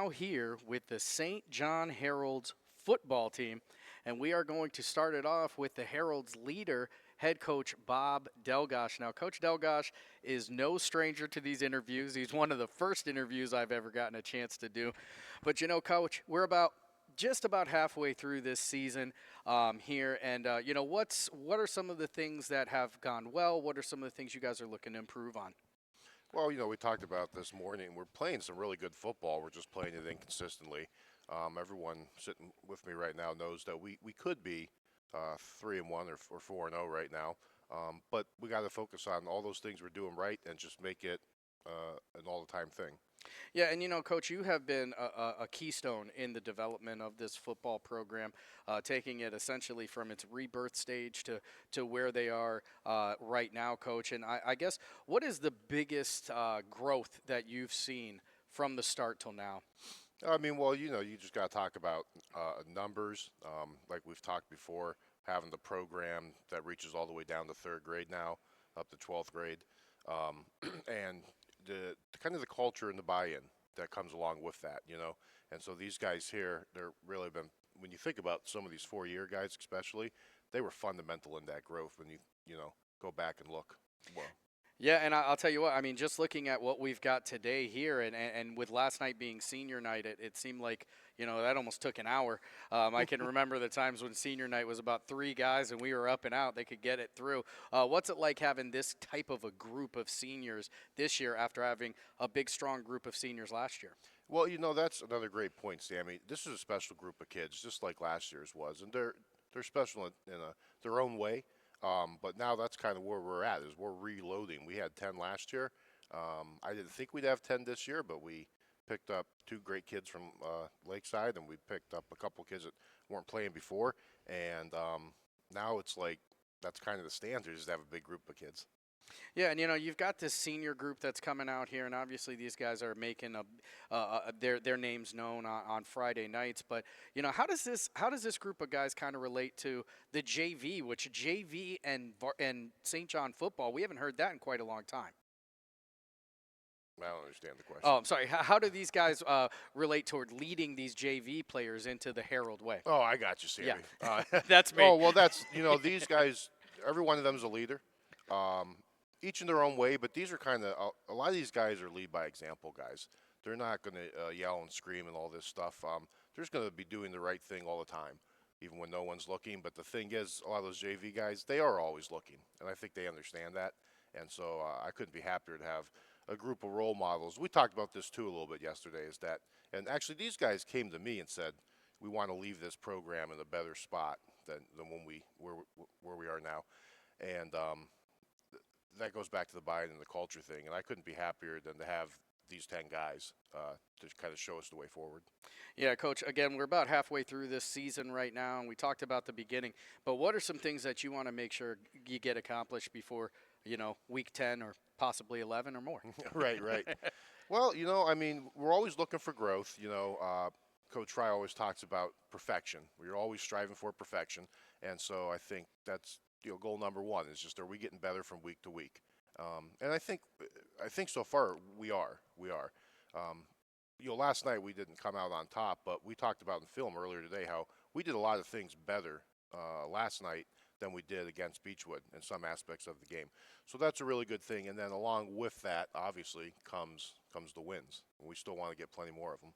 now here with the St. John Herald's football team, and we are going to start it off with the Herald's leader, head coach Bob Delgosh. Now, Coach Delgosh is no stranger to these interviews. He's one of the first interviews I've ever gotten a chance to do. But, you know, Coach, we're just about halfway through this season here, and, what are some of the things that have gone well? What are some of the things you guys are looking to improve on? Well, we talked about this morning. We're playing some really good football. We're just playing it inconsistently. Everyone sitting with me right now knows that we could be 3-1 or 4-0 right now. But we got to focus on all those things we're doing right and just make it an all-the-time thing. Yeah, and Coach, you have been a keystone in the development of this football program, taking it essentially from its rebirth stage to where they are right now, Coach. And I guess, what is the biggest growth that you've seen from the start till now? I mean, well, you just got to talk about numbers, like we've talked before, having the program that reaches all the way down to third grade now, up to 12th grade, and the kind of the culture and the buy-in that comes along with that, And so these guys here, they're really been, when you think about some of these 4-year guys especially, they were fundamental in that growth when you go back and look. Well, Yeah, and I'll tell you what, I mean, just looking at what we've got today here, and with last night being senior night, it seemed like, that almost took an hour. I can remember the times when senior night was about 3 guys and we were up and out. They could get it through. What's it like having this type of a group of seniors this year after having a big, strong group of seniors last year? well, that's another great point, Sammy. This is a special group of kids, just like last year's was, and they're special in their own way. But now that's kind of where we're at, is we're reloading. We had 10 last year. I didn't think we'd have 10 this year, but we picked up 2 great kids from Lakeside, and we picked up a couple kids that weren't playing before. And now it's like that's kind of the standard, is to have a big group of kids. Yeah, and you've got this senior group that's coming out here, and obviously these guys are making their names known on Friday nights. But how does this group of guys kind of relate to the JV, which JV and St. John football, we haven't heard that in quite a long time. I don't understand the question. Oh, I'm sorry. How do these guys relate toward leading these JV players into the Herald way? Oh, I got you, Sammy. Yeah, that's me. Oh, well, that's these guys. Every one of them is a leader. Each in their own way, but these are kind of a lot of these guys are lead by example guys. They're not going to yell and scream and all this stuff. They're just going to be doing the right thing all the time, even when no one's looking. But the thing is, a lot of those JV guys, they are always looking, and I think they understand that. And so I couldn't be happier to have a group of role models. We talked about this too a little bit yesterday. And actually these guys came to me and said, we want to leave this program in a better spot than when where we are now, and that goes back to the buy-in and the culture thing, and I couldn't be happier than to have these 10 guys to kind of show us the way forward. Yeah, Coach, again, we're about halfway through this season right now, and we talked about the beginning, but what are some things that you want to make sure you get accomplished before, week 10 or possibly 11 or more? Right. Well, I mean, we're always looking for growth. Coach Fry always talks about perfection. We're always striving for perfection, and so I think that's goal number 1 is just, are we getting better from week to week? And I think so far we are. Last night we didn't come out on top, but we talked about in film earlier today how we did a lot of things better last night than we did against Beechwood in some aspects of the game. So that's a really good thing. And then along with that, obviously, comes the wins. And we still want to get plenty more of them.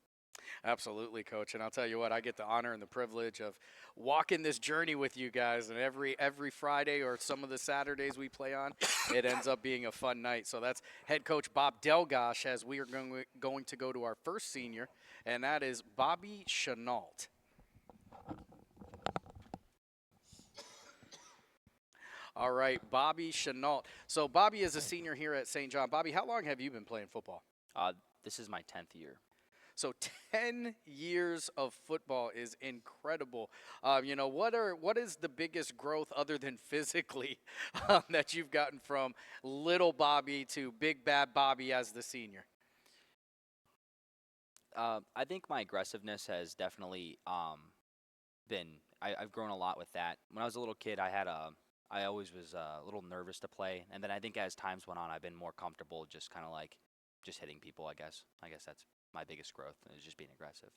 Absolutely, Coach. And I'll tell you what, I get the honor and the privilege of walking this journey with you guys. And every Friday or some of the Saturdays we play on, it ends up being a fun night. So that's head coach Bob Delgosh, as we are going to go to our first senior, and that is Bobby Chenault. All right, Bobby Chenault. So Bobby is a senior here at St. John. Bobby, how long have you been playing football? This is my 10th year. So 10 years of football is incredible. What is the biggest growth other than physically that you've gotten from little Bobby to big bad Bobby as the senior? I think my aggressiveness has definitely I've grown a lot with that. When I was a little kid, I always was a little nervous to play, and then I think as times went on, I've been more comfortable just kind of like just hitting people, I guess. I guess that's my biggest growth is just being aggressive.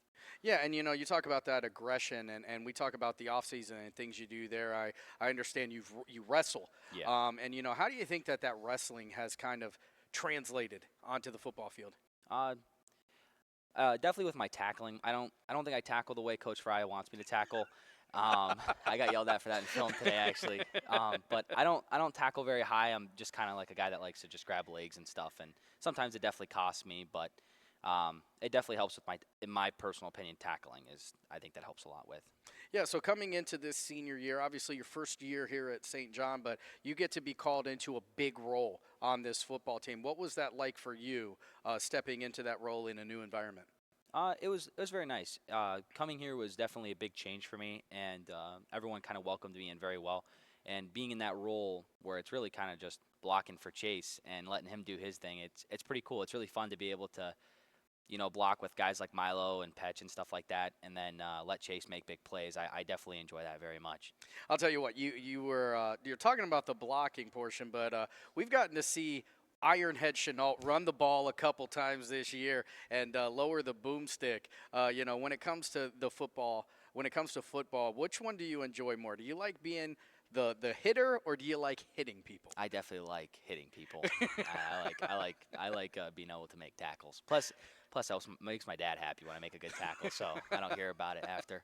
Yeah, and you talk about that aggression, and we talk about the off season and things you do there. I understand you wrestle. Yeah. And how do you think that wrestling has kind of translated onto the football field? Uh, Definitely with my tackling. I don't think I tackle the way Coach Fry wants me to tackle. I got yelled at for that in film today, actually. But I don't tackle very high. I'm just kind of like a guy that likes to just grab legs and stuff. And sometimes it definitely costs me, but it definitely helps with in my personal opinion, tackling is, I think that helps a lot with. Yeah, so coming into this senior year, obviously your first year here at St. John, but you get to be called into a big role on this football team. What was that like for you, stepping into that role in a new environment? It was very nice. Coming here was definitely a big change for me, and everyone kind of welcomed me in very well. And being in that role where it's really kind of just blocking for Chase and letting him do his thing, it's pretty cool. It's really fun to be able to block with guys like Milo and Petch and stuff like that, and then let Chase make big plays. I definitely enjoy that very much. I'll tell you what, you're talking about the blocking portion, but we've gotten to see Ironhead Chenault run the ball a couple times this year and lower the boomstick. When it comes to football, which one do you enjoy more? Do you like being the hitter, or do you like hitting people? I definitely like hitting people. I like being able to make tackles. Plus, it also makes my dad happy when I make a good tackle, so I don't hear about it after.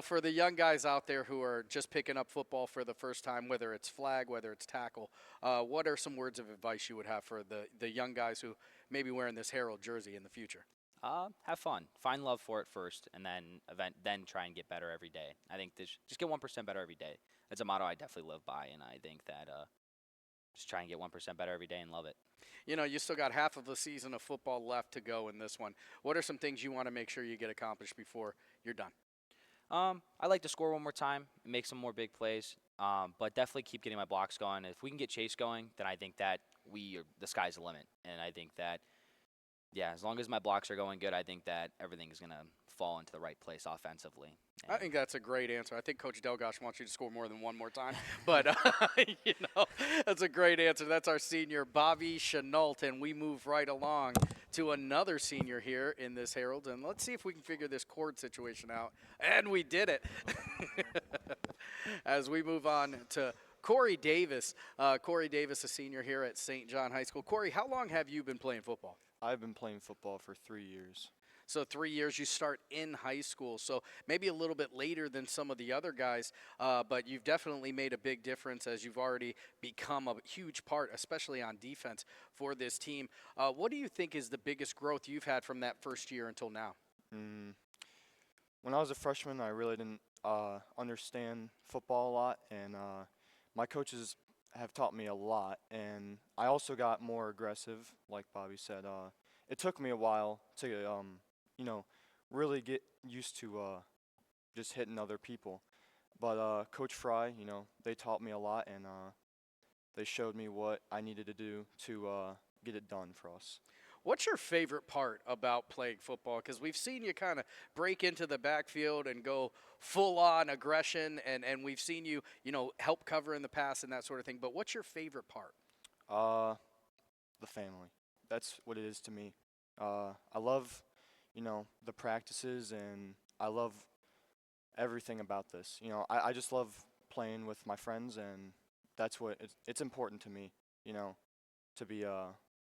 For the young guys out there who are just picking up football for the first time, whether it's flag, whether it's tackle, what are some words of advice you would have for the young guys who may be wearing this Herald jersey in the future? Have fun. Find love for it first, and then try and get better every day. I think just get 1% better every day. That's a motto I definitely live by, and I think that just try and get 1% better every day and love it. You still got half of the season of football left to go in this one. What are some things you want to make sure you get accomplished before you're done? I like to score one more time and make some more big plays, but definitely keep getting my blocks going. If we can get Chase going, then I think that the sky's the limit. And I think that, yeah, as long as my blocks are going good, I think that everything is going to fall into the right place offensively. I think that's a great answer. I think Coach Delgosh wants you to score more than one more time. But, that's a great answer. That's our senior, Bobby Chenault. And we move right along to another senior here in this Herald. And let's see if we can figure this cord situation out. And we did it. As we move on to Corey Davis. Corey Davis, a senior here at St. John High School. Corey, how long have you been playing football? I've been playing football for 3 years. So 3 years, you start in high school. So maybe a little bit later than some of the other guys, but you've definitely made a big difference as you've already become a huge part, especially on defense, for this team. What do you think is the biggest growth you've had from that first year until now? When I was a freshman, I really didn't understand football a lot, and my coaches have taught me a lot, and I also got more aggressive, like Bobby said. It took me a while to really get used to just hitting other people. But Coach Fry, they taught me a lot, and they showed me what I needed to do to get it done for us. What's your favorite part about playing football? Because we've seen you kind of break into the backfield and go full-on aggression, and we've seen you, help cover in the pass and that sort of thing. But what's your favorite part? The family. That's what it is to me. I love the practices, and I love everything about this. I just love playing with my friends, and that's what it's important to me, to be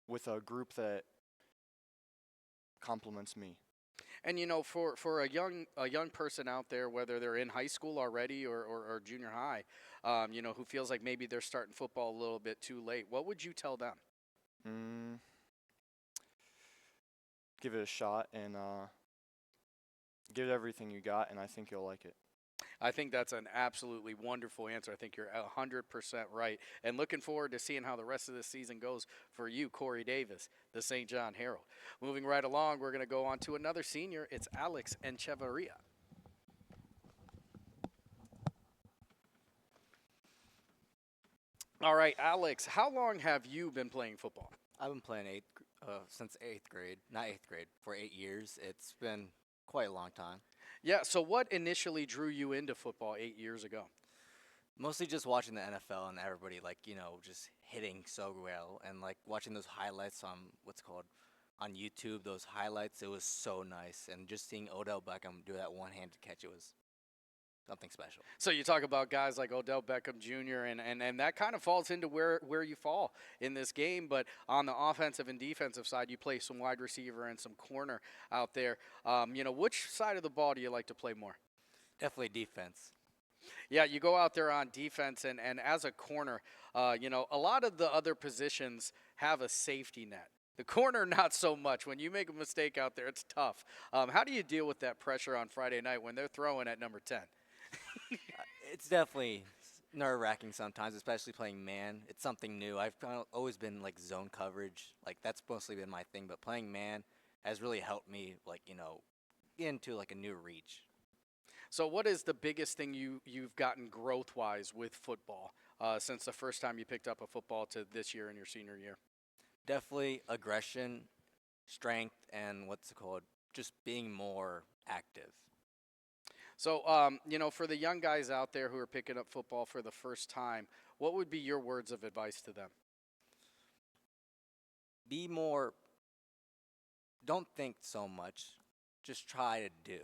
with a group that compliments me. And for a young person out there, whether they're in high school already or junior high, who feels like maybe they're starting football a little bit too late, what would you tell them? Give it a shot and give it everything you got, and I think you'll like it. I think that's an absolutely wonderful answer. I think you're 100% right. And looking forward to seeing how the rest of this season goes for you, Corey Davis, the St. John Herald. Moving right along, we're going to go on to another senior. It's Alex Echevarria. All right, Alex, how long have you been playing football? I've been playing since 8th grade. Not 8th grade, for 8 years. It's been quite a long time. Yeah, so what initially drew you into football 8 years ago? Mostly just watching the NFL and everybody, just hitting so well, and, watching those highlights on what's called on YouTube, those highlights, it was so nice. And just seeing Odell Beckham do that one-handed catch, it was something special. So you talk about guys like Odell Beckham Jr. and that kind of falls into where you fall in this game. But on the offensive and defensive side, you play some wide receiver and some corner out there. Which side of the ball do you like to play more? Definitely defense. Yeah, you go out there on defense, and as a corner, a lot of the other positions have a safety net. The corner, not so much. When you make a mistake out there, it's tough. How do you deal with that pressure on Friday night when they're throwing at number 10? It's definitely nerve-wracking sometimes, especially playing man. It's something new. I've always been like zone coverage. Like that's mostly been my thing, but playing man has really helped me get into like a new reach. So what is the biggest thing you've gotten growth-wise with football since the first time you picked up a football to this year in your senior year? Definitely aggression, strength, and just being more active. So, for the young guys out there who are picking up football for the first time, what would be your words of advice to them? Don't think so much. Just try to do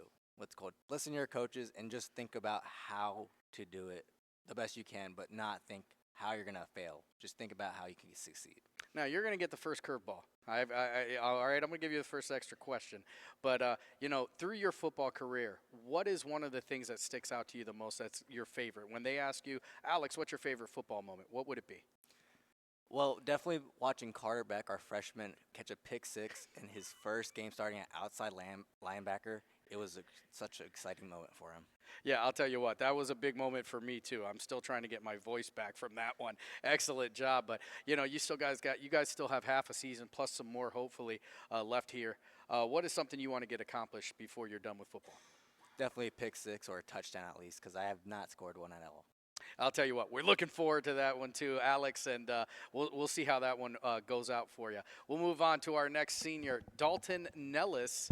listen to your coaches and just think about how to do it the best you can, but not think how you're going to fail. Just think about how you can succeed. Now, you're going to get the first curveball. All right, I'm going to give you the first extra question. But, through your football career, what is one of the things that sticks out to you the most that's your favorite? When they ask you, Alex, what's your favorite football moment? What would it be? Well, definitely watching Carter Beck, our freshman, catch a pick six in his first game starting at outside linebacker. It was such an exciting moment for him. Yeah, I'll tell you what, that was a big moment for me too. I'm still trying to get my voice back from that one. Excellent job, but you guys still have half a season plus some more hopefully left here. What is something you want to get accomplished before you're done with football? Definitely a pick six or a touchdown at least, because I have not scored one at all. I'll tell you what, we're looking forward to that one too, Alex, and we'll see how that one goes out for you. We'll move on to our next senior, Dalton Nellis.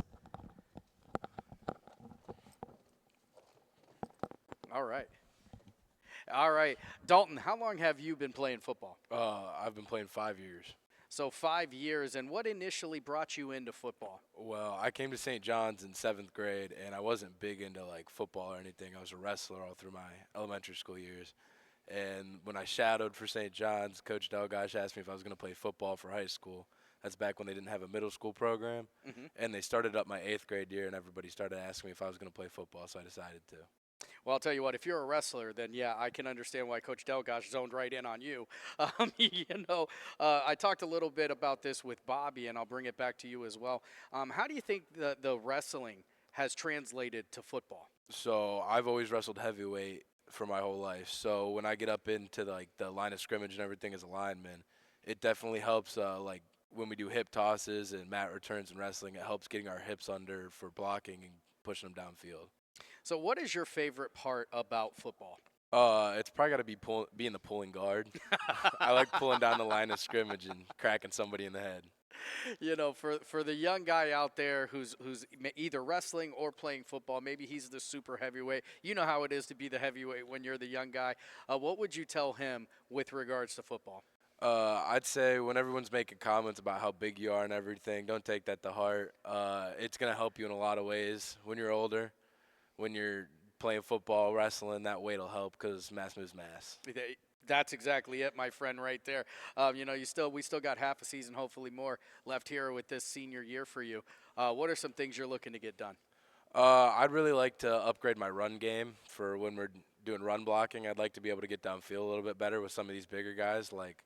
All right. Dalton, how long have you been playing football? I've been playing 5 years. So 5 years, and what initially brought you into football? Well, I came to St. John's in 7th grade, and I wasn't big into, football or anything. I was a wrestler all through my elementary school years. And when I shadowed for St. John's, Coach Delgosh asked me if I was going to play football for high school. That's back when they didn't have a middle school program. Mm-hmm. And they started up my 8th grade year, and everybody started asking me if I was going to play football, so I decided to. Well, I'll tell you what, if you're a wrestler, then, yeah, I can understand why Coach Delgosh zoned right in on you. I talked a little bit about this with Bobby, and I'll bring it back to you as well. How do you think the wrestling has translated to football? So I've always wrestled heavyweight for my whole life. So when I get up into, the line of scrimmage and everything as a lineman, it definitely helps, when we do hip tosses and mat returns in wrestling, it helps getting our hips under for blocking and pushing them downfield. So what is your favorite part about football? It's probably got to be being the pulling guard. I like pulling down the line of scrimmage and cracking somebody in the head. For the young guy out there who's either wrestling or playing football, maybe he's the super heavyweight. You know how it is to be the heavyweight when you're the young guy. What would you tell him with regards to football? I'd say when everyone's making comments about how big you are and everything, don't take that to heart. It's going to help you in a lot of ways when you're older. When you're playing football, wrestling, that weight will help because mass moves mass. That's exactly it, my friend, right there. We still got half a season, hopefully more, left here with this senior year for you. What are some things you're looking to get done? I'd really like to upgrade my run game for when we're doing run blocking. I'd like to be able to get downfield a little bit better with some of these bigger guys. Like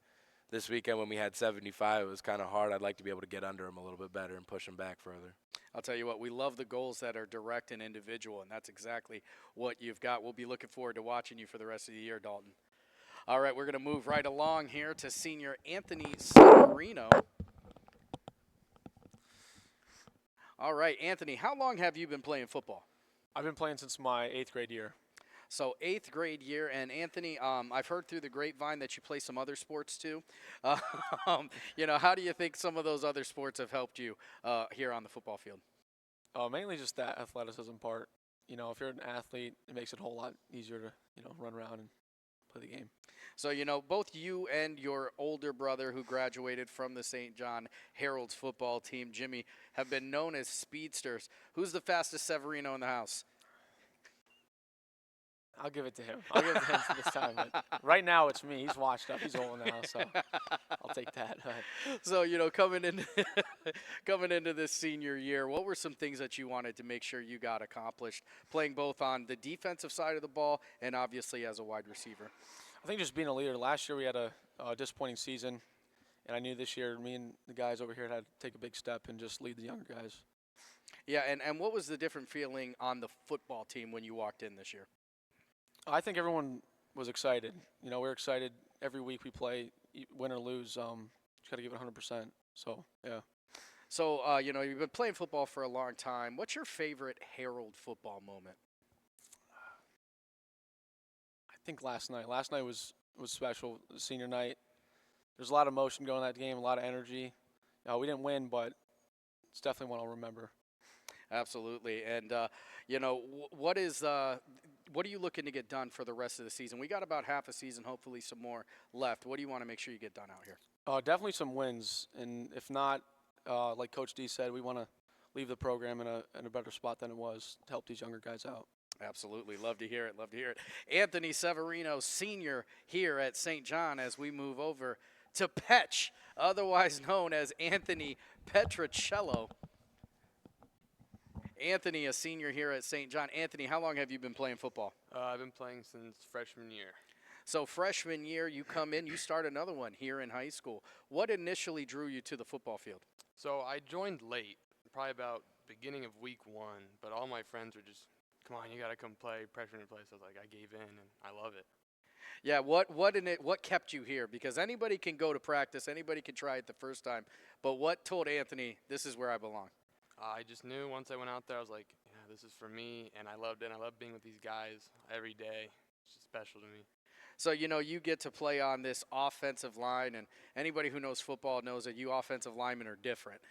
this weekend when we had 75, it was kind of hard. I'd like to be able to get under them a little bit better and push them back further. I'll tell you what, we love the goals that are direct and individual, and that's exactly what you've got. We'll be looking forward to watching you for the rest of the year, Dalton. All right, we're going to move right along here to senior Anthony Severino. All right, Anthony, how long have you been playing football? I've been playing since my 8th grade year. So 8th grade year, and Anthony, I've heard through the grapevine that you play some other sports too. How do you think some of those other sports have helped you here on the football field? Mainly just that athleticism part. If you're an athlete, it makes it a whole lot easier to, run around and play the game. So, both you and your older brother who graduated from the St. John Herald's football team, Jimmy, have been known as speedsters. Who's the fastest Severino in the house? I'll give it to him. I'll give it to him for this time. But right now, it's me. He's washed up. He's old now, so I'll take that. So, coming into coming into this senior year, what were some things that you wanted to make sure you got accomplished, playing both on the defensive side of the ball and obviously as a wide receiver? I think just being a leader. Last year we had a disappointing season, and I knew this year me and the guys over here had to take a big step and just lead the younger guys. Yeah, and what was the different feeling on the football team when you walked in this year? I think everyone was excited. We're excited every week we play, win or lose. Just got to give it 100%. So, yeah. So, you've been playing football for a long time. What's your favorite Herald football moment? I think last night. Last night was special, senior night. There's a lot of emotion going in that game, a lot of energy. We didn't win, but it's definitely one I'll remember. Absolutely. And, what are you looking to get done for the rest of the season? We got about half a season, hopefully some more left. What do you want to make sure you get done out here? Definitely some wins. And if not, like Coach D said, we want to leave the program in a better spot than it was to help these younger guys out. Absolutely. Love to hear it. Love to hear it. Anthony Severino, senior here at St. John, as we move over to Petch, otherwise known as Anthony Petrocello. Anthony, a senior here at St. John. Anthony, how long have you been playing football? I've been playing since freshman year. So freshman year, you come in, you start another one here in high school. What initially drew you to the football field? So I joined late, probably about beginning of week 1, but all my friends were just, come on, you got to come play, pressure to play. So I was like, I gave in, and I love it. Yeah, what kept you here? Because anybody can go to practice, anybody can try it the first time, but what told Anthony, this is where I belong? I just knew once I went out there, I was like, yeah, this is for me, and I loved it. I loved being with these guys every day. It's just special to me. So, you get to play on this offensive line, and anybody who knows football knows that you offensive linemen are different.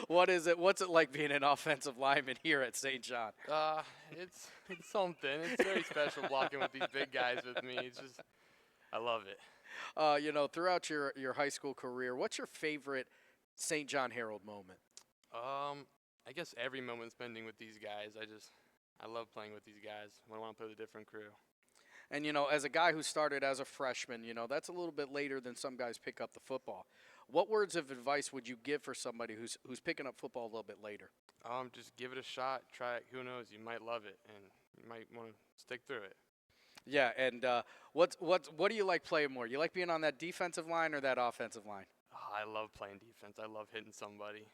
What's it like being an offensive lineman here at St. John? It's something. It's very special blocking with these big guys with me. It's just, I love it. Throughout your high school career, what's your favorite St. John Herald moment? I guess every moment spending with these guys. I love playing with these guys. I want to play with a different crew. And, as a guy who started as a freshman, that's a little bit later than some guys pick up the football. What words of advice would you give for somebody who's picking up football a little bit later? Just give it a shot. Try it. Who knows? You might love it, and you might want to stick through it. Yeah, and what do you like playing more? You like being on that defensive line or that offensive line? I love playing defense. I love hitting somebody.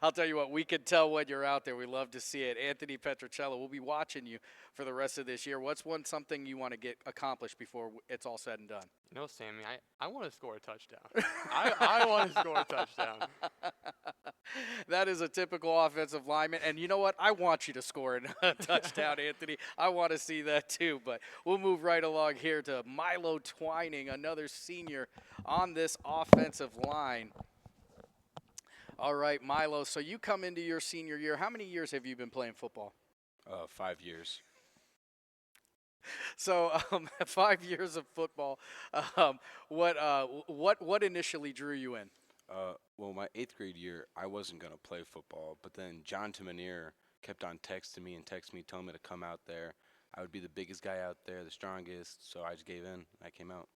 I'll tell you what, we can tell when you're out there. We love to see it. Anthony Petrocello, we'll be watching you for the rest of this year. What's something you want to get accomplished before it's all said and done? Sammy, I want to score a touchdown. I want to score a touchdown. That is a typical offensive lineman. And you know what? I want you to score a touchdown, Anthony. I want to see that too. But we'll move right along here to Milo Twining, another senior on this offensive line. All right, Milo, so you come into your senior year. How many years have you been playing football? 5 years. So 5 years of football. What initially drew you in? Well, my 8th grade year, I wasn't going to play football, but then John Timonier kept on texting me, telling me to come out there. I would be the biggest guy out there, the strongest, so I just gave in. I came out.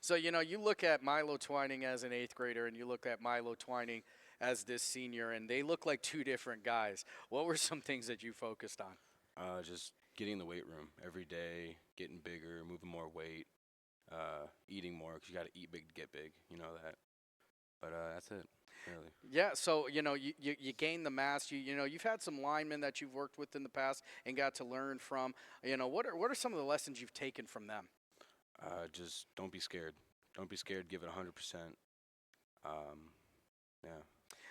So, you look at Milo Twining as an 8th grader, and you look at Milo Twining as this senior, and they look like two different guys. What were some things that you focused on? Just getting in the weight room every day, getting bigger, moving more weight, eating more, because you got to eat big to get big. You know that. But that's it, really. Yeah, so, you gain the mass. You've had some linemen that you've worked with in the past and got to learn from. What are some of the lessons you've taken from them? Just don't be scared. Don't be scared. Give it 100%. Yeah.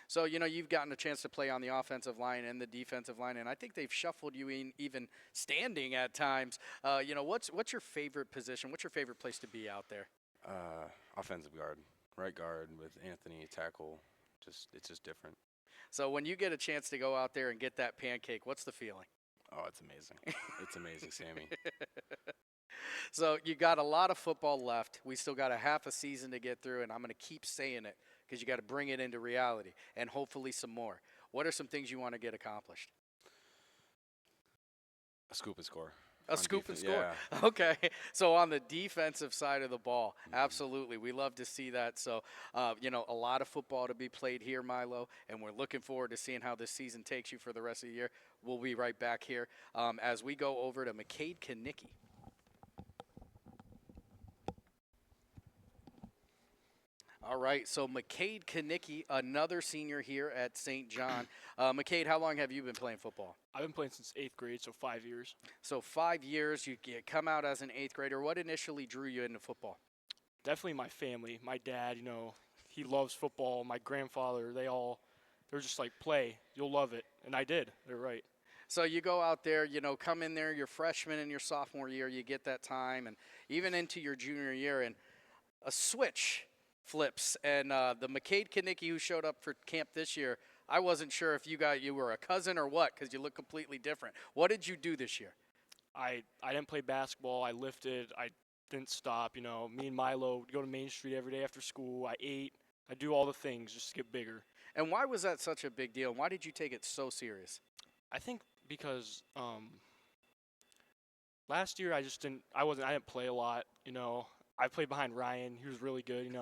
So, you've gotten a chance to play on the offensive line and the defensive line, and I think they've shuffled you in even standing at times. What's your favorite position? What's your favorite place to be out there? Offensive guard. Right guard with Anthony, tackle. It's just different. So when you get a chance to go out there and get that pancake, what's the feeling? Oh, it's amazing. It's amazing, Sammy. So you got a lot of football left. We still got a half a season to get through, and I'm going to keep saying it because you got to bring it into reality and hopefully some more. What are some things you want to get accomplished? A scoop and score. A on scoop and defen- score. Yeah. Okay. So on the defensive side of the ball, absolutely. We love to see that. So, a lot of football to be played here, Milo, and we're looking forward to seeing how this season takes you for the rest of the year. We'll be right back here as we go over to McCade Kanicki. All right, so McCade Kanicki, another senior here at St. John. McCade, how long have you been playing football? I've been playing since 8th grade, so 5 years. So 5 years, you come out as an 8th grader. What initially drew you into football? Definitely my family. My dad, he loves football. My grandfather, they're just like, play, you'll love it. And I did. They're right. So you go out there, come in there your freshman and your sophomore year, you get that time, and even into your junior year, and a switch flips. And the McCade Kanicki who showed up for camp this year, I wasn't sure if you were a cousin or what because you look completely different. What did you do this year? I didn't play basketball. I lifted. I didn't stop. Me and Milo would go to Main Street every day after school. I ate. I do all the things just to get bigger. And why was that such a big deal? Why did you take it so serious? I think because last year I didn't play a lot. I played behind Ryan. He was really good.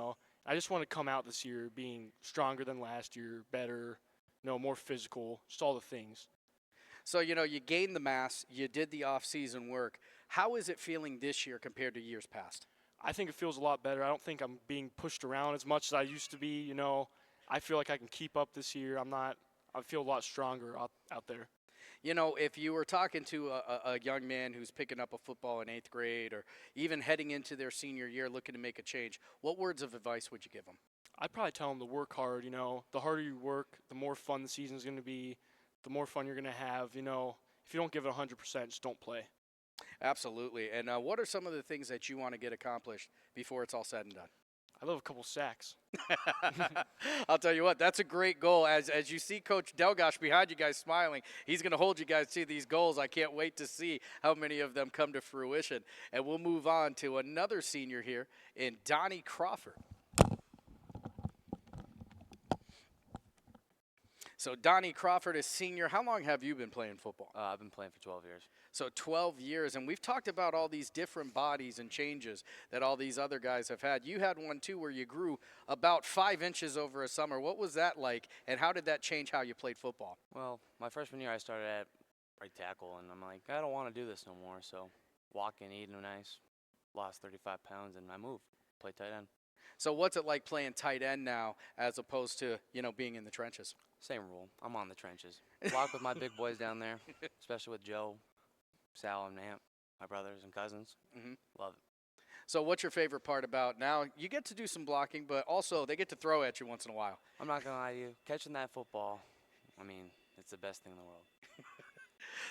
I just want to come out this year being stronger than last year, better, more physical, just all the things. So, you gained the mass, you did the off-season work. How is it feeling this year compared to years past? I think it feels a lot better. I don't think I'm being pushed around as much as I used to be. I feel like I can keep up this year. I feel a lot stronger out there. If you were talking to a young man who's picking up a football in 8th grade or even heading into their senior year looking to make a change, what words of advice would you give them? I'd probably tell them to work hard. The harder you work, the more fun the season's going to be, the more fun you're going to have. If you don't give it 100%, just don't play. Absolutely. And what are some of the things that you want to get accomplished before it's all said and done? I love a couple sacks. I'll tell you what, that's a great goal. As you see Coach Delgosh behind you guys smiling, he's going to hold you guys to these goals. I can't wait to see how many of them come to fruition. And we'll move on to another senior here in Donnie Crawford. So Donnie Crawford is senior. How long have you been playing football? I've been playing for 12 years. So 12 years, and we've talked about all these different bodies and changes that all these other guys have had. You had one, too, where you grew about 5 inches over a summer. What was that like, and how did that change how you played football? Well, my freshman year I started at right tackle, and I'm like, I don't want to do this no more. So walking, eating nice, lost 35 pounds, and I moved, played tight end. So what's it like playing tight end now as opposed to, being in the trenches? Same rule. I'm on the trenches. Walk with my big boys down there, especially with Joe, Sal, and Amp, my brothers and cousins. Love it. So what's your favorite part about now? You get to do some blocking, but also they get to throw at you once in a while. I'm not going to lie to you. Catching that football, it's the best thing in the world.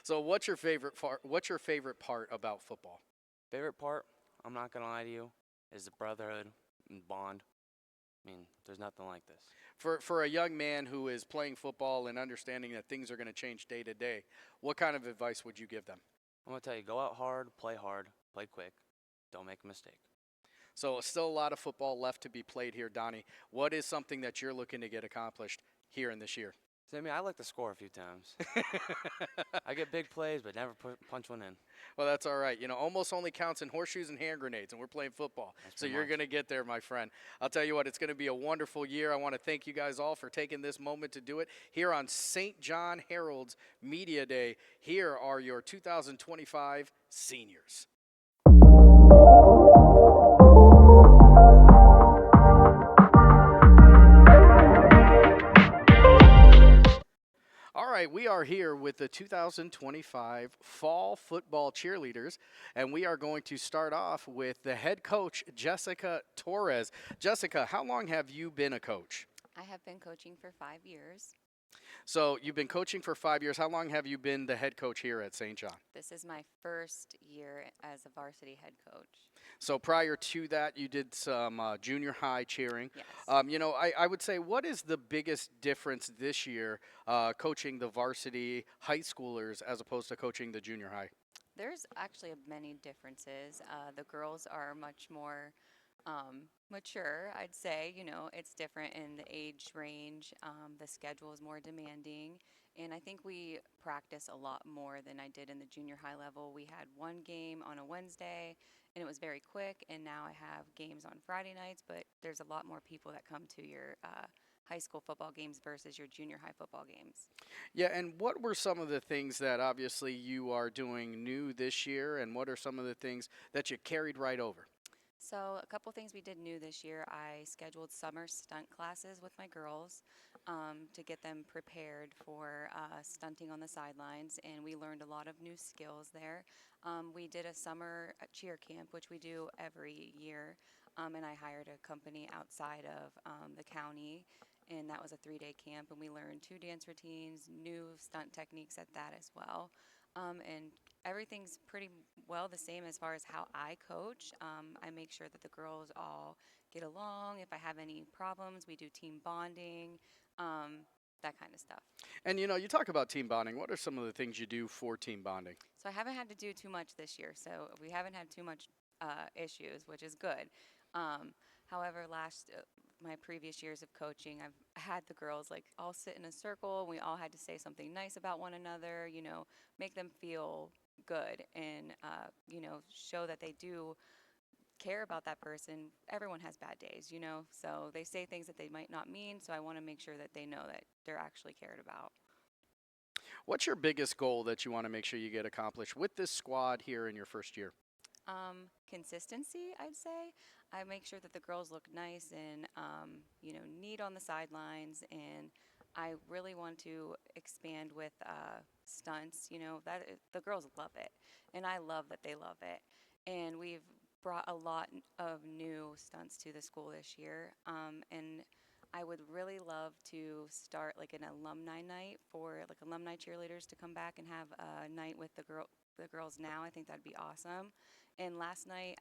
So what's your favorite part about football? Favorite part, I'm not going to lie to you, is the brotherhood and bond. There's nothing like this. For a young man who is playing football and understanding that things are going to change day to day, what kind of advice would you give them? I'm going to tell you, go out hard, play quick, don't make a mistake. So still a lot of football left to be played here, Donnie. What is something that you're looking to get accomplished here in this year? So, I like to score a few times. I get big plays, but never punch one in. Well, that's all right. Almost only counts in horseshoes and hand grenades, and we're playing football. So you're going to get there, my friend. I'll tell you what, it's going to be a wonderful year. I want to thank you guys all for taking this moment to do it here on St. John Herald's Media Day. Here are your 2025 seniors. All right, we are here with the 2025 Fall Football Cheerleaders, and we are going to start off with the head coach, Jessica Torres. Jessica, how long have you been a coach? I have been coaching for 5 years. So you've been coaching for 5 years. How long have you been the head coach here at St. John? This is my first year as a varsity head coach. So prior to that, you did some junior high cheering. Yes. I would say, what is the biggest difference this year coaching the varsity high schoolers as opposed to coaching the junior high? There's actually many differences. The girls are much more mature, I'd say. You know, it's different in the age range. The schedule is more demanding. And I think we practice a lot more than I did in the junior high level. We had one game on a Wednesday, and it was very quick. And now I have games on Friday nights, but there's a lot more people that come to your high school football games versus your junior high football games. Yeah, and what were some of the things that obviously you are doing new this year, and what are some of the things that you carried right over? So, a couple things we did new this year. I scheduled summer stunt classes with my girls to get them prepared for stunting on the sidelines, and we learned a lot of new skills there. We did a summer cheer camp, which we do every year, and I hired a company outside of the county, and that was a 3-day camp, and we learned 2 dance routines, new stunt techniques at that as well. And everything's pretty well the same as far as how I coach. I make sure that the girls all get along. If I have any problems, we do team bonding, that kind of stuff. And you know, you talk about team bonding. What are some of the things you do for team bonding? So I haven't had to do too much this year. So we haven't had too much issues, which is good. However, my previous years of coaching, I've had the girls like all sit in a circle, and we all had to say something nice about one another. You know, make them feel good, and show that they do care about that person. Everyone has bad days, so they say things that they might not mean. So I want to make sure that they know that they're actually cared about. What's your biggest goal that you want to make sure you get accomplished with this squad here in your first year? Consistency, I'd say. I make sure that the girls look nice and, neat on the sidelines. And I really want to expand with stunts. The girls love it, and I love that they love it. And we've brought a lot of new stunts to the school this year. And I would really love to start like an alumni night for like alumni cheerleaders to come back and have a night with the girls now. I think that'd be awesome. And last night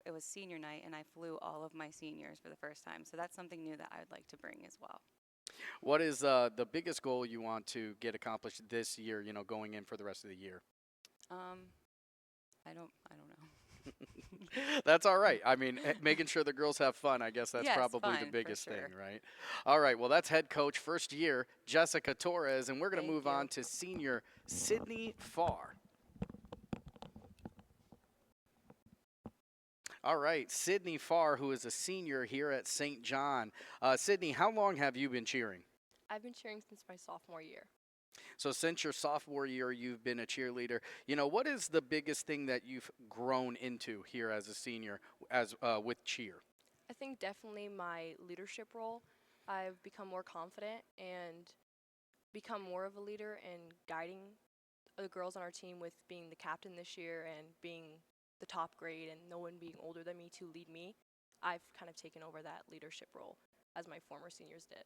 it was senior night, and I flew all of my seniors for the first time. So that's something new that I would like to bring as well. What is the biggest goal you want to get accomplished this year, going in for the rest of the year? I don't know. That's all right. I mean, making sure the girls have fun, I guess that's Yes, probably fun, the for biggest sure. thing, right? All right, well, that's head coach, first year, Jessica Torres, and we're going to Thank move you. on to senior Sydney Farr. All right, Sydney Farr, who is a senior here at St. John. Sydney, how long have you been cheering? I've been cheering since my sophomore year. So since your sophomore year, you've been a cheerleader. What is the biggest thing that you've grown into here as a senior with cheer? I think definitely my leadership role. I've become more confident and become more of a leader in guiding the girls on our team with being the captain this year and being the top grade and no one being older than me to lead me. I've kind of taken over that leadership role as my former seniors did.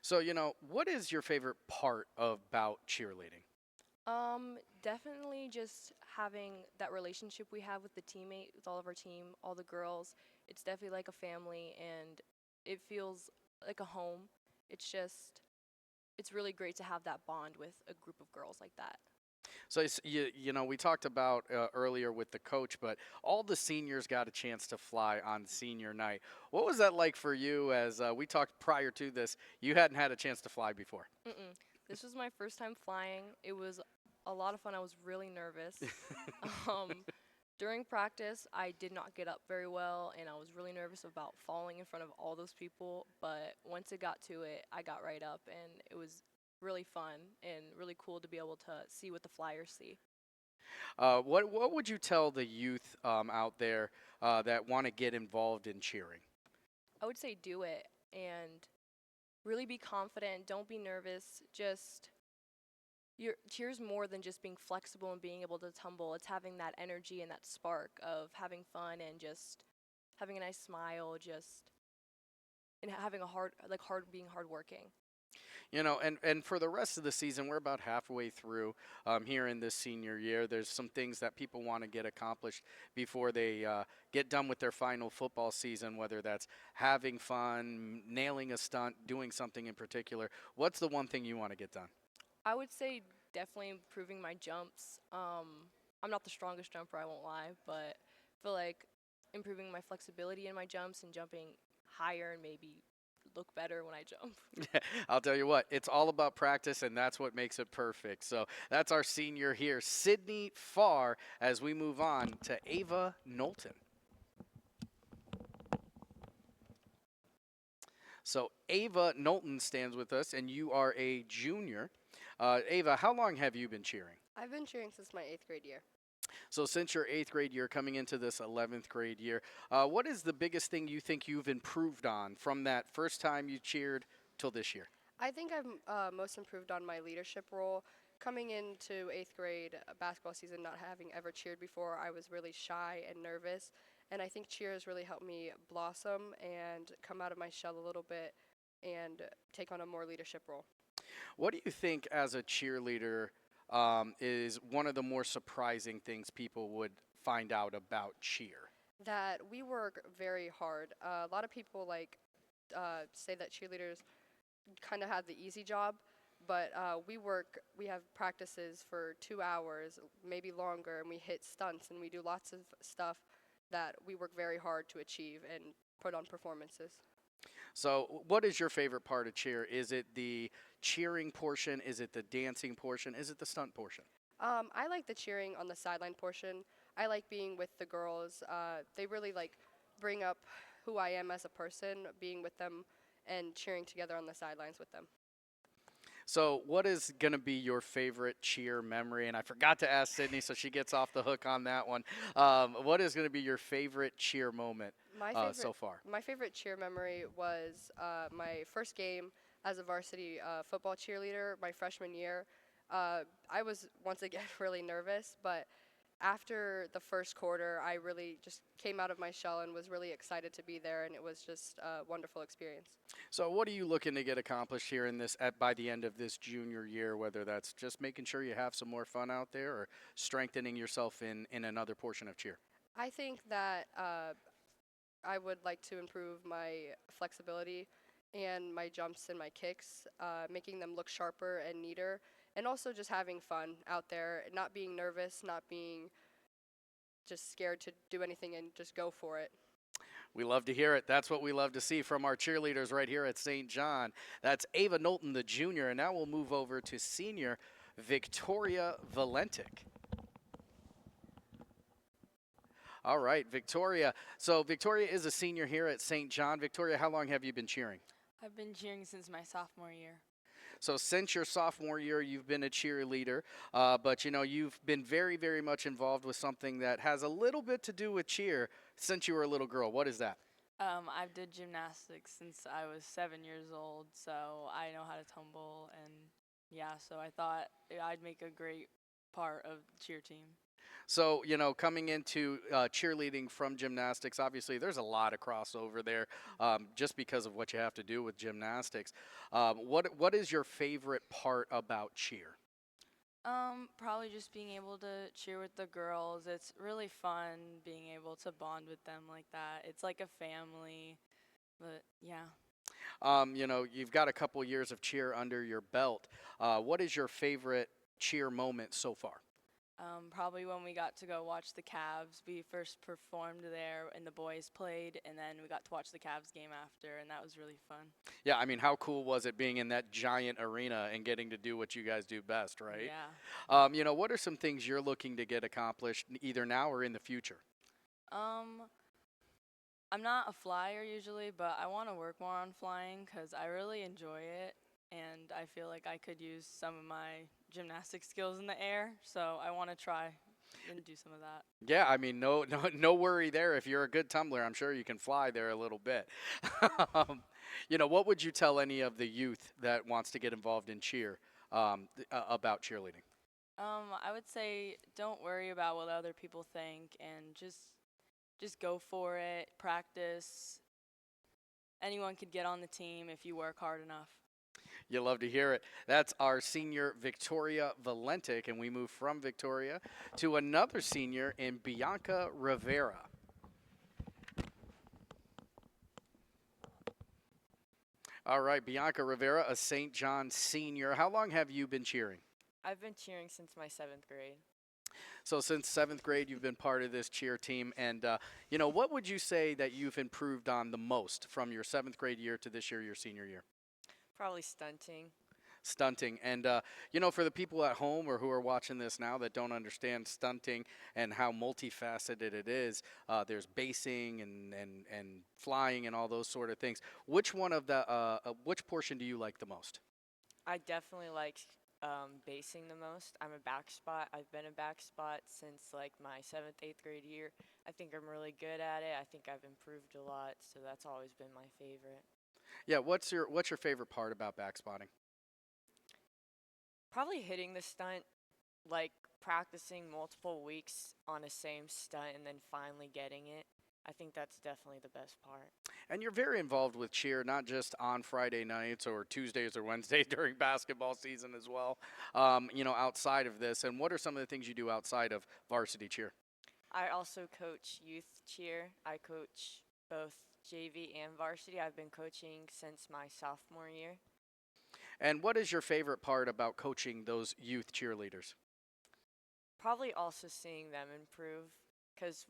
So, what is your favorite part about cheerleading? Definitely just having that relationship we have with the teammate, with all of our team, all the girls. It's definitely like a family, and it feels like a home. It's really great to have that bond with a group of girls like that. So, we talked about earlier with the coach, but all the seniors got a chance to fly on senior night. What was that like for you? As we talked prior to this, you hadn't had a chance to fly before. This was my first time flying. It was a lot of fun. I was really nervous. During practice, I did not get up very well, and I was really nervous about falling in front of all those people. But once it got to it, I got right up, and it was really fun and really cool to be able to see what the flyers see. What would you tell the youth out there that want to get involved in cheering? I would say do it and really be confident. Don't be nervous. Cheer's more than just being flexible and being able to tumble. It's having that energy and that spark of having fun and just having a nice smile, and having being hardworking. And for the rest of the season, we're about halfway through here in this senior year. There's some things that people want to get accomplished before they get done with their final football season, whether that's having fun, nailing a stunt, doing something in particular. What's the one thing you want to get done? I would say definitely improving my jumps. I'm not the strongest jumper, I won't lie, but I feel like improving my flexibility in my jumps and jumping higher and maybe look better when I jump. I'll tell you what, it's all about practice, and that's what makes it perfect. So that's our senior here, Sydney Farr, as we move on to Ava Knowlton. So Ava Knowlton stands with us, and you are a junior. Ava, how long have you been cheering? I've been cheering since my 8th grade year. So since your 8th grade year, coming into this 11th grade year, what is the biggest thing you think you've improved on from that first time you cheered till this year? I think I've most improved on my leadership role. Coming into 8th grade basketball season, not having ever cheered before, I was really shy and nervous. And I think cheer has really helped me blossom and come out of my shell a little bit and take on a more leadership role. What do you think as a cheerleader is one of the more surprising things people would find out about cheer? That we work very hard. A lot of people say that cheerleaders kind of have the easy job, but we have practices for 2 hours, maybe longer, and we hit stunts and we do lots of stuff that we work very hard to achieve and put on performances. So what is your favorite part of cheer? Is it the cheering portion? Is it the dancing portion? Is it the stunt portion? I like the cheering on the sideline portion. I like being with the girls. They really bring up who I am as a person, being with them and cheering together on the sidelines with them. So what is going to be your favorite cheer memory? And I forgot to ask Sydney, so she gets off the hook on that one. What is going to be your favorite cheer moment so far? My favorite cheer memory was my first game as a varsity football cheerleader my freshman year. I was, once again, really nervous, but after the first quarter, I really just came out of my shell and was really excited to be there, and it was just a wonderful experience. So what are you looking to get accomplished here in this by the end of this junior year, whether that's just making sure you have some more fun out there or strengthening yourself in another portion of cheer? I think that I would like to improve my flexibility and my jumps and my kicks, making them look sharper and neater, and also just having fun out there, not being nervous, not being just scared to do anything and just go for it. We love to hear it. That's what we love to see from our cheerleaders right here at St. John. That's Ava Knowlton, the junior, and now we'll move over to senior Victoria Valentic. All right, Victoria. So Victoria is a senior here at St. John. Victoria, how long have you been cheering? I've been cheering since my sophomore year. So since your sophomore year, you've been a cheerleader, but you've been very, very much involved with something that has a little bit to do with cheer since you were a little girl. What is that? I've did gymnastics since I was 7 years old, so I know how to tumble, and so I thought I'd make a great part of the cheer team. So, coming into cheerleading from gymnastics, obviously there's a lot of crossover there just because of what you have to do with gymnastics. What is your favorite part about cheer? Probably just being able to cheer with the girls. It's really fun being able to bond with them like that. It's like a family, but yeah. You've got a couple years of cheer under your belt. What is your favorite cheer moment so far? Probably when we got to go watch the Cavs. We first performed there and the boys played, and then we got to watch the Cavs game after, and that was really fun. Yeah, I mean, how cool was it being in that giant arena and getting to do what you guys do best, right? Yeah. What are some things you're looking to get accomplished either now or in the future? I'm not a flyer usually, but I want to work more on flying because I really enjoy it. And I feel like I could use some of my gymnastic skills in the air, so I want to try and do some of that. Yeah, I mean, no worry there. If you're a good tumbler, I'm sure you can fly there a little bit. What would you tell any of the youth that wants to get involved in cheer about cheerleading? I would say don't worry about what other people think, and just go for it. Practice. Anyone could get on the team if you work hard enough. You love to hear it. That's our senior Victoria Valentic, and we move from Victoria to another senior in Bianca Rivera. All right, Bianca Rivera, a St. John senior. How long have you been cheering? I've been cheering since my 7th grade. So since 7th grade, you've been part of this cheer team. And, what would you say that you've improved on the most from your 7th grade year to this year, your senior year? Probably stunting. Stunting. And, for the people at home or who are watching this now that don't understand stunting and how multifaceted it is, there's basing and flying and all those sort of things. Which which portion do you like the most? I definitely like basing the most. I'm a back spot. I've been a back spot since like my 7th, 8th grade year. I think I'm really good at it. I think I've improved a lot, so that's always been my favorite. Yeah, what's your favorite part about back spotting? Probably hitting the stunt, like practicing multiple weeks on a same stunt and then finally getting it. I think that's definitely the best part. And you're very involved with cheer, not just on Friday nights or Tuesdays or Wednesdays during basketball season as well, outside of this. And what are some of the things you do outside of varsity cheer? I also coach youth cheer. I coach both JV and varsity. I've been coaching since my sophomore year. And what is your favorite part about coaching those youth cheerleaders? Probably also seeing them improve, because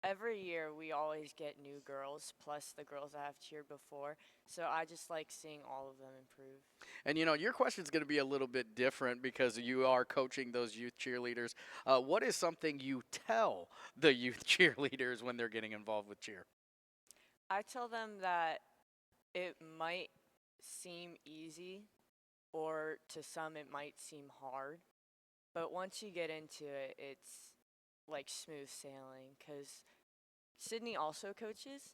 every year we always get new girls, plus the girls that have cheered before. So I just like seeing all of them improve. And, your question is going to be a little bit different because you are coaching those youth cheerleaders. What is something you tell the youth cheerleaders when they're getting involved with cheer? I tell them that it might seem easy, or to some it might seem hard. But once you get into it, it's like smooth sailing, because Sydney also coaches,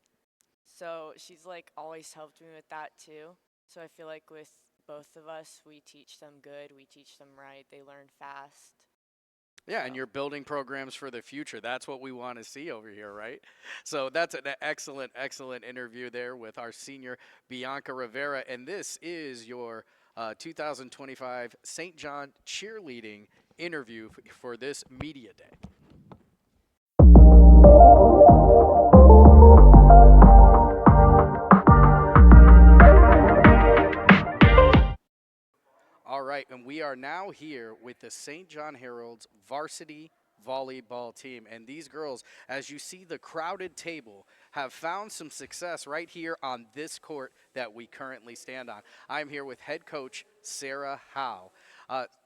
so she's like always helped me with that too. So I feel like with both of us, we teach them good, we teach them right, they learn fast. Yeah, and you're building programs for the future. That's what we want to see over here, right? So that's an excellent, excellent interview there with our senior Bianca Rivera. And this is your 2025 St. John cheerleading interview for this media day. All right, and we are now here with the St. John Herald's varsity volleyball team. And these girls, as you see the crowded table, have found some success right here on this court that we currently stand on. I'm here with head coach Sarah Howe.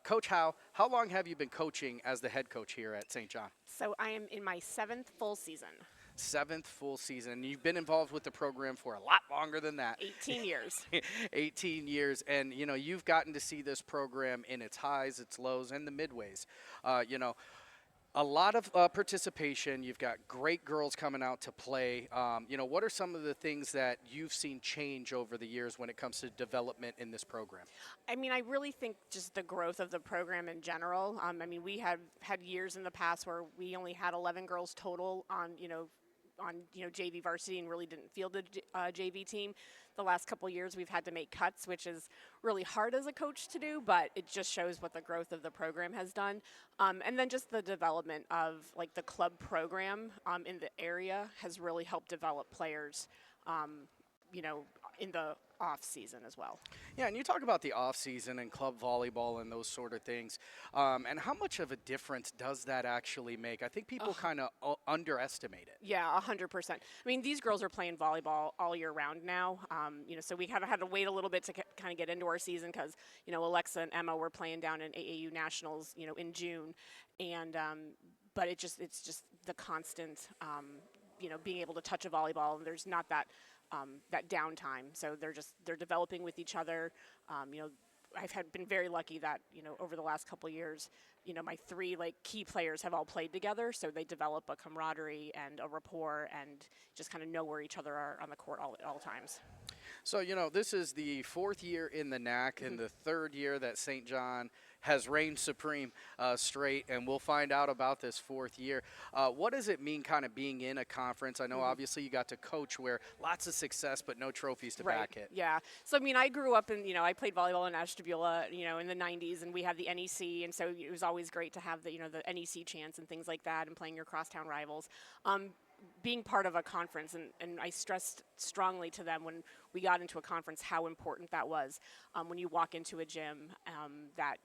Coach Howe, how long have you been coaching as the head coach here at St. John? So I am in my 7th full season. 7th full season. You've been involved with the program for a lot longer than that. 18 years. 18 years. And, you've gotten to see this program in its highs, its lows, and the midways. A lot of participation. You've got great girls coming out to play. What are some of the things that you've seen change over the years when it comes to development in this program? I mean, I really think just the growth of the program in general. We have had years in the past where we only had 11 girls total on JV varsity and really didn't field a JV team. The last couple years we've had to make cuts, which is really hard as a coach to do, but it just shows what the growth of the program has done. And then just the development of like the club program in the area has really helped develop players, in the off season as well. Yeah, and you talk about the off season and club volleyball and those sort of things. And how much of a difference does that actually make? I think people kind of underestimate it. Yeah, 100%. I mean, these girls are playing volleyball all year round now. So we kind of had to wait a little bit to kind of get into our season because, Alexa and Emma were playing down in AAU Nationals, in June. And but it's just the constant, being able to touch a volleyball, and there's not that downtime. So they're developing with each other. I've been very lucky that, over the last couple of years, my 3 key players have all played together, so they develop a camaraderie and a rapport and just kind of know where each other are on the court at all times. So, this is the 4th year in the NAC and the 3rd year that St. John has reigned supreme straight, and we'll find out about this 4th year. What does it mean kind of being in a conference? I know obviously you got to coach where lots of success but no trophies to back it. Yeah. So, I grew up in, I played volleyball in Ashtabula, in the 90s, and we had the NEC, and so it was always great to have the NEC chants and things like that and playing your crosstown rivals. Being part of a conference, and I stressed strongly to them when we got into a conference how important that was. When you walk into a gym, that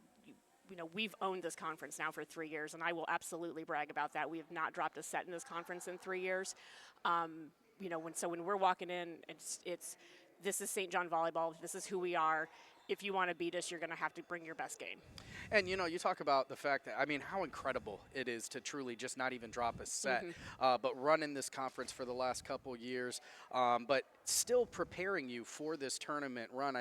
we've owned this conference now for 3 years, and I will absolutely brag about that. We have not dropped a set in this conference in 3 years. When we're walking in, it's this is St. John Volleyball. This is who we are. If you want to beat us, you're going to have to bring your best game. And, you talk about the fact that, how incredible it is to truly just not even drop a set, but run in this conference for the last couple years, but still preparing you for this tournament run.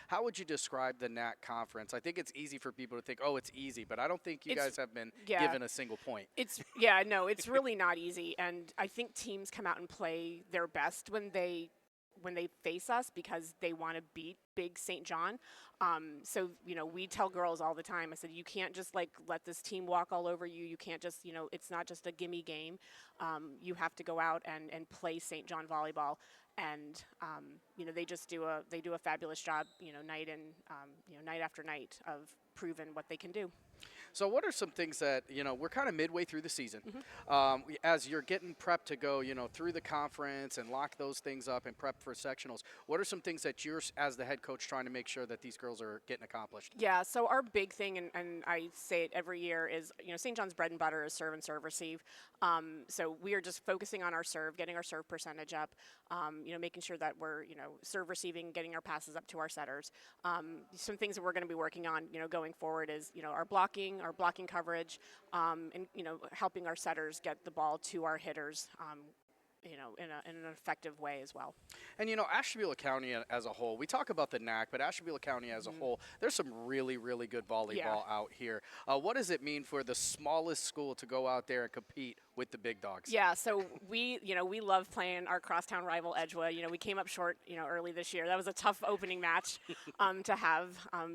How would you describe the NAC conference? I think it's easy for people to think, oh, it's easy, but I don't think you guys have been given a single point. It's really not easy. And I think teams come out and play their best when they face us because they want to beat big St. John. We tell girls all the time, I said, you can't just let this team walk all over you. You can't just, it's not just a gimme game. You have to go out and play St. John volleyball. And, they just do a fabulous job, night after night of proving what they can do. So what are some things that, we're kind of midway through the season. As you're getting prepped to go, through the conference and lock those things up and prep for sectionals, what are some things that you're, as the head coach, trying to make sure that these girls are getting accomplished? Yeah, so our big thing, and I say it every year, is, St. John's bread and butter is serve and serve receive. So we are just focusing on our serve, getting our serve percentage up, making sure that we're, serve receiving, getting our passes up to our setters. Some things that we're going to be working on, going forward is, our blocking coverage, and, helping our setters get the ball to our hitters, in an effective way as well. And, Ashtabula County as a whole, we talk about the NAC, but Ashtabula County as a whole, there's some really, really good volleyball out here. What does it mean for the smallest school to go out there and compete with the big dogs? Yeah, so we love playing our crosstown rival Edgewood. We came up short, early this year. That was a tough opening match to have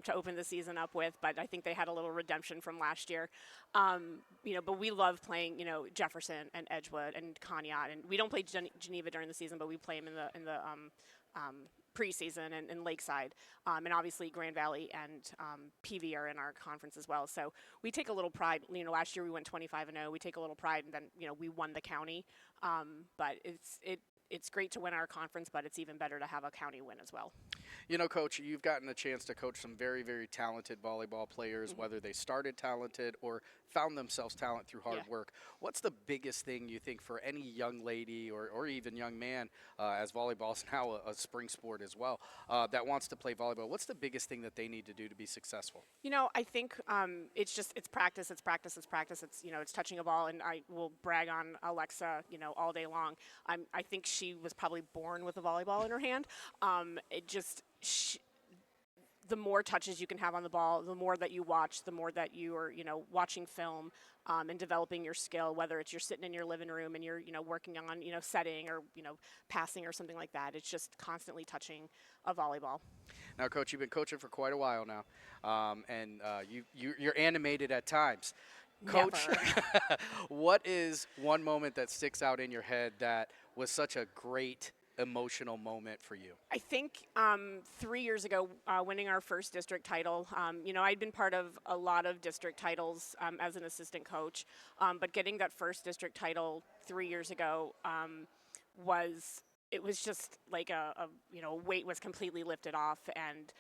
to open the season up with, but I think they had a little redemption from last year. But we love playing, Jefferson and Edgewood and Conneaut, and we don't play Geneva during the season, but we play them in the preseason and in Lakeside, and obviously Grand Valley and PV are in our conference as well. So we take a little pride. Last year we went 25-0. We take a little pride, and then we won the county. But it's great to win our conference, but it's even better to have a county win as well. Coach, you've gotten a chance to coach some very, very talented volleyball players, whether they started talented or found themselves talent through hard work. What's the biggest thing you think for any young lady or even young man, as volleyball is now a spring sport as well, that wants to play volleyball? What's the biggest thing that they need to do to be successful? I think it's practice. It's touching a ball, and I will brag on Alexa, all day long. I think she was probably born with a volleyball in her hand. The more touches you can have on the ball, the more that you watch, the more that you are, watching film and developing your skill, whether it's you're sitting in your living room and you're, working on, setting or, passing or something like that. It's just constantly touching a volleyball. Now, Coach, you've been coaching for quite a while now, and you're animated at times. Coach, what is one moment that sticks out in your head that was such a great emotional moment for you? I think 3 years ago, winning our first district title, I'd been part of a lot of district titles as an assistant coach, but getting that first district title 3 years ago was just like a weight was completely lifted off, and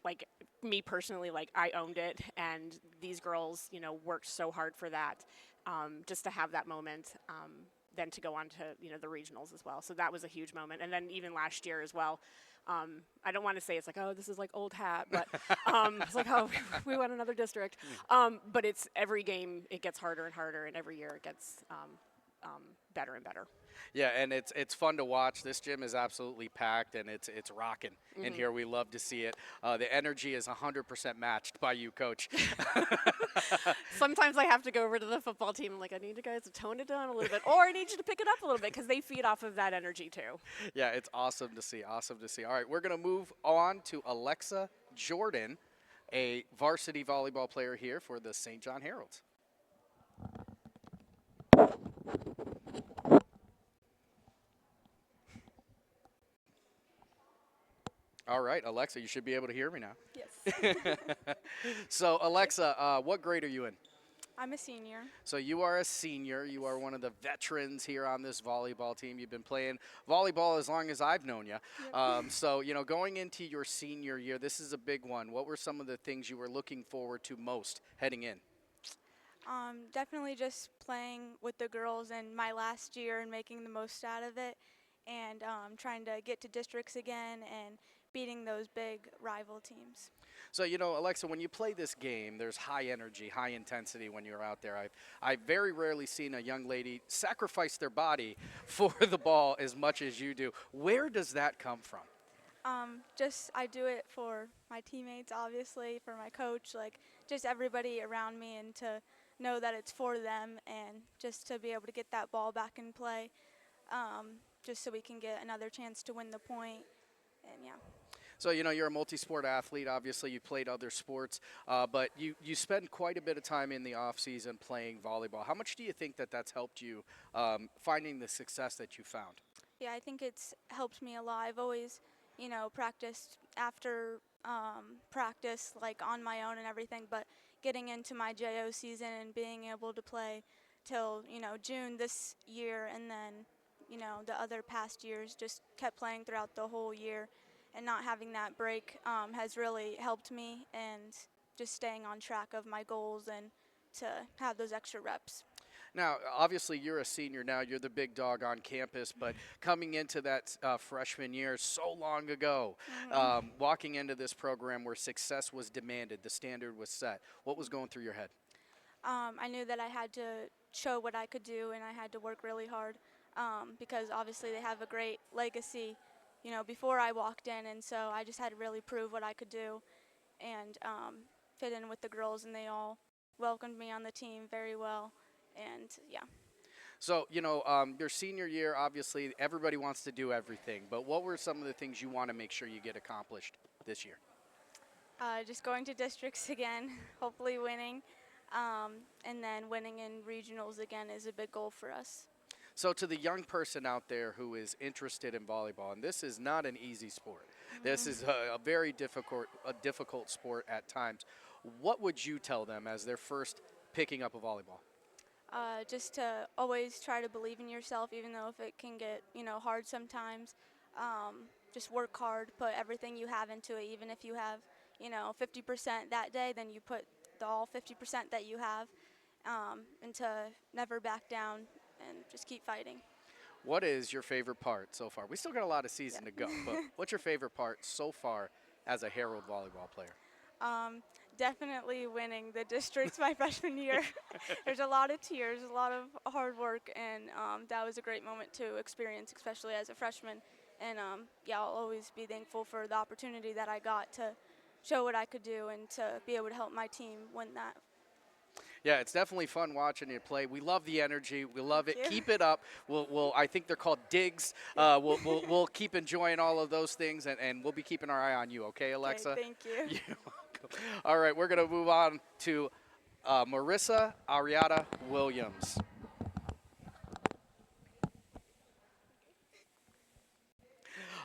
like me personally, I owned it, and these girls, worked so hard for that, just to have that moment. Then to go on to, the regionals as well. So that was a huge moment. And then even last year as well, I don't want to say it's like, oh, this is like old hat, but it's like, oh, we won another district. But it's every game, it gets harder and harder, and every year it gets better and better. Yeah, and it's fun to watch. This gym is absolutely packed, and it's rocking in here. We love to see it. The energy is 100% matched by you, Coach. Sometimes I have to go over to the football team. I'm like, I need you guys to tone it down a little bit, or I need you to pick it up a little bit, because they feed off of that energy too. Yeah, it's awesome to see. Awesome to see. All right, we're going to move on to Alexa Jordan, a varsity volleyball player here for the St. John Heralds. All right, Alexa, you should be able to hear me now. Yes. So, Alexa, what grade are you in? I'm a senior. So you are a senior. You are one of the veterans here on this volleyball team. You've been playing volleyball as long as I've known you. Yep. So, going into your senior year, this is a big one. What were some of the things you were looking forward to most heading in? Definitely just playing with the girls in my last year and making the most out of it, and trying to get to districts again and beating those big rival teams. So, Alexa, when you play this game, there's high energy, high intensity when you're out there. I've very rarely seen a young lady sacrifice their body for the ball as much as you do. Where does that come from? I do it for my teammates, obviously, for my coach, like just everybody around me, and to know that it's for them, and just to be able to get that ball back in play, just so we can get another chance to win the point, and yeah. So, you're a multi-sport athlete. Obviously, you played other sports, but you spend quite a bit of time in the off-season playing volleyball. How much do you think that that's helped you finding the success that you found? Yeah, I think it's helped me a lot. I've always, practiced after practice, like on my own and everything, but getting into my JO season and being able to play till, June this year, and then, the other past years, just kept playing throughout the whole year, and not having that break has really helped me, and just staying on track of my goals and to have those extra reps. Now, obviously, you're a senior now. You're the big dog on campus, but coming into that freshman year so long ago, walking into this program where success was demanded, the standard was set, what was going through your head? I knew that I had to show what I could do, and I had to work really hard, because obviously they have a great legacy, before I walked in, and so I just had to really prove what I could do and fit in with the girls, and they all welcomed me on the team very well, and yeah. So, your senior year, obviously, everybody wants to do everything, but what were some of the things you want to make sure you get accomplished this year? Just going to districts again, hopefully winning, and then winning in regionals again is a big goal for us. So to the young person out there who is interested in volleyball, and this is not an easy sport. This is a very difficult sport at times. What would you tell them as they're first picking up a volleyball? Just to always try to believe in yourself, even though if it can get, hard sometimes. Just work hard, put everything you have into it. Even if you have, 50% that day, then you put all 50% that you have, and to never back down and just keep fighting. What is your favorite part so far? We still got a lot of season to go, but what's your favorite part so far as a Herald volleyball player? Definitely winning the districts my freshman year. There's a lot of tears, a lot of hard work, and that was a great moment to experience, especially as a freshman. And I'll always be thankful for the opportunity that I got to show what I could do and to be able to help my team win that. Yeah, it's definitely fun watching you play. We love the energy. We love it. Keep it up. We'll I think they're called digs. We'll keep enjoying all of those things, and we'll be keeping our eye on you. Okay, Alexa? Okay, thank you. You're welcome. All right, we're going to move on to Marissa Ariada Williams.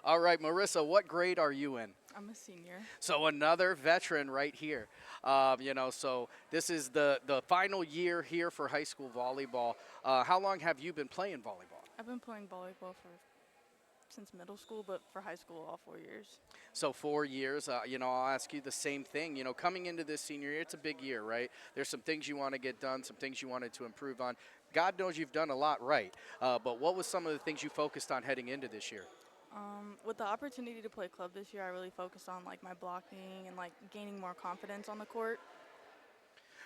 All right, Marissa, what grade are you in? I'm a senior. So another veteran right here. So this is the final year here for high school volleyball. How long have you been playing volleyball? I've been playing volleyball since middle school, but for high school, all 4 years. So 4 years. I'll ask you the same thing. Coming into this senior year, it's a big year, right? There's some things you want to get done, some things you wanted to improve on. God knows you've done a lot right. But what was some of the things you focused on heading into this year? With the opportunity to play club this year, I really focused on my blocking and gaining more confidence on the court.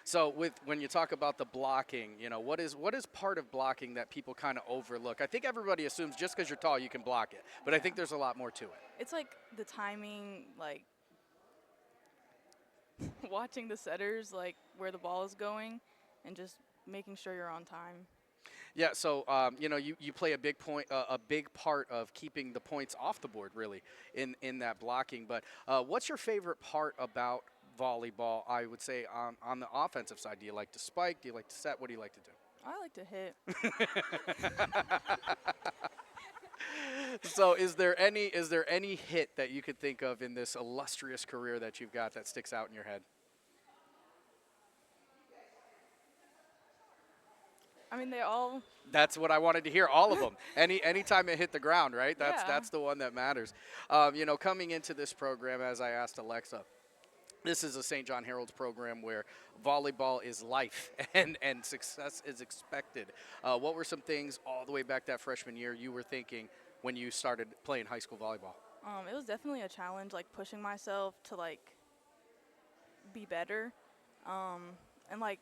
So when you talk about the blocking, what is part of blocking that people kind of overlook? I think everybody assumes just because you're tall you can block it, but I think there's a lot more to it. It's the timing, watching the setters, where the ball is going, and just making sure you're on time. Yeah, so you play a big part of keeping the points off the board, really, in that blocking. But what's your favorite part about volleyball? I would say on the offensive side. Do you like to spike? Do you like to set? What do you like to do? I like to hit. So, is there any hit that you could think of in this illustrious career that you've got that sticks out in your head? I mean, they all. That's what I wanted to hear, all of them. Anytime it hit the ground, right? That's the one that matters. Coming into this program, as I asked Alexa, this is a St. John Herald's program where volleyball is life and success is expected. What were some things all the way back that freshman year you were thinking when you started playing high school volleyball? It was definitely a challenge, like pushing myself to like be better, and like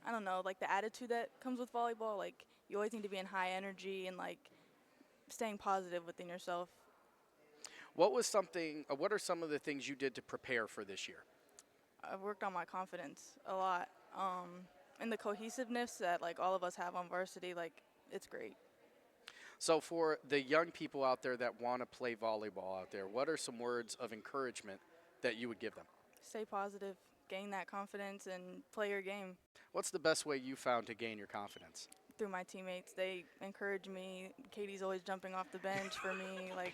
I don't know, like the attitude that comes with volleyball. Like you always need to be in high energy and like staying positive within yourself. What are some of the things you did to prepare for this year? I've worked on my confidence a lot, and the cohesiveness that like all of us have on varsity. Like it's great. So for the young people out there that want to play volleyball out there, what are some words of encouragement that you would give them? Stay positive, gain that confidence, and play your game. What's the best way you found to gain your confidence? Through my teammates, they encourage me. Katie's always jumping off the bench for me. Like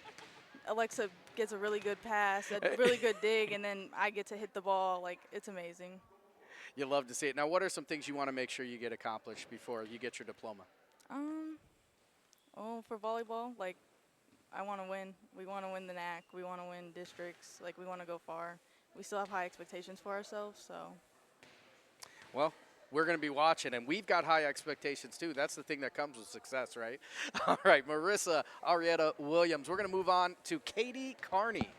Alexa gets a really good pass, a really good dig, and then I get to hit the ball. Like it's amazing. You love to see it. Now, what are some things you want to make sure you get accomplished before you get your diploma? For volleyball, like I want to win. We want to win the NAC. We want to win districts. Like we want to go far. We still have high expectations for ourselves. So. Well, we're going to be watching, and we've got high expectations too. That's the thing that comes with success, right? All right, Marissa Arietta Williams. We're going to move on to Katie Carney.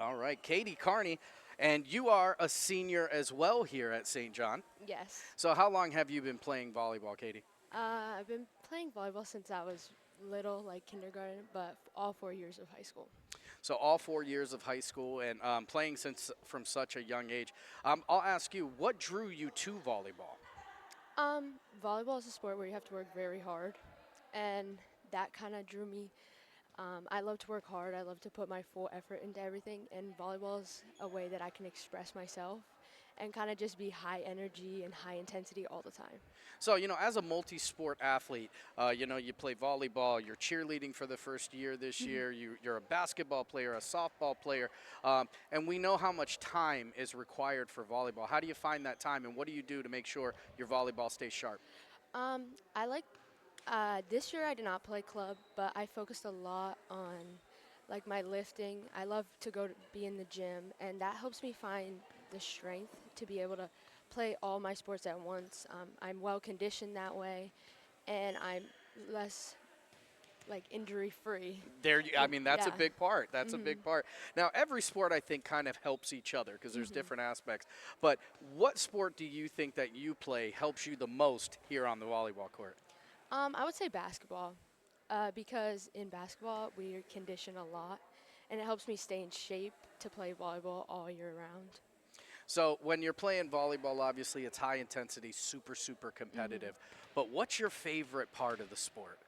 All right, Katie Carney, and you are a senior as well here at St. John. Yes. So how long have you been playing volleyball, Katie? I've been playing volleyball since I was little, like kindergarten, but all 4 years of high school. So all 4 years of high school and playing from such a young age. I'll ask you, what drew you to volleyball? Volleyball is a sport where you have to work very hard, and that kind of drew me. I love to work hard. I love to put my full effort into everything, and volleyball is a way that I can express myself and kind of just be high energy and high intensity all the time. So, as a multi-sport athlete, you play volleyball, you're cheerleading for the first year this year, you're a basketball player, a softball player, and we know how much time is required for volleyball. How do you find that time, and what do you do to make sure your volleyball stays sharp? This year I did not play club, but I focused a lot on like my lifting. I love to be in the gym, and that helps me find the strength to be able to play all my sports at once. I'm well conditioned that way, and I'm less like injury free. That's a big part. That's a big part. Now, every sport I think kind of helps each other because there's different aspects. But what sport do you think that you play helps you the most here on the volleyball court? I would say basketball, because in basketball we condition a lot, and it helps me stay in shape to play volleyball all year round. So when you're playing volleyball, obviously it's high intensity, super, super competitive. But what's your favorite part of the sport?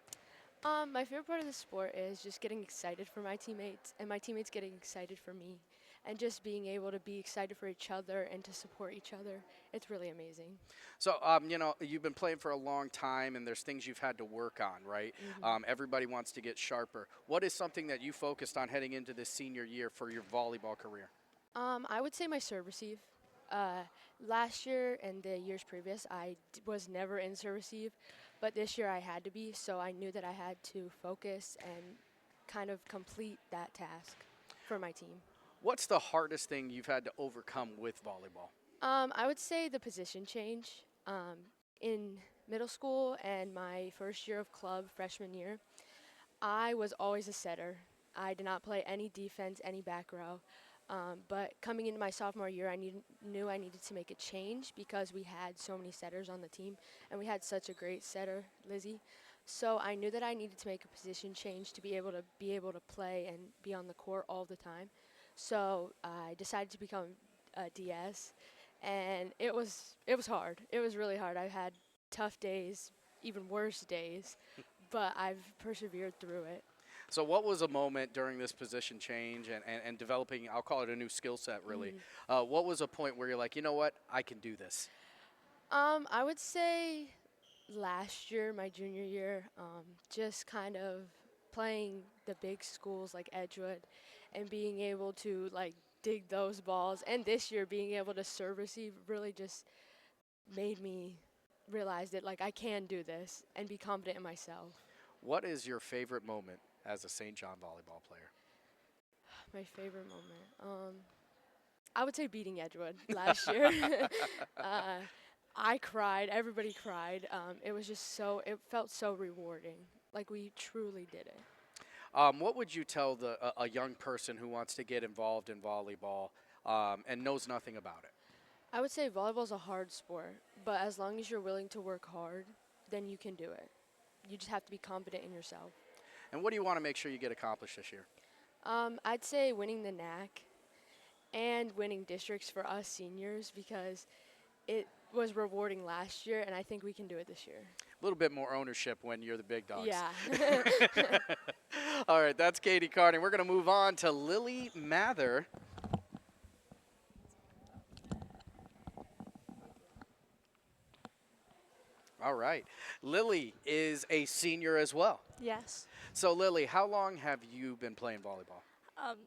My favorite part of the sport is just getting excited for my teammates, and my teammates getting excited for me, and just being able to be excited for each other and to support each other. It's really amazing. So, you've been playing for a long time, and there's things you've had to work on, right? Everybody wants to get sharper. What is something that you focused on heading into this senior year for your volleyball career? I would say my serve receive. Last year and the years previous, I was never in serve receive, but this year I had to be, so I knew that I had to focus and kind of complete that task for my team. What's the hardest thing you've had to overcome with volleyball? I would say the position change. In middle school and my first year of club, freshman year, I was always a setter. I did not play any defense, any back row. But coming into my sophomore year, I knew I needed to make a change because we had so many setters on the team, and we had such a great setter, Lizzie. So I knew that I needed to make a position change to be able to play and be on the court all the time. So I decided to become a DS, and it was hard. It was really hard. I've had tough days, even worse days, but I've persevered through it. So what was a moment during this position change and developing, I'll call it a new skill set really, what was a point where you're like, you know what, I can do this? I would say last year, my junior year, just kind of playing the big schools like Edgewood and being able to like dig those balls. And this year, being able to serve receive really just made me realize that, like, I can do this and be confident in myself. What is your favorite moment as a St. John volleyball player? My favorite moment. I would say beating Edgewood last year. I cried. Everybody cried. It was just it felt so rewarding. Like, we truly did it. What would you tell a young person who wants to get involved in volleyball and knows nothing about it? I would say volleyball is a hard sport, but as long as you're willing to work hard, then you can do it. You just have to be confident in yourself. And what do you want to make sure you get accomplished this year? I'd say winning the NAC and winning districts for us seniors, because it was rewarding last year, and I think we can do it this year. A little bit more ownership when you're the big dogs. Yeah. All right, that's Katie Carney. We're going to move on to Lily Mather. All right. Lily is a senior as well. Yes. So, Lily, how long have you been playing volleyball?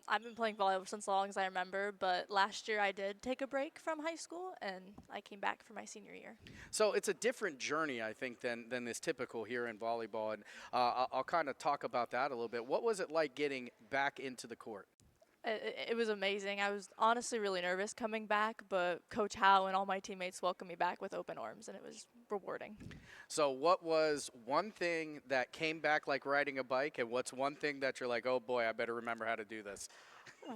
I've been playing volleyball since as long as I remember, but last year I did take a break from high school, and I came back for my senior year. So it's a different journey, I think, than is typical here in volleyball, and I'll kind of talk about that a little bit. What was it like getting back into the court? It was amazing. I was honestly really nervous coming back, but Coach Howe and all my teammates welcomed me back with open arms, and it was rewarding. So what was one thing that came back like riding a bike, and what's one thing that you're like, oh boy, I better remember how to do this?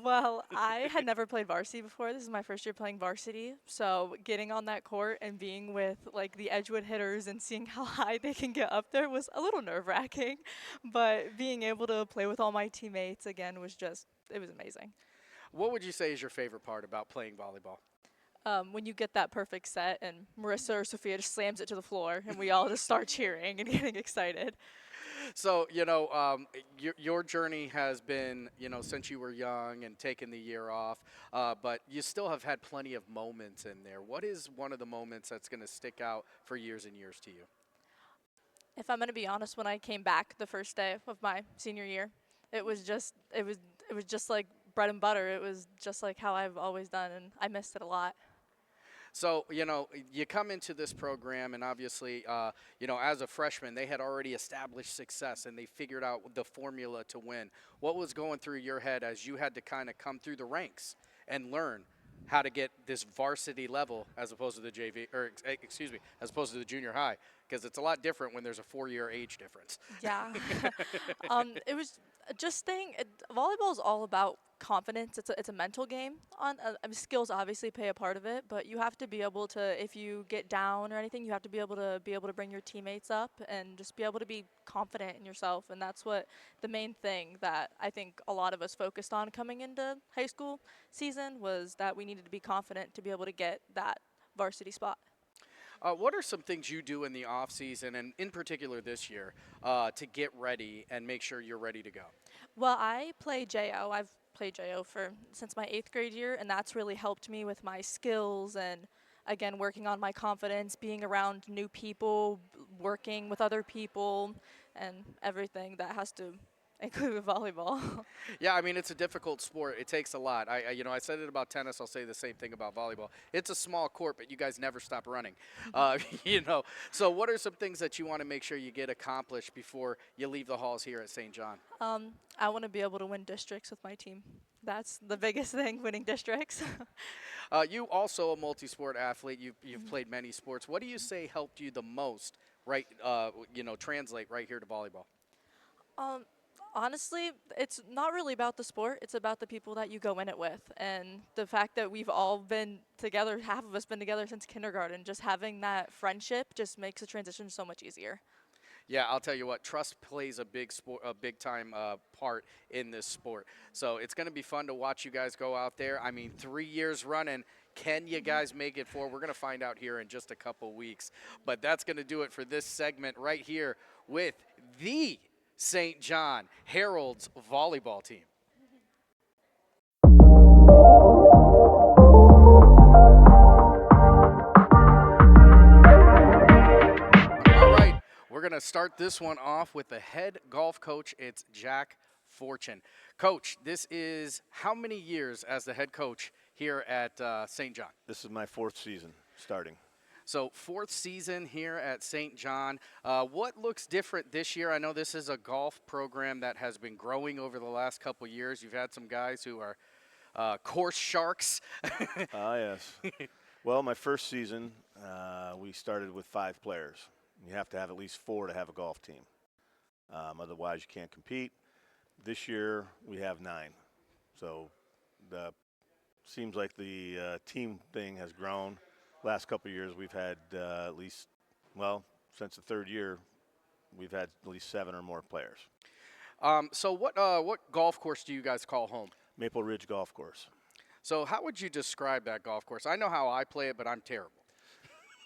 Well, I had never played varsity before. This is my first year playing varsity. So getting on that court and being with like the Edgewood hitters and seeing how high they can get up there was a little nerve-wracking. But being able to play with all my teammates again was just, it was amazing. What would you say is your favorite part about playing volleyball? When you get that perfect set and Marissa or Sophia just slams it to the floor and we all just start cheering and getting excited. So, your journey has been, since you were young and taking the year off, but you still have had plenty of moments in there. What is one of the moments that's going to stick out for years and years to you? If I'm going to be honest, when I came back the first day of my senior year, it was just like bread and butter. It was just like how I've always done, and I missed it a lot. So, you come into this program, and obviously, as a freshman, they had already established success, and they figured out the formula to win. What was going through your head as you had to kind of come through the ranks and learn how to get this varsity level as opposed to the JV, or as opposed to the junior high? Because it's a lot different when there's a 4-year age difference. Yeah. It was just volleyball is all about confidence. It's a mental game. Skills obviously play a part of it, but you have to be able to, if you get down or anything, you have to be able to bring your teammates up and just be able to be confident in yourself. And that's what the main thing that I think a lot of us focused on coming into high school season was, that we needed to be confident to be able to get that varsity spot. What are some things you do in the off season, and in particular this year, to get ready and make sure you're ready to go? Well, I play JO. I've played JO since my 8th grade year, and that's really helped me with my skills and, again, working on my confidence, being around new people, working with other people, and everything that has to include volleyball. Yeah, I mean, it's a difficult sport. It takes a lot. I said it about tennis. I'll say the same thing about volleyball. It's a small court, but you guys never stop running. So what are some things that you want to make sure you get accomplished before you leave the halls here at St. John? I want to be able to win districts with my team. That's the biggest thing, winning districts. You also a multi-sport athlete. You've played many sports. What do you say helped you the most, translate right here to volleyball? Honestly, it's not really about the sport. It's about the people that you go in it with. And the fact that we've all been together, half of us been together since kindergarten, just having that friendship just makes the transition so much easier. Yeah, I'll tell you what, trust plays a big time part in this sport. So it's going to be fun to watch you guys go out there. I mean, 3 years running. Can you guys make it forward? We're going to find out here in just a couple weeks. But that's going to do it for this segment right here with the St. John Herald's volleyball team. All right, we're going to start this one off with the head golf coach. It's Jack Fortune. Coach, this is how many years as the head coach here at St. John? This is my 4th season starting. So 4th season here at St. John. What looks different this year? I know this is a golf program that has been growing over the last couple years. You've had some guys who are course sharks. Yes. Well, my first season, we started with 5 players. You have to have at least 4 to have a golf team. Otherwise, you can't compete. This year, we have 9. So seems like the team thing has grown. Last couple of years, we've had at least, well, since the 3rd year, we've had at least 7 or more players. So what golf course do you guys call home? Maple Ridge Golf Course. So how would you describe that golf course? I know how I play it, but I'm terrible.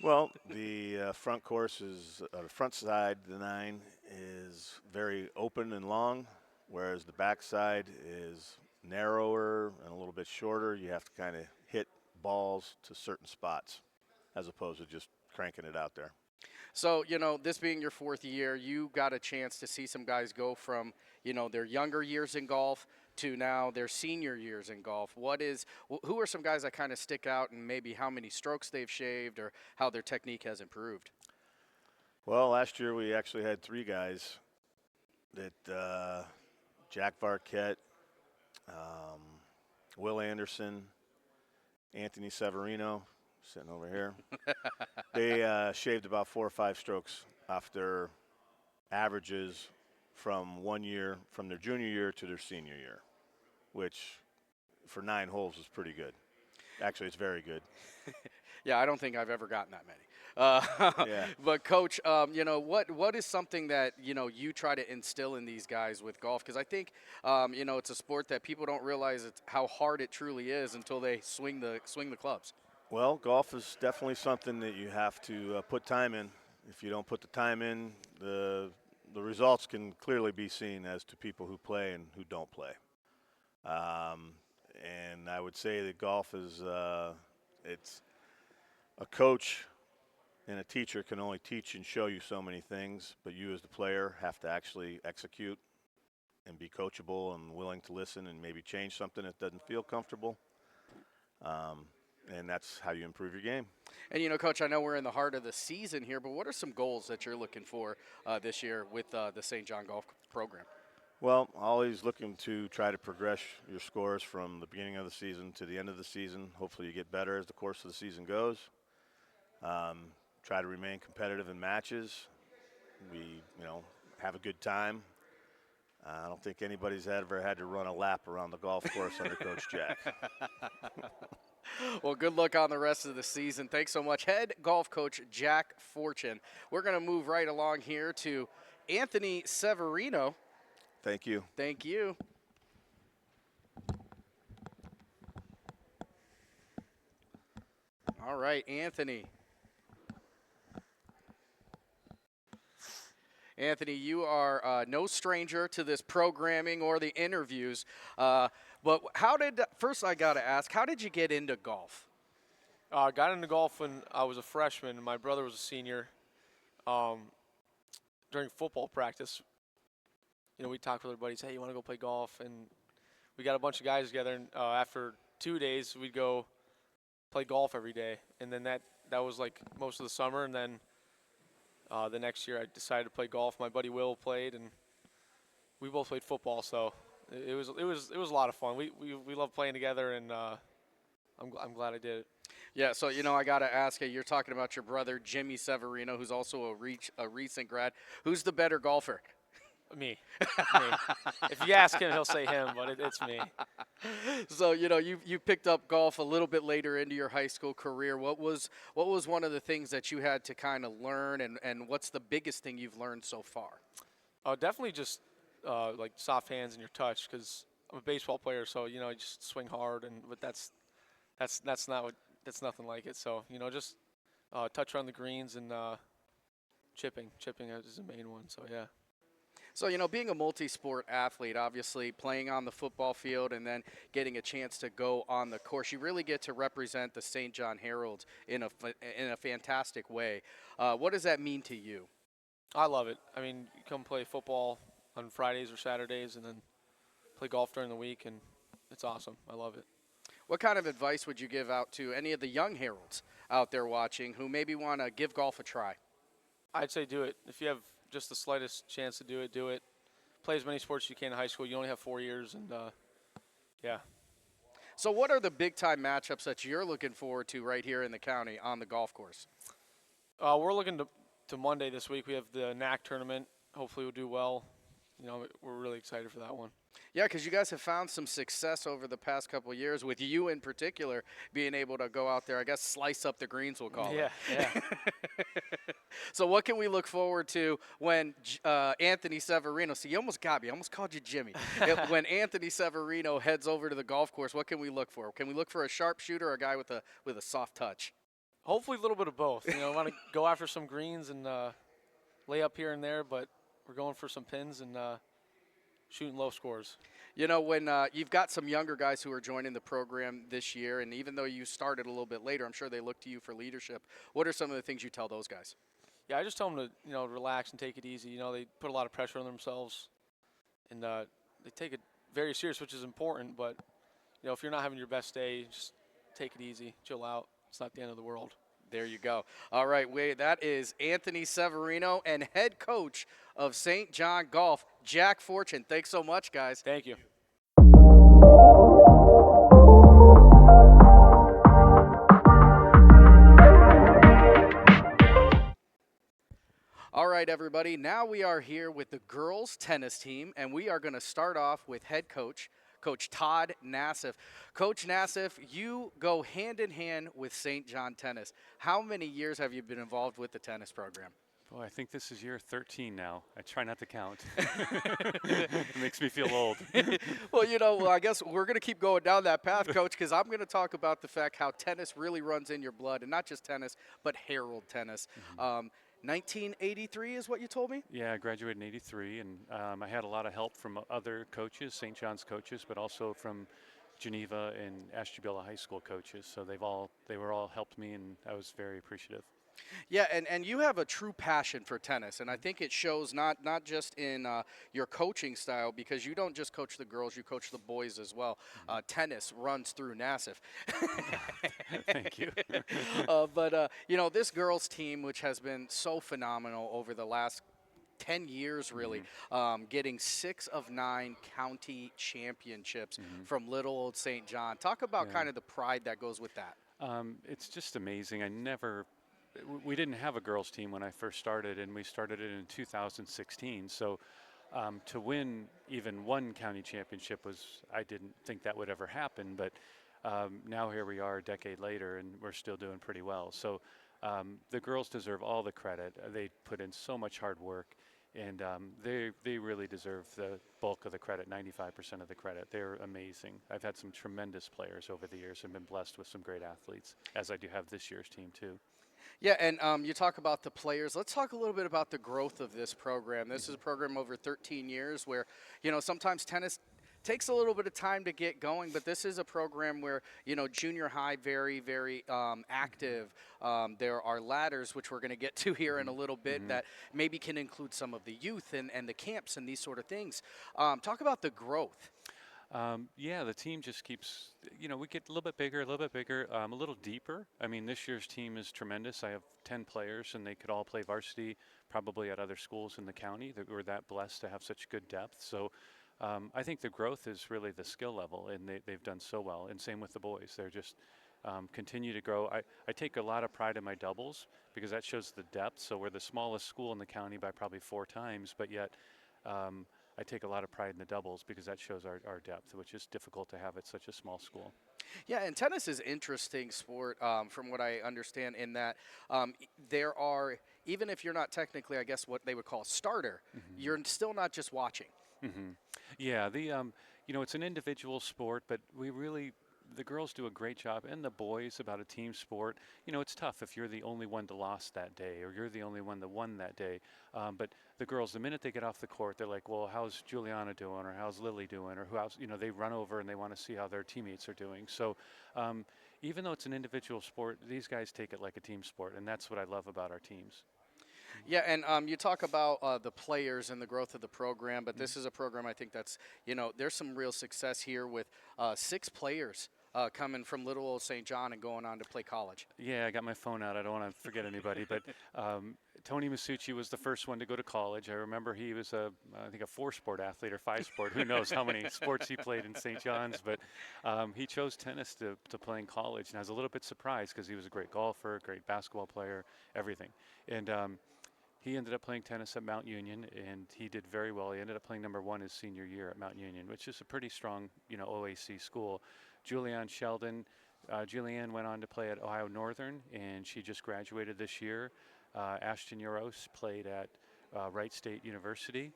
Well, the front course is, the front side, the 9, is very open and long, whereas the back side is narrower and a little bit shorter. You have to kind of hit balls to certain spots as opposed to just cranking it out there. So, this being your 4th year, you got a chance to see some guys go from, their younger years in golf to now their senior years in golf. Who are some guys that kind of stick out, and maybe how many strokes they've shaved or how their technique has improved? Well, last year we actually had 3 guys that Jack Varquette, Will Anderson, Anthony Severino, sitting over here. They shaved about 4 or 5 strokes off their averages from 1 year, from their junior year to their senior year, which for 9 holes is pretty good. Actually, it's very good. Yeah, I don't think I've ever gotten that many. Yeah. But, Coach, what is something that, you try to instill in these guys with golf? Because I think, it's a sport that people don't realize how hard it truly is until they swing the clubs. Well, golf is definitely something that you have to put time in. If you don't put the time in, the results can clearly be seen as to people who play and who don't play. And I would say that golf is, it's a coach and a teacher can only teach and show you so many things, but you as the player have to actually execute and be coachable and willing to listen and maybe change something that doesn't feel comfortable. And that's how you improve your game. And, Coach, I know we're in the heart of the season here, but what are some goals that you're looking for this year with the St. John Golf program? Well, always looking to try to progress your scores from the beginning of the season to the end of the season. Hopefully you get better as the course of the season goes. Try to remain competitive in matches. We, have a good time. I don't think anybody's ever had to run a lap around the golf course under Coach Jack. Well, good luck on the rest of the season. Thanks so much. Head golf coach Jack Fortune. We're going to move right along here to Anthony Severino. Thank you. Thank you. All right, Anthony. Anthony, you are no stranger to this programming or the interviews. But first I got to ask, how did you get into golf? I got into golf when I was a freshman and my brother was a senior. During football practice, we talked with our buddies, hey, you want to go play golf? And we got a bunch of guys together, and after 2 days, we'd go play golf every day. And then that was like most of the summer, and then the next year I decided to play golf. My buddy Will played, and we both played football, so it was a lot of fun. We love playing together, and I'm glad I did it. Yeah, so I got to ask you. You're talking about your brother Jimmy Severino, who's also a recent grad. Who's the better golfer? Me. If you ask him, he'll say him, but it's me. So you picked up golf a little bit later into your high school career. What was one of the things that you had to kind of learn, and what's the biggest thing you've learned so far? Definitely just like soft hands and your touch, because I'm a baseball player, so you just swing hard, but that's nothing like it. So just touch around the greens and chipping is the main one. So yeah. So, being a multi-sport athlete, obviously playing on the football field and then getting a chance to go on the course, you really get to represent the St. John Heralds in a fantastic way. What does that mean to you? I love it. I mean, you come play football on Fridays or Saturdays, and then play golf during the week, and it's awesome. I love it. What kind of advice would you give out to any of the young heralds out there watching who maybe want to give golf a try? I'd say do it. If you have just the slightest chance to do it, do it. Play as many sports as you can in high school. You only have 4 years, and yeah. So what are the big-time matchups that you're looking forward to right here in the county on the golf course? We're looking to Monday this week. We have the NAC tournament. Hopefully we'll do well. You know, we're really excited for that one. Yeah, because you guys have found some success over the past couple of years, with you in particular being able to go out there, I guess, slice up the greens, we'll call it. Yeah. So what can we look forward to when Anthony Severino – see, you almost got me. I almost called you Jimmy. When Anthony Severino heads over to the golf course, what can we look for? Can we look for a sharpshooter or a guy with a soft touch? Hopefully a little bit of both. You know, I want to go after some greens and lay up here and there, but we're going for some pins and shooting low scores. You know, when you've got some younger guys who are joining the program this year, and even though you started a little bit later, I'm sure they look to you for leadership. What are some of the things you tell those guys? Yeah, I just tell them to, you know, relax and take it easy. You know, they put a lot of pressure on themselves, and they take it very serious, which is important. But, you know, if you're not having your best day, just take it easy, chill out. It's not the end of the world. There you go. All right, that is Anthony Severino and head coach of St. John Golf, Jack Fortune. Thanks so much, guys. Thank you. All right, everybody. Now we are here with the girls tennis team, and we are going to start off with head coach, Coach Todd Nassif. Coach Nassif, you go hand in hand with St. John Tennis. How many years have you been involved with the tennis program? Boy, I think this is year 13 now. I try not to count. It makes me feel old. Well, you know, I guess we're going to keep going down that path, Coach, because I'm going to talk about the fact how tennis really runs in your blood, and not just tennis, but Herald tennis. 1983 is what you told me? Yeah, I graduated in 83, and I had a lot of help from other coaches, St. John's coaches, but also from Geneva and Ashtabula High School coaches. So they were all helped me, and I was very appreciative. Yeah, and you have a true passion for tennis, and I think it shows not just in your coaching style, because you don't just coach the girls, you coach the boys as well. Tennis runs through Nassif. Thank you. But, you know, this girls team, which has been so phenomenal over the last 10 years, really, getting 6 of 9 county championships from little old St. John. Talk about kind of the pride that goes with that. It's just amazing. We didn't have a girls team when I first started, and we started it in 2016. So to win even one county championship I didn't think that would ever happen, but now here we are a decade later, and we're still doing pretty well. So the girls deserve all the credit. They put in so much hard work, and they really deserve the bulk of the credit, 95% of the credit. They're amazing. I've had some tremendous players over the years and been blessed with some great athletes, as I do have this year's team too. Yeah, and you talk about the players. Let's talk a little bit about the growth of this program. This is a program over 13 years where, you know, sometimes tennis takes a little bit of time to get going, but this is a program where, you know, junior high, very, very active. There are ladders, which we're going to get to here in a little bit, that maybe can include some of the youth and the camps and these sort of things. Talk about the growth. Yeah, the team just keeps, you know, we get a little bit bigger, a little deeper. I mean, this year's team is tremendous. I have 10 players, and they could all play varsity probably at other schools in the county. That we're that blessed to have such good depth. So I think the growth is really the skill level, and they've done so well. And same with the boys. They're just continue to grow. I take a lot of pride in my doubles because that shows the depth. So we're the smallest school in the county by probably 4 times, but yet I take a lot of pride in the doubles because that shows our depth, which is difficult to have at such a small school. Yeah, and tennis is an interesting sport from what I understand in that there are, even if you're not technically, I guess, what they would call a starter, you're still not just watching. Yeah, you know, it's an individual sport, but the girls do a great job, and the boys, about a team sport. You know, it's tough if you're the only one that lost that day, or you're the only one that won that day. But the girls, the minute they get off the court, they're like, well, how's Juliana doing, or how's Lily doing, or who else? You know, they run over and they want to see how their teammates are doing. So even though it's an individual sport, these guys take it like a team sport, and that's what I love about our teams. Yeah, and you talk about the players and the growth of the program, but this is a program I think that's, there's some real success here with 6 players coming from little old St. John and going on to play college. Yeah, I got my phone out. I don't want to forget anybody, but Tony Masucci was the first one to go to college. I remember he was I think a 4-sport athlete or 5-sport. Who knows how many sports he played in St. John's, but he chose tennis to play in college, and I was a little bit surprised because he was a great golfer, great basketball player, everything. And he ended up playing tennis at Mount Union, and he did very well. He ended up playing number 1 his senior year at Mount Union, which is a pretty strong, OAC school. Julianne Sheldon, Julianne went on to play at Ohio Northern, and she just graduated this year. Ashton Uros played at Wright State University.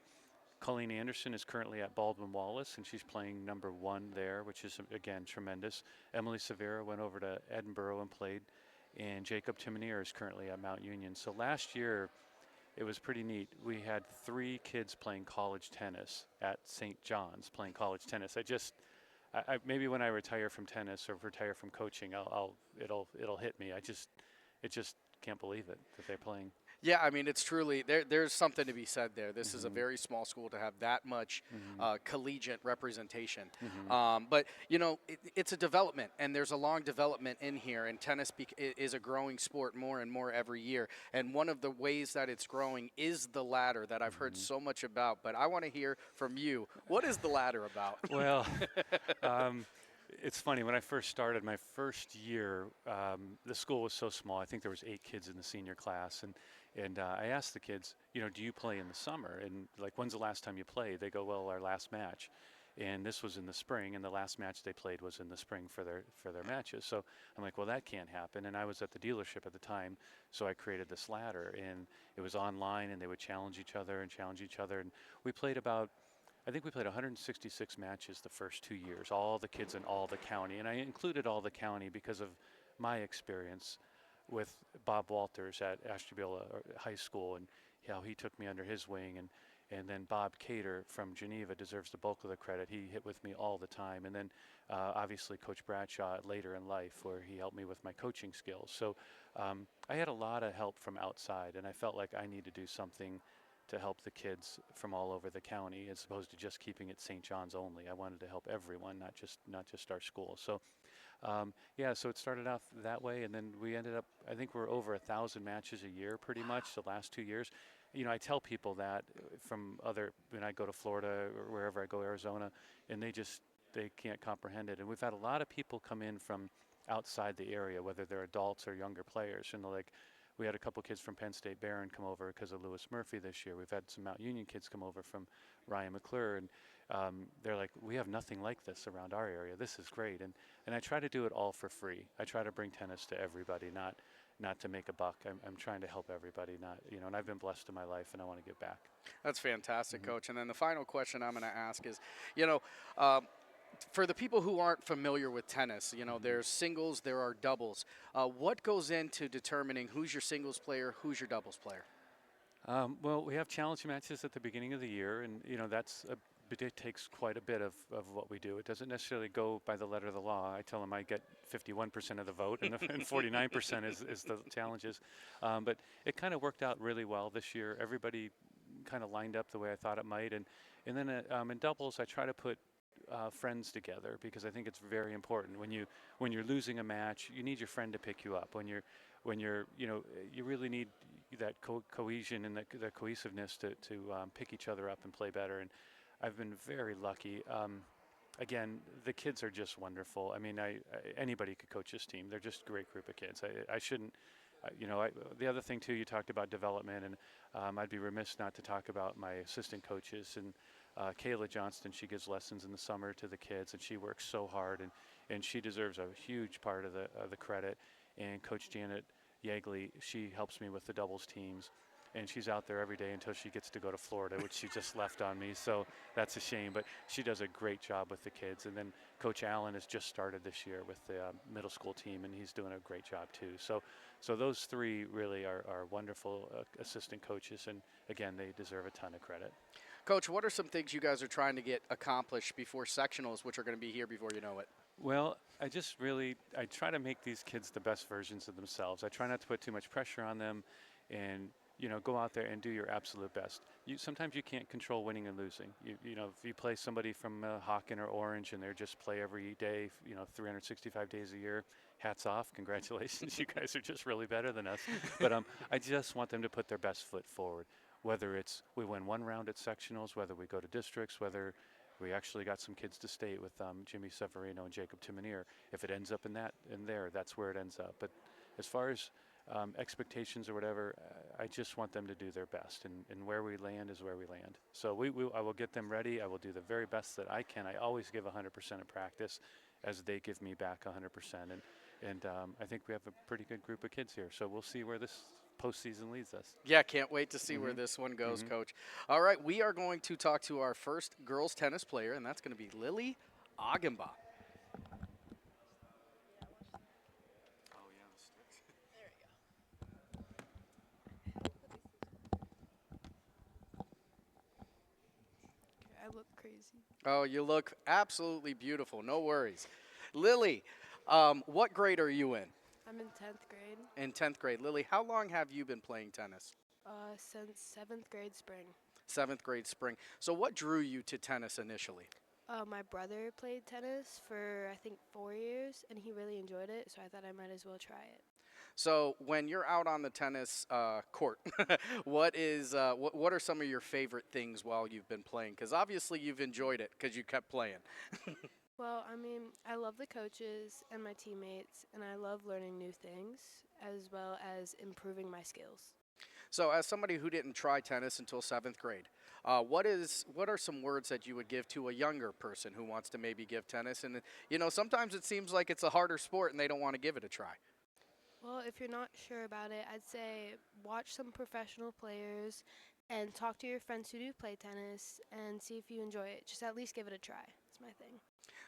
Colleen Anderson is currently at Baldwin Wallace, and she's playing number 1 there, which is, again, tremendous. Emily Severa went over to Edinburgh and played, and Jacob Timonier is currently at Mount Union. So last year, it was pretty neat. We had 3 kids playing college tennis at St. John's, playing college tennis. I maybe when I retire from tennis or retire from coaching, it'll hit me. It just can't believe it that they're playing. Yeah, I mean, it's truly, there's something to be said there. This is a very small school to have that much collegiate representation. But, it's a development, and there's a long development in here, and tennis is a growing sport more and more every year. And one of the ways that it's growing is the ladder that I've heard so much about. But I want to hear from you. What is the ladder about? Well, it's funny. When I first started, my first year, the school was so small. I think there was 8 kids in the senior class, and I asked the kids, do you play in the summer? And like, when's the last time you played? They go, well, our last match. And this was in the spring, and the last match they played was in the spring for their matches. So I'm like, well, that can't happen. And I was at the dealership at the time, so I created this ladder, and it was online, and they would challenge each other. And we played I think we played 166 matches the first 2 years, all the kids in all the county. And I included all the county because of my experience with Bob Walters at Ashtabula High School and how he took me under his wing. And then Bob Cater from Geneva deserves the bulk of the credit. He hit with me all the time. And then obviously Coach Bradshaw later in life, where he helped me with my coaching skills. So I had a lot of help from outside, and I felt like I need to do something to help the kids from all over the county, as opposed to just keeping it St. John's only. I wanted to help everyone, not just our school. So, so it started out that way, and then we ended up, I think we're over 1,000 matches a year pretty much the last 2 years. I tell people that from when I go to Florida or wherever I go, Arizona, and they can't comprehend it. And we've had a lot of people come in from outside the area, whether they're adults or younger players, and they're like, we had a couple kids from Penn State Barron come over because of Lewis Murphy this year. We've had some Mount Union kids come over from Ryan McClure, and they're like, we have nothing like this around our area. This is great. And I try to do it all for free. I try to bring tennis to everybody, not to make a buck. I'm trying to help everybody, and I've been blessed in my life, and I want to give back. That's fantastic, Coach. And then the final question I'm going to ask is, for the people who aren't familiar with tennis, there's singles, there are doubles. What goes into determining who's your singles player, who's your doubles player? Well, we have challenge matches at the beginning of the year, and it takes quite a bit of what we do. It doesn't necessarily go by the letter of the law. I tell them I get 51% of the vote, and 49% is the challenges. But it kind of worked out really well this year. Everybody kind of lined up the way I thought it might, and then in doubles, I try to put friends together, because I think it's very important. When you're losing a match, you need your friend to pick you up. When you're you really need that cohesion and that cohesiveness to pick each other up and play better. And I've been very lucky. Again, the kids are just wonderful. I mean, anybody could coach this team. They're just a great group of kids. I shouldn't. The other thing too, you talked about development, and I'd be remiss not to talk about my assistant coaches. And Kayla Johnston, she gives lessons in the summer to the kids, and she works so hard, and she deserves a huge part of the credit. And Coach Janet Yeagley, she helps me with the doubles teams, and she's out there every day until she gets to go to Florida, which she just left on me, so that's a shame. But she does a great job with the kids. And then Coach Allen has just started this year with the middle school team, and he's doing a great job too. So those 3 really are wonderful assistant coaches, and again, they deserve a ton of credit. Coach, what are some things you guys are trying to get accomplished before sectionals, which are going to be here before you know it? Well, I try to make these kids the best versions of themselves. I try not to put too much pressure on them, and go out there and do your absolute best. Sometimes you can't control winning and losing. If you play somebody from Hawken or Orange and they just play every day, 365 days a year, hats off, congratulations. You guys are just really better than us. But I just want them to put their best foot forward, whether it's we win one round at sectionals, whether we go to districts, whether we actually got some kids to state with Jimmy Severino and Jacob Timonier. If it ends up in there, that's where it ends up. But as far as expectations or whatever, I just want them to do their best, and where we land is where we land. So I will get them ready. I will do the very best that I can. I always give 100% in practice, as they give me back 100%. And I think we have a pretty good group of kids here. So we'll see where this postseason leads us. Yeah, can't wait to see where this one goes, Coach. All right, we are going to talk to our first girls tennis player, and that's going to be Lily Agenbaugh. I look crazy. Oh, you look absolutely beautiful. No worries. Lily, what grade are you in? I'm in 10th grade. In 10th grade. Lily, how long have you been playing tennis? Since 7th grade spring. 7th grade spring. So what drew you to tennis initially? My brother played tennis for, I think, 4 years, and he really enjoyed it, so I thought I might as well try it. So when you're out on the tennis court, what are some of your favorite things while you've been playing? Because obviously you've enjoyed it because you kept playing. Well, I mean, I love the coaches and my teammates, and I love learning new things as well as improving my skills. So as somebody who didn't try tennis until 7th grade, what are some words that you would give to a younger person who wants to maybe give tennis? And, sometimes it seems like it's a harder sport and they don't want to give it a try. Well, if you're not sure about it, I'd say watch some professional players and talk to your friends who do play tennis and see if you enjoy it. Just at least give it a try. That's my thing.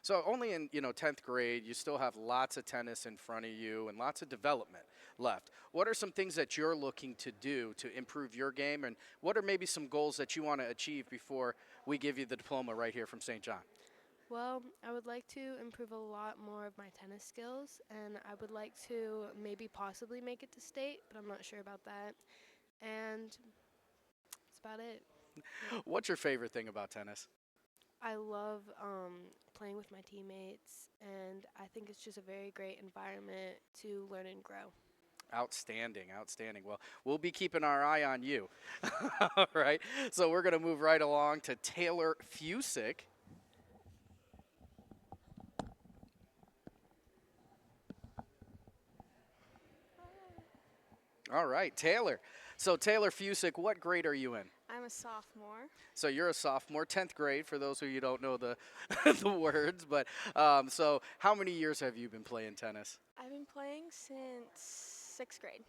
So only in 10th grade, you still have lots of tennis in front of you and lots of development left. What are some things that you're looking to do to improve your game, and what are maybe some goals that you want to achieve before we give you the diploma right here from St. John? Well, I would like to improve a lot more of my tennis skills, and I would like to maybe possibly make it to state, but I'm not sure about that. And that's about it. What's your favorite thing about tennis? I love playing with my teammates, and I think it's just a very great environment to learn and grow. Outstanding, outstanding. Well, we'll be keeping our eye on you. All right, so we're going to move right along to Taylor Fusick. All right, Taylor. So Taylor Fusick, what grade are you in? I'm a sophomore. So you're a sophomore, 10th grade, for those of you who don't know the the words. But so how many years have you been playing tennis? I've been playing since 6th grade.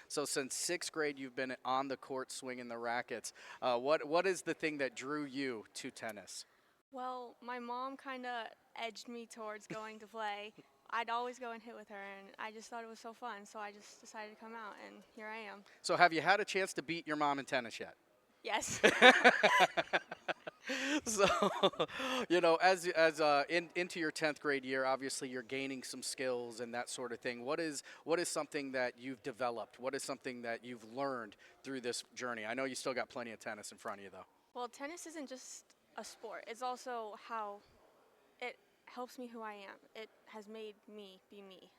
So since 6th grade, you've been on the court swinging the rackets. What is the thing that drew you to tennis? Well, my mom kind of edged me towards going to play. I'd always go and hit with her, and I just thought it was so fun, so I just decided to come out, and here I am. So have you had a chance to beat your mom in tennis yet? Yes. So, into your 10th grade year, obviously you're gaining some skills and that sort of thing. What is something that you've developed? What is something that you've learned through this journey? I know you still got plenty of tennis in front of you, though. Well, tennis isn't just a sport. It's also how it helps me who I am. It has made me be me.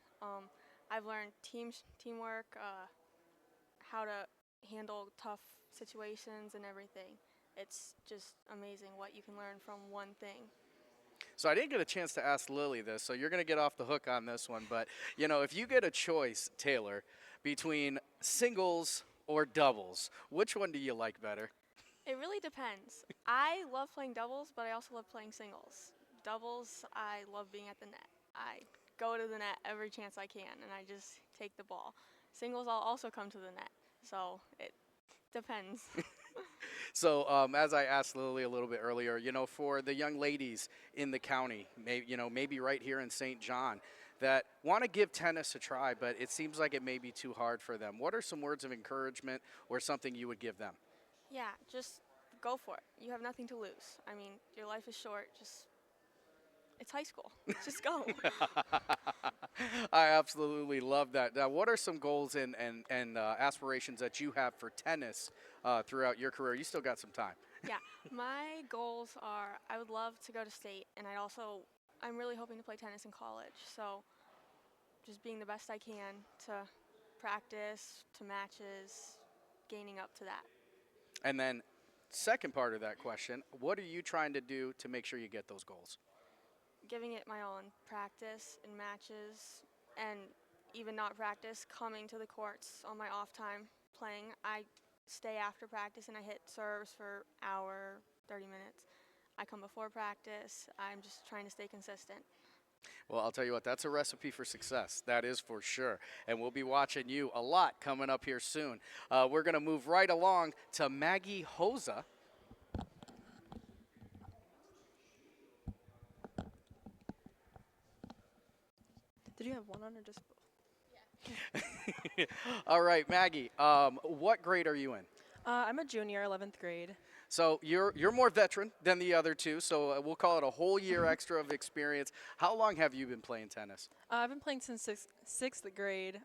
I've learned teamwork, how to handle tough situations and everything. It's just amazing what you can learn from one thing. So I didn't get a chance to ask Lily this, so you're going to get off the hook on this one. But, if you get a choice, Taylor, between singles or doubles, which one do you like better? It really depends. I love playing doubles, but I also love playing singles. Doubles, I love being at the net. I go to the net every chance I can, and I just take the ball. Singles, I'll also come to the net. So it depends. So as I asked Lily a little bit earlier, for the young ladies in the county, maybe right here in St. John, that want to give tennis a try, but it seems like it may be too hard for them. What are some words of encouragement or something you would give them? Yeah, just go for it. You have nothing to lose. I mean, your life is short. Just it's high school. Let's just go. I absolutely love that. Now, what are some goals and aspirations that you have for tennis throughout your career? You still got some time. Yeah, my goals are I would love to go to state, and I'm really hoping to play tennis in college. So just being the best I can to practice, to matches, gaining up to that. And then, second part of that question, what are you trying to do to make sure you get those goals? Giving it my all in practice and matches, and even not practice, coming to the courts on my off time playing. I stay after practice and I hit serves for hour, 30 minutes. I come before practice. I'm just trying to stay consistent. Well, I'll tell you what, that's a recipe for success. That is for sure. And we'll be watching you a lot coming up here soon. We're going to move right along to Maggie Hoza. Did you have one on or just both? Yeah. All right, Maggie, what grade are you in? I'm a junior, 11th grade. So you're more veteran than the other two, so we'll call it a whole year extra of experience. How long have you been playing tennis? I've been playing since sixth grade.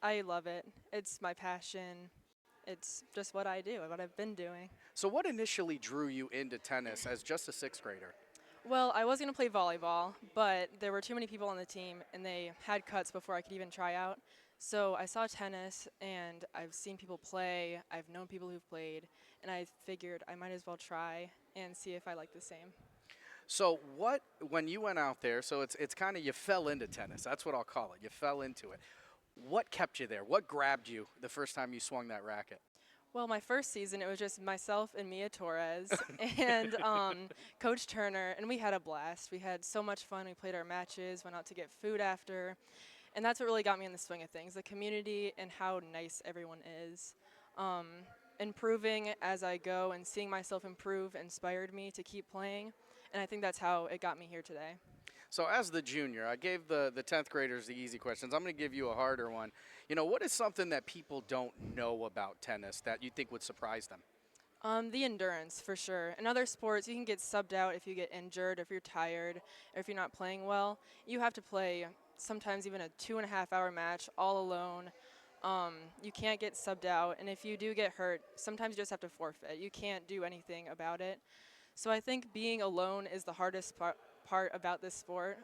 I love it. It's my passion. It's just what I do, what I've been doing. So what initially drew you into tennis as just a sixth grader? Well, I was going to play volleyball, but there were too many people on the team, and they had cuts before I could even try out. So I saw tennis, and I've seen people play. I've known people who've played, and I figured I might as well try and see if I like the same. So when you went out there, so it's kind of you fell into tennis. That's what I'll call it. You fell into it. What kept you there? What grabbed you the first time you swung that racket? Well, my first season, it was just myself and Mia Torres and Coach Turner, and we had a blast. We had so much fun. We played our matches, went out to get food after, and that's what really got me in the swing of things, the community and how nice everyone is. Improving as I go and seeing myself improve inspired me to keep playing, and I think that's how it got me here today. So as the junior, I gave the 10th graders the easy questions. I'm going to give you a harder one. You know, what is something that people don't know about tennis that you think would surprise them? The endurance, for sure. In other sports, you can get subbed out if you get injured, if you're tired, or if you're not playing well. You have to play sometimes even a 2.5-hour match all alone. You can't get subbed out, and if you do get hurt, sometimes you just have to forfeit. You can't do anything about it. So I think being alone is the hardest part about this sport.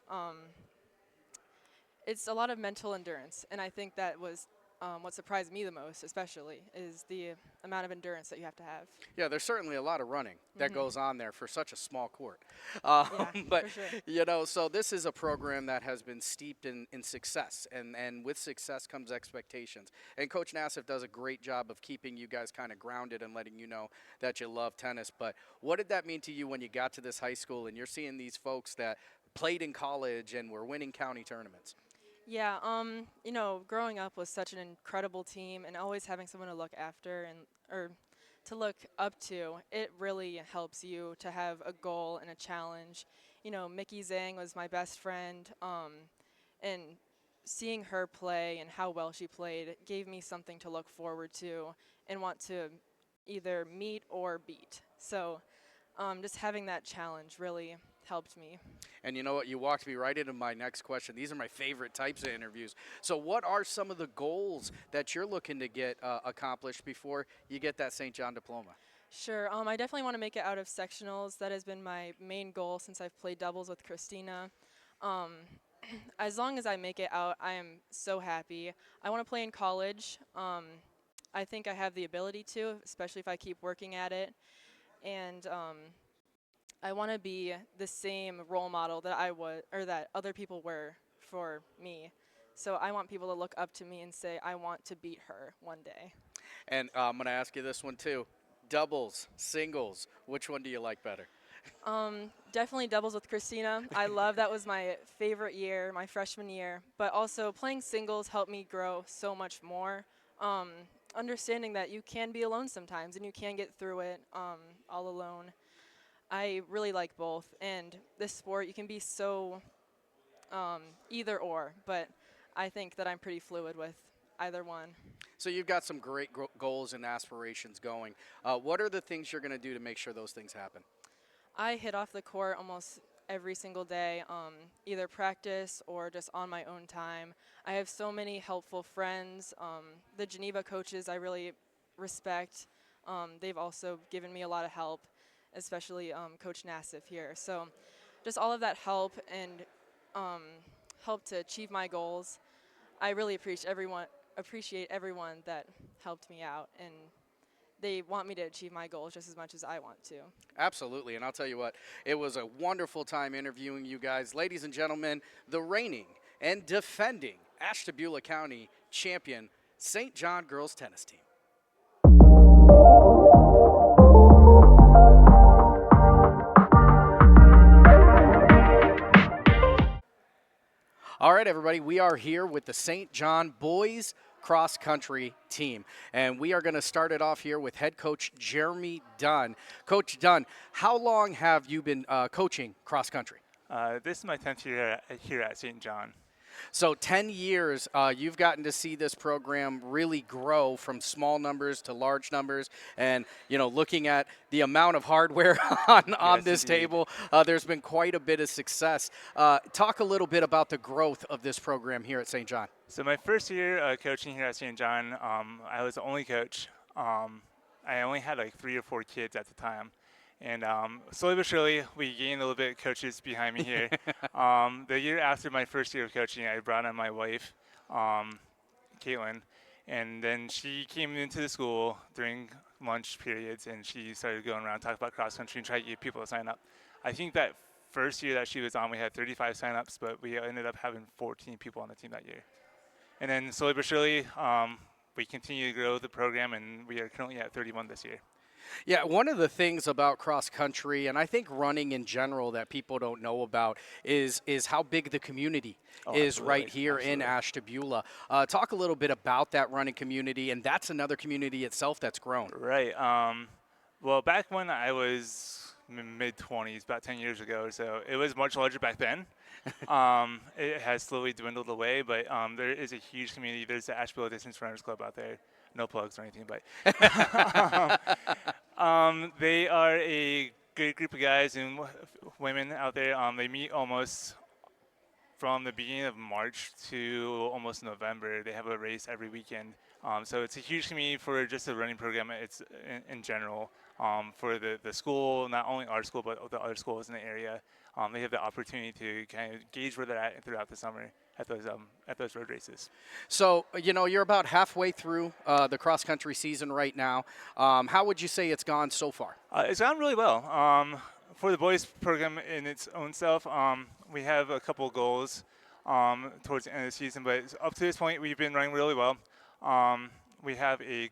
It's a lot of mental endurance, and I think that was what surprised me the most, especially, is the amount of endurance that you have to have. Yeah, there's certainly a lot of running that goes on there for such a small court. Yeah, but, for sure. you know, so this is a program that has been steeped in success, and with success comes expectations. And Coach Nassif does a great job of keeping you guys kind of grounded and letting you know that you love tennis. But what did that mean to you when you got to this high school and you're seeing these folks that played in college and were winning county tournaments? Yeah, you know, growing up with such an incredible team and always having someone to look after or to look up to, it really helps you to have a goal and a challenge. You know, Mickey Zhang was my best friend, and seeing her play and how well she played gave me something to look forward to and want to either meet or beat. So just having that challenge really helped me. And you know what? You walked me right into my next question. These are my favorite types of interviews. So what are some of the goals that you're looking to get accomplished before you get that St. John diploma? Sure. I definitely want to make it out of sectionals. That has been my main goal since I've played doubles with Christina. As long as I make it out, I am so happy. I want to play in college. I think I have the ability to, especially if I keep working at it. And I want to be the same role model that I was, or that other people were for me. So I want people to look up to me and say, I want to beat her one day. And I'm going to ask you this one too. Doubles, singles, which one do you like better? Definitely doubles with Christina. I love that was my favorite year, my freshman year. But also playing singles helped me grow so much more. Understanding that you can be alone sometimes and you can get through it all alone. I really like both, and this sport, you can be so either or, but I think that I'm pretty fluid with either one. So you've got some great goals and aspirations going. What are the things you're going to do to make sure those things happen? I hit off the court almost every single day, either practice or just on my own time. I have so many helpful friends. The Geneva coaches I really respect. They've also given me a lot of help, especially Coach Nassif here. So just all of that help and help to achieve my goals. I really appreciate everyone that helped me out, and they want me to achieve my goals just as much as I want to. Absolutely, and I'll tell you what, it was a wonderful time interviewing you guys. Ladies and gentlemen, the reigning and defending Ashtabula County champion St. John girls tennis team. All right, everybody, we are here with the St. John boys cross country team, and we are going to start it off here with head coach Jeremy Dunn. Coach Dunn, how long have you been coaching cross country? This is my 10th year here at St. John. So 10 years, you've gotten to see this program really grow from small numbers to large numbers. And, you know, looking at the amount of hardware on this table, there's been quite a bit of success. Talk a little bit about the growth of this program here at St. John. So my first year coaching here at St. John, I was the only coach. I only had like 3 or 4 kids at the time. And slowly but surely, we gained a little bit of coaches behind me here. The year after my first year of coaching, I brought on my wife, Caitlin, and then she came into the school during lunch periods, and she started going around talking about cross country and trying to get people to sign up. I think that first year that she was on, we had 35 signups, but we ended up having 14 people on the team that year. And then slowly but surely, we continue to grow the program, and we are currently at 31 this year. Yeah, one of the things about cross country, and I think running in general that people don't know about, is how big the community is right here in Ashtabula. Talk a little bit about that running community, and that's another community itself that's grown. Right. Well, back when I was mid-20s, about 10 years ago, so it was much larger back then. It has slowly dwindled away, but there is a huge community. There's the Ashtabula Distance Runners Club out there. No plugs or anything, but they are a good group of guys and women out there. They meet almost from the beginning of March to almost November. They have a race every weekend. So it's a huge community for just the running program. It's in general for the school, not only our school, but the other schools in the area. They have the opportunity to kind of gauge where they're at throughout the summer at those road races. So, you know, you're about halfway through the cross-country season right now. How would you say it's gone so far? It's gone really well. For the boys program in its own self, we have a couple goals towards the end of the season, but up to this point, we've been running really well. We have a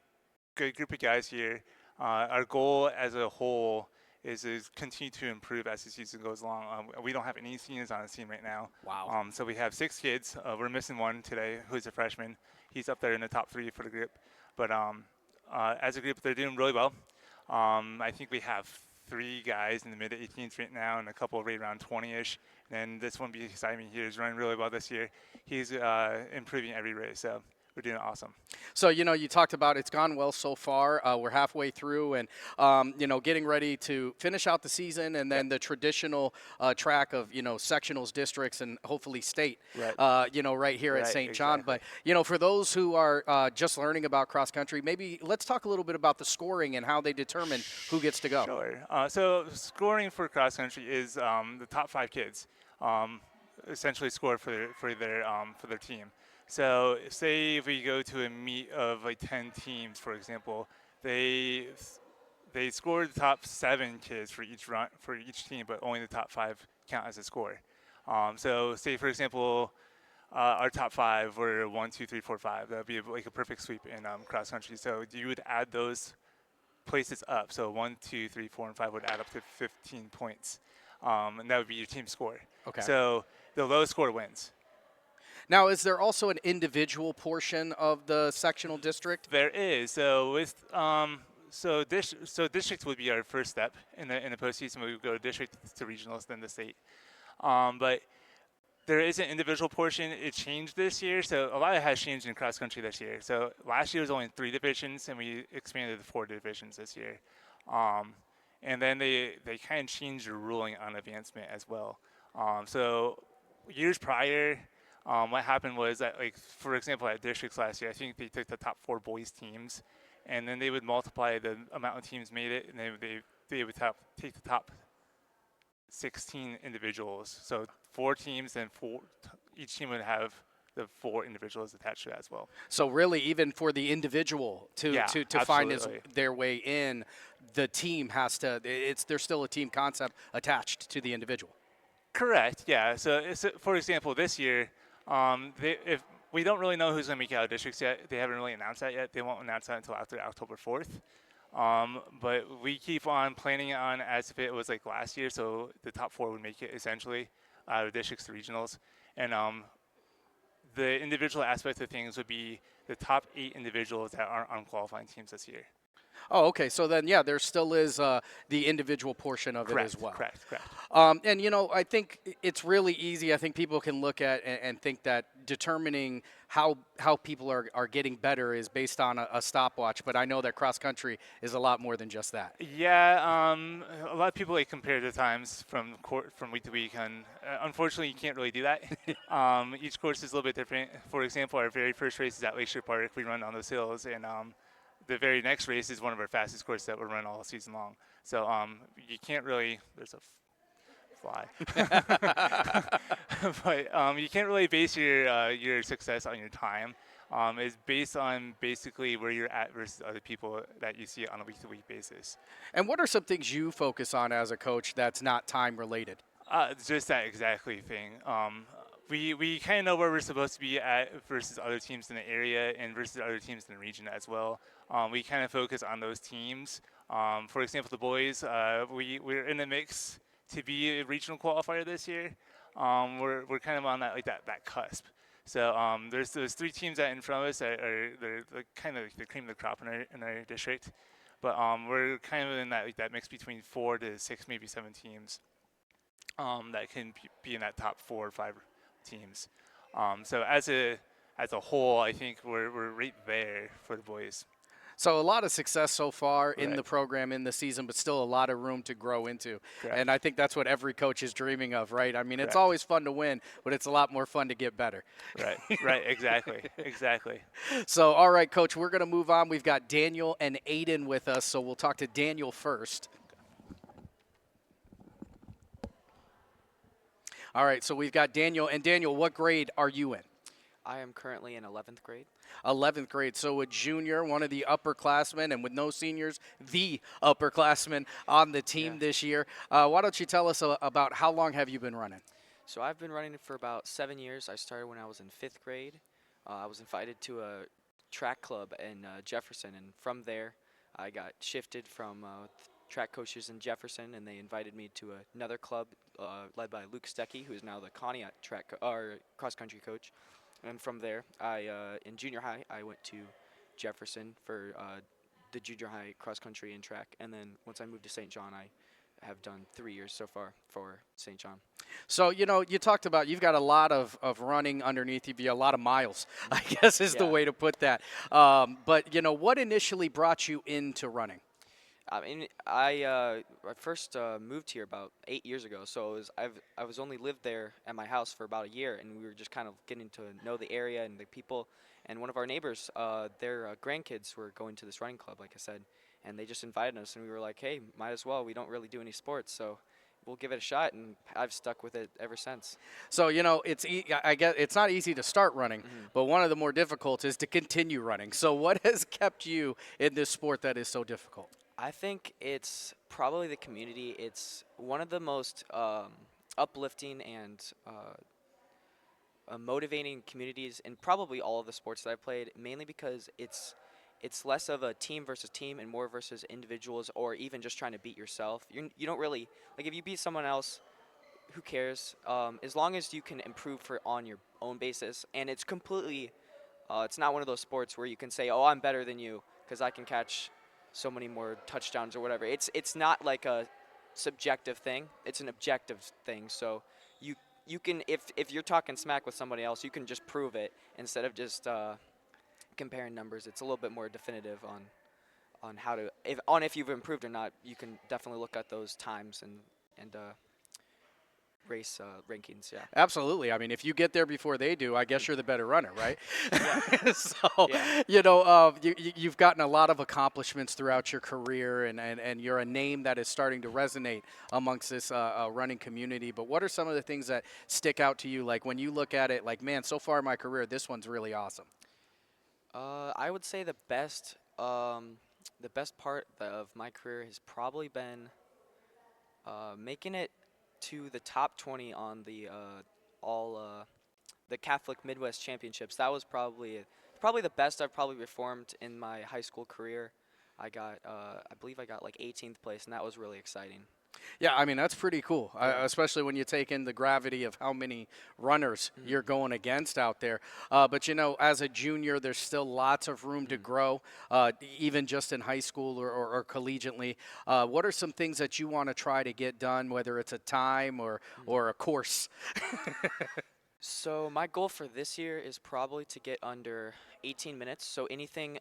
good group of guys here. Our goal as a whole is to continue to improve as the season goes along. We don't have any seniors on the team right now. Wow. So we have 6 kids. We're missing one today who's a freshman. He's up there in the top 3 for the group. But as a group, they're doing really well. I think we have 3 guys in the mid-18s right now and a couple right around 20-ish. And this one beside me here is running really well this year. He's improving every race. So we're doing awesome. So, you know, you talked about it's gone well so far. We're halfway through and, you know, getting ready to finish out the season and then the traditional track of, you know, sectionals, districts, and hopefully state, you know, right here at St. John. But, you know, for those who are just learning about cross country, maybe let's talk a little bit about the scoring and how they determine who gets to go. Sure. So scoring for cross country is the top 5 kids essentially score for their team. So say if we go to a meet of like 10 teams, for example, they score the top 7 kids for each team, but only the top 5 count as a score. So say for example, our top 5 were 1, 2, 3, 4, 5. That would be like a perfect sweep in cross country. So you would add those places up. So 1, 2, 3, 4, and 5 would add up to 15 points, and that would be your team score. Okay. So the lowest score wins. Now, is there also an individual portion of the sectional district? There is. So with so districts would be our first step in the postseason. We would go to district to regionals, then the state. But there is an individual portion. It changed this year, so a lot of it has changed in cross country this year. So last year was only 3 divisions, and we expanded to 4 divisions this year. and then they kind of changed the ruling on advancement as well. So years prior, what happened was that, like, for example, at districts last year, I think they took the top 4 boys teams, and then they would multiply the amount of teams made it, and they would take the top 16 individuals. So 4 teams, and each team would have the 4 individuals attached to that as well. So really, even for the individual to find their way in, the team has to. There's still a team concept attached to the individual. Correct. Yeah. So for example, this year, if we don't really know who's going to make it out of districts yet, they haven't really announced that yet. They won't announce that until after October 4th. But we keep on planning on as if it was like last year, so the top 4 would make it essentially out of districts to regionals, and the individual aspect of things would be the top 8 individuals that aren't on qualifying teams this year. Oh, okay. So then, yeah, there still is the individual portion of it as well. Correct. And, you know, I think it's really easy. I think people can look at and think that determining how people are getting better is based on a stopwatch. But I know that cross country is a lot more than just that. Yeah, a lot of people like compare the times from week to week, and unfortunately, you can't really do that. Each course is a little bit different. For example, our very first race is at Lakeshore Park. We run on those hills, and the very next race is one of our fastest courses that we'll run all season long. So you can't really. There's a fly. But you can't really base your success on your time. It's based on basically where you're at versus other people that you see on a week-to-week basis. And what are some things you focus on as a coach that's not time related? Just that exactly thing. We kind of know where we're supposed to be at versus other teams in the area and versus other teams in the region as well. We kind of focus on those teams. For example, the boys, we're in the mix to be a regional qualifier this year. We're kind of on that cusp. So there's those 3 teams that in front of us they're kind of the cream of the crop in our district. But we're kind of in that mix between 4 to 6, maybe 7 teams that can be in that top 4 or 5 teams. So as a whole, I think we're right there for the boys. So a lot of success so far in the program in the season, but still a lot of room to grow into. Correct. And I think that's what every coach is dreaming of, right? I mean, it's always fun to win, but it's a lot more fun to get better. Right, exactly. So, all right, Coach, we're going to move on. We've got Daniel and Aiden with us, so we'll talk to Daniel first. All right, so we've got Daniel. And Daniel, what grade are you in? I am currently in 11th grade. 11th grade, so a junior, one of the upperclassmen, and with no seniors, the upperclassman on the team this year. Why don't you tell us about how long have you been running? So I've been running for about 7 years. I started when I was in 5th grade. I was invited to a track club in Jefferson, and from there I got shifted from track coaches in Jefferson, and they invited me to another club led by Luke Stecky, who is now the Conneaut cross-country coach. And from there, in junior high, I went to Jefferson for the junior high cross country and track. And then once I moved to St. John, I have done 3 years so far for St. John. So, you know, you talked about you've got a lot of running underneath you, a lot of miles, I guess is the way to put that. But, you know, what initially brought you into running? I mean, I first moved here about 8 years ago, so I was only lived there at my house for about a year, and we were just kind of getting to know the area and the people. And one of our neighbors, their grandkids were going to this running club, like I said, and they just invited us, and we were like, hey, might as well. We don't really do any sports, so we'll give it a shot, and I've stuck with it ever since. So, you know, I guess it's not easy to start running, but one of the more difficult is to continue running. So what has kept you in this sport that is so difficult? I think it's probably the community. It's one of the most uplifting and motivating communities in probably all of the sports that I've played, mainly because it's less of a team versus team and more versus individuals, or even just trying to beat yourself. You don't really, like, if you beat someone else, who cares? As long as you can improve on your own basis. And it's completely, it's not one of those sports where you can say, oh, I'm better than you because I can catch so many more touchdowns or whatever. It's not like a subjective thing. It's an objective thing. So you can, if you're talking smack with somebody else, you can just prove it instead of just comparing numbers. It's a little bit more definitive how to if you've improved or not. You can definitely look at those times and race rankings. Yeah. Absolutely. I mean, if you get there before they do, I guess you're the better runner, right? So, Yeah. you've gotten a lot of accomplishments throughout your career, and you're a name that is starting to resonate amongst this running community. But what are some of the things that stick out to you? Like when you look at it, like, man, so far in my career, this one's really awesome. I would say the best part of my career has probably been making it to the top 20 on the the Catholic Midwest Championships. That was probably the best I've probably performed in my high school career. I believe I got like 18th place, and that was really exciting. Yeah, I mean, that's pretty cool, especially when you take in the gravity of how many runners you're going against out there. But, as a junior, there's still lots of room to grow, even just in high school or collegiately. What are some things that you want to try to get done, whether it's a time or a course? So my goal for this year is probably to get under 18 minutes. So anything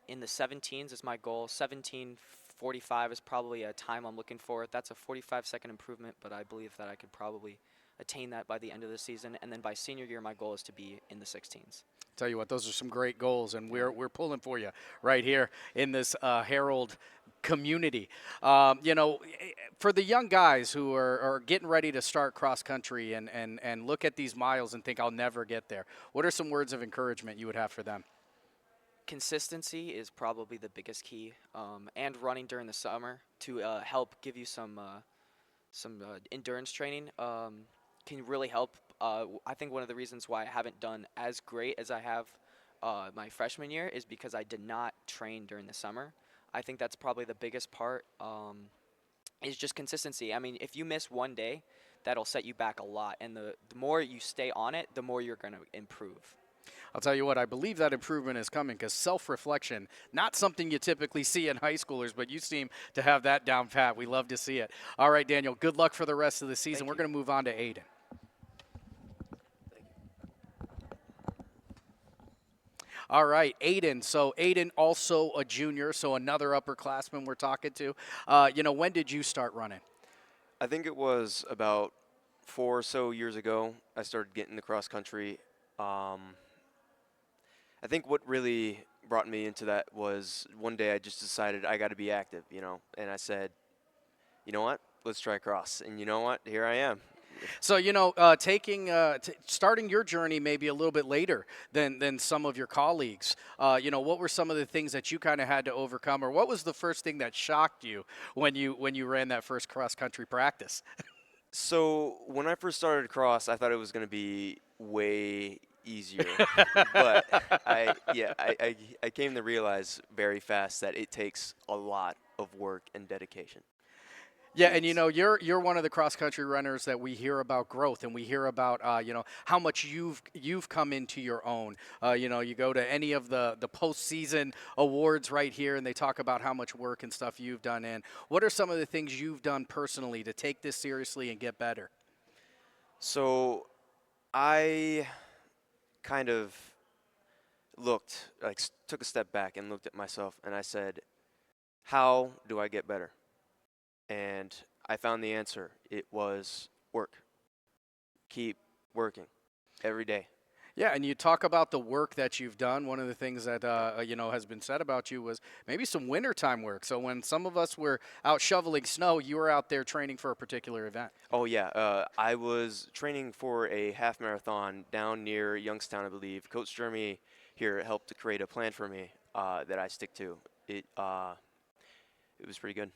in the 17s is my goal. 17:45 is probably a time I'm looking for. That's a 45-second improvement, but I believe that I could probably attain that by the end of the season. And then by senior year, my goal is to be in the 16s. Tell you what, those are some great goals, and we're pulling for you right here in this Herald community. For the young guys who are getting ready to start cross country and look at these miles and think, I'll never get there, what are some words of encouragement you would have for them? Consistency is probably the biggest key, and running during the summer to help give you some endurance training can really help. I think one of the reasons why I haven't done as great as I have my freshman year is because I did not train during the summer. I think that's probably the biggest part, is just consistency. I mean, if you miss one day, that'll set you back a lot, and the more you stay on it, the more you're going to improve. I'll tell you what, I believe that improvement is coming because self-reflection, not something you typically see in high schoolers, but you seem to have that down pat. We love to see it. All right, Daniel, good luck for the rest of the season. We're going to move on to Aiden. All right, Aiden. So Aiden, also a junior, so another upperclassman we're talking to. When did you start running? I think it was about 4 or so years ago I started getting the cross country. I think what really brought me into that was one day I just decided I got to be active, and I said, you know what, let's try cross. And you know what, here I am. So, starting your journey maybe a little bit later than some of your colleagues, what were some of the things that you kind of had to overcome, or what was the first thing that shocked you when you ran that first cross-country practice? So when I first started cross, I thought it was going to be way easier, but I came to realize very fast that it takes a lot of work and dedication. Yeah, and you're one of the cross country runners that we hear about growth, and we hear about how much you've come into your own. You go to any of the postseason awards right here, and they talk about how much work and stuff you've done. And what are some of the things you've done personally to take this seriously and get better? So I kind of took a step back and looked at myself, and I said, how do I get better? And I found the answer. It was work. Keep working every day. Yeah, and you talk about the work that you've done. One of the things that has been said about you was maybe some wintertime work. So when some of us were out shoveling snow, you were out there training for a particular event. Oh yeah, I was training for a half marathon down near Youngstown, I believe. Coach Jeremy here helped to create a plan for me that I stick to. It was pretty good.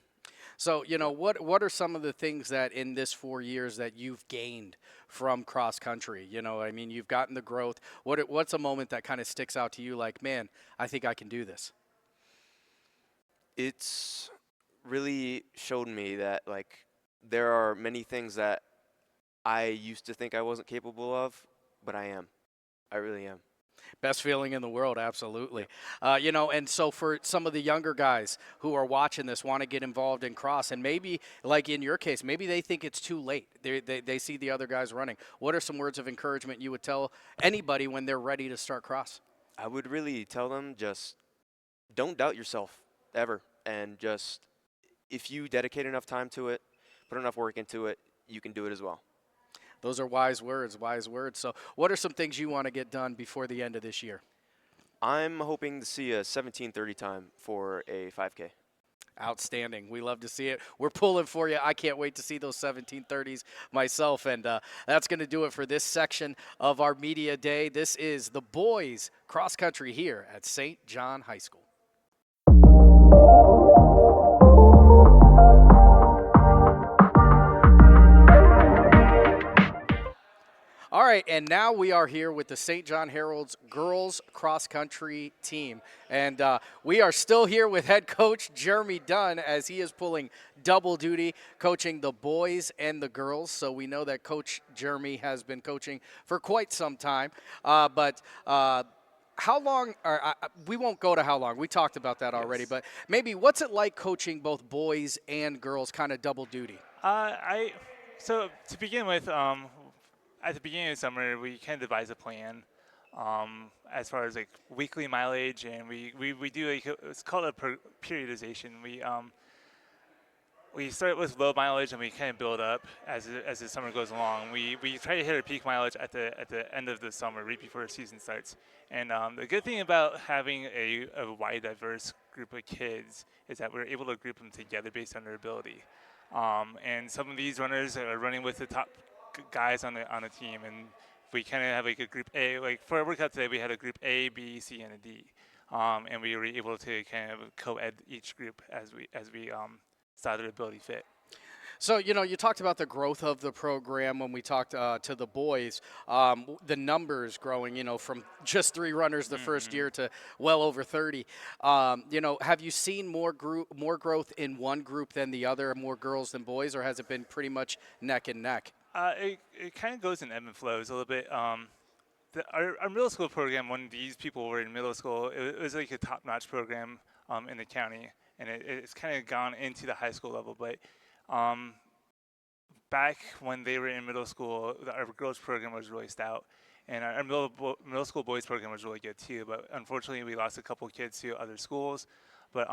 So, what are some of the things that in this 4 years that you've gained from cross country? You've gotten the growth. What's a moment that kind of sticks out to you like, man, I think I can do this? It's really showed me that, there are many things that I used to think I wasn't capable of, but I am. I really am. Best feeling in the world, absolutely. And so for some of the younger guys who are watching this, want to get involved in cross, and maybe, like in your case, maybe they think it's too late. They see the other guys running. What are some words of encouragement you would tell anybody when they're ready to start cross? I would really tell them just don't doubt yourself. ever. And just if you dedicate enough time to it, put enough work into it, you can do it as well. Those are wise words, wise words. So what are some things you want to get done before the end of this year? I'm hoping to see a 17:30 time for a 5K. Outstanding. We love to see it. We're pulling for you. I can't wait to see those 17:30s myself. And that's going to do it for this section of our media day. This is the boys cross country here at St. John High School. All right, and now we are here with the St. John Herald's girls cross country team. And we are still here with head coach Jeremy Dunn as he is pulling double duty, coaching the boys and the girls. So we know that Coach Jeremy has been coaching for quite some time. But how long, we won't go to how long. We talked about that already. But maybe what's it like coaching both boys and girls, kind of double duty? So to begin with, at the beginning of the summer, we kind of devised a plan as far as like weekly mileage, and we do like it's called a periodization. We start with low mileage and we kind of build up as the summer goes along. We try to hit our peak mileage at the end of the summer, right before the season starts. And the good thing about having a wide, diverse group of kids is that we're able to group them together based on their ability. And some of these runners are running with the top guys on the team, and we kind of have like a group A. Like for our workout today, we had a group A, B, C, and a D, and we were able to kind of co-ed each group as we saw their ability fit. So, you know, you talked about the growth of the program when we talked to the boys, the numbers growing, you know, from just 3 runners the first year to well over 30. You know, have you seen more growth in one group than the other, more girls than boys, or has it been pretty much neck and neck? It kind of goes in ebb and flows a little bit. Our middle school program, when these people were in middle school, it was like a top-notch program in the county, and it's kind of gone into the high school level. But back when they were in middle school, our girls program was really stout, and our middle school boys program was really good too. But unfortunately, we lost a couple kids to other schools. But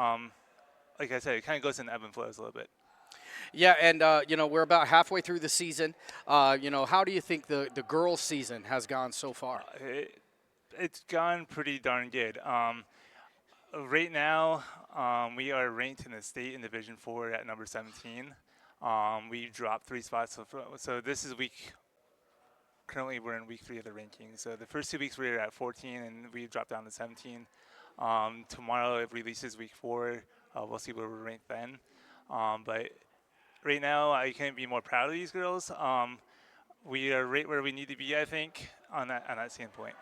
like I said, it kind of goes in ebb and flows a little bit. Yeah, and, you know, we're about halfway through the season. You know, how do you think the girls' season has gone so far? It's gone pretty darn good. Right now, we are ranked in the state in Division 4 at number 17. We dropped 3 spots. So this is currently we're in week 3 of the rankings. So the first 2 weeks we were at 14, and we dropped down to 17. Tomorrow it releases week 4. We'll see where we're ranked then. But right now, I can't be more proud of these girls. We are right where we need to be, I think, on that standpoint.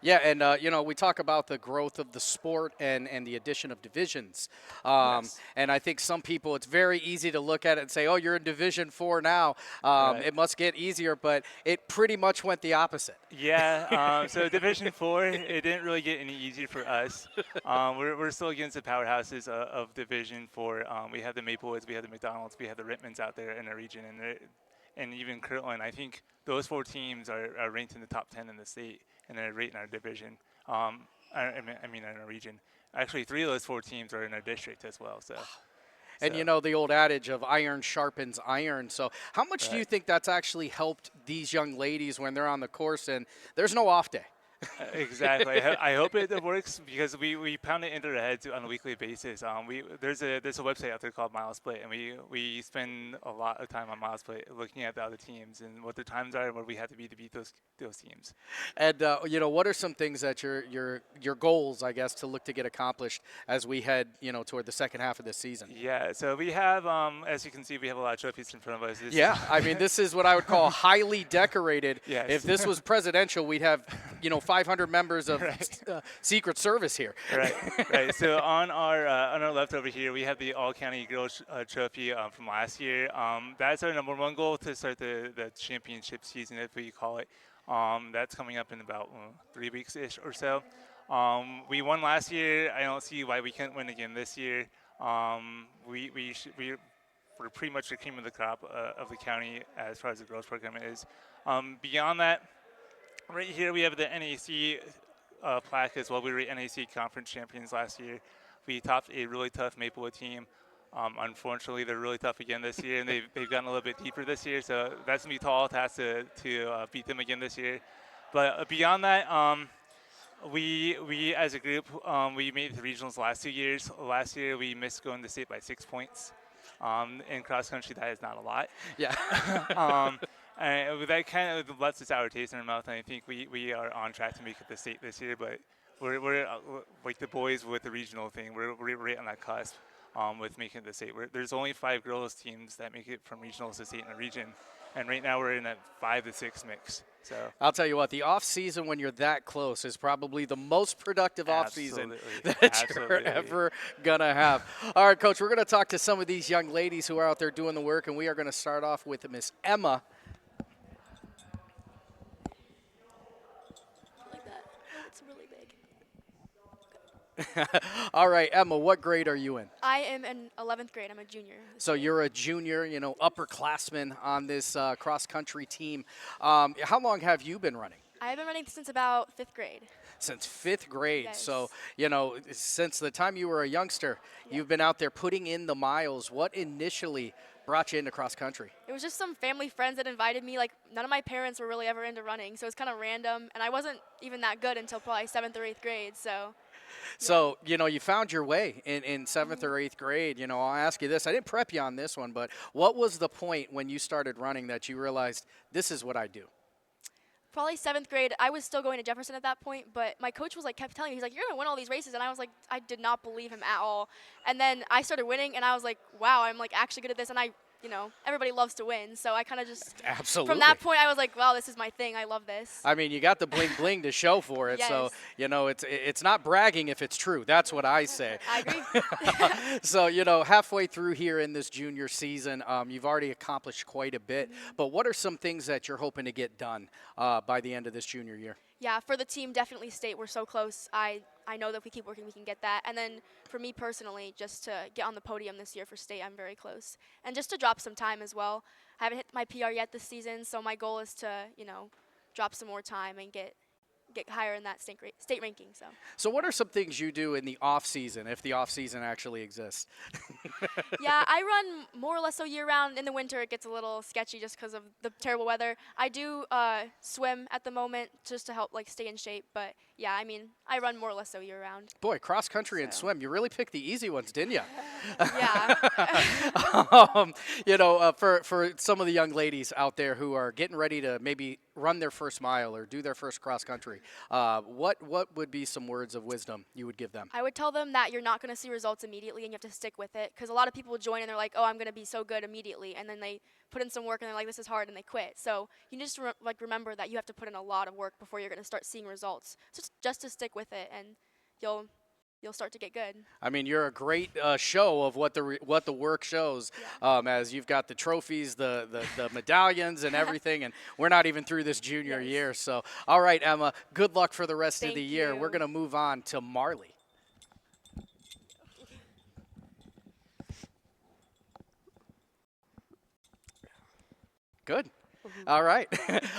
Yeah, and, you know, we talk about the growth of the sport and the addition of divisions. Yes. And I think some people, it's very easy to look at it and say, oh, you're in Division 4 now. Right. It must get easier, but it pretty much went the opposite. Yeah, so Division 4, it didn't really get any easier for us. We're still against the powerhouses of Division 4. We have the Maplewoods, we have the McDonald's, we have the Rittmans out there in the region, and even Kirtland. I think those 4 teams are ranked in the top 10 in the state, and they're right in our division. I mean, in our region. Actually, 3 of those 4 teams are in our district as well. So. And you know the old adage of iron sharpens iron. So how much do you think that's actually helped these young ladies when they're on the course and there's no off day? Exactly. I hope it works because we pound it into their heads on a weekly basis. There's a website out there called Mile Split, and we spend a lot of time on Mile Split looking at the other teams and what their times are and what we have to beat those teams. And you know, what are some things that your goals, I guess, to look to get accomplished as we head, you know, toward the second half of this season? Yeah. So we have, as you can see, we have a lot of trophies in front of us. Yeah. I mean, this is what I would call highly decorated. Yes. If this was presidential, we'd have, you know, 500 members of Secret Service here. Right. So on our left over here, we have the All County Girls Trophy from last year. That's our number 1 goal to start the championship season, if we call it. That's coming up in about 3 weeks-ish or so. We won last year. I don't see why we can't win again this year. We're pretty much the cream of the crop of the county as far as the girls program is. Beyond that, right here we have the NAC plaque as well. We were NAC conference champions last year. we topped a really tough Maplewood team. Unfortunately, they're really tough again this year, and they've gotten a little bit deeper this year. So that's gonna be a tall task to beat them again this year. But beyond that, we as a group, we made the regionals the last 2 years. Last year we missed going to state by 6 points. In cross country, that is not a lot. Yeah. And that kind of lets us sour taste in our mouth, and I think we are on track to make it to state this year. But we're like the boys with the regional thing. We're right on that cusp with making it to state. There's only 5 girls teams that make it from regionals to state in a region, and right now we're in that 5 to 6 mix. So I'll tell you what, the off season when you're that close is probably the most productive off season that you're ever gonna have. All right, Coach, we're gonna talk to some of these young ladies who are out there doing the work, and we are gonna start off with Miss Emma. Like that. Oh, it's really big. All right, Emma, what grade are you in? I am in 11th grade. I'm a junior. So you're a junior, you know, upperclassman on this cross-country team. How long have you been running? I've been running since about 5th grade. Since 5th grade. Yes. So, you know, since the time you were a youngster, you've been out there putting in the miles. What initially brought you into cross-country? It was just some family friends that invited me. Like, none of my parents were really ever into running, so it was kind of random. And I wasn't even that good until probably 7th or 8th grade, so. So, you know, you found your way in 7th or 8th grade. You know, I'll ask you this. I didn't prep you on this one, but what was the point when you started running that you realized this is what I do? Probably 7th grade. I was still going to Jefferson at that point, but my coach was like, kept telling me, he's like, you're going to win all these races. And I was like, I did not believe him at all. And then I started winning, and I was like, wow, I'm like actually good at this. And you know, everybody loves to win. So I kind of just, Absolutely. from that point, I was like, wow, this is my thing. I love this. I mean, you got the bling bling to show for it. Yes. So, you know, it's not bragging if it's true. That's what I say. I agree. So, you know, halfway through here in this junior season, you've already accomplished quite a bit. But what are some things that you're hoping to get done by the end of this junior year? Yeah, for the team, definitely state. We're so close. I know that if we keep working, we can get that. And then for me personally, just to get on the podium this year for state, I'm very close. And just to drop some time as well. I haven't hit my PR yet this season, so my goal is to, you know, drop some more time and get higher in that state ranking. So what are some things you do in the off season, if the off season actually exists? Yeah, I run more or less so year round. In the winter, it gets a little sketchy just because of the terrible weather. I do swim at the moment just to help like stay in shape. But yeah, I mean, I run more or less so year round. Boy, cross country and swim. You really picked the easy ones, didn't you? Yeah. You know, for some of the young ladies out there who are getting ready to maybe run their first mile or do their first cross country, what would be some words of wisdom you would give them? I would tell them that you're not going to see results immediately and you have to stick with it, because a lot of people join and they're like, oh, I'm going to be so good immediately, and then they put in some work and they're like, this is hard, and they quit. So you just remember that you have to put in a lot of work before you're going to start seeing results. So just to stick with it, and you'll start to get good. I mean, you're a great show of what the work shows, as you've got the trophies, the medallions, and everything, and we're not even through this junior year. So, all right, Emma, good luck for the rest of the year. We're going to move on to Marley. Good. All right.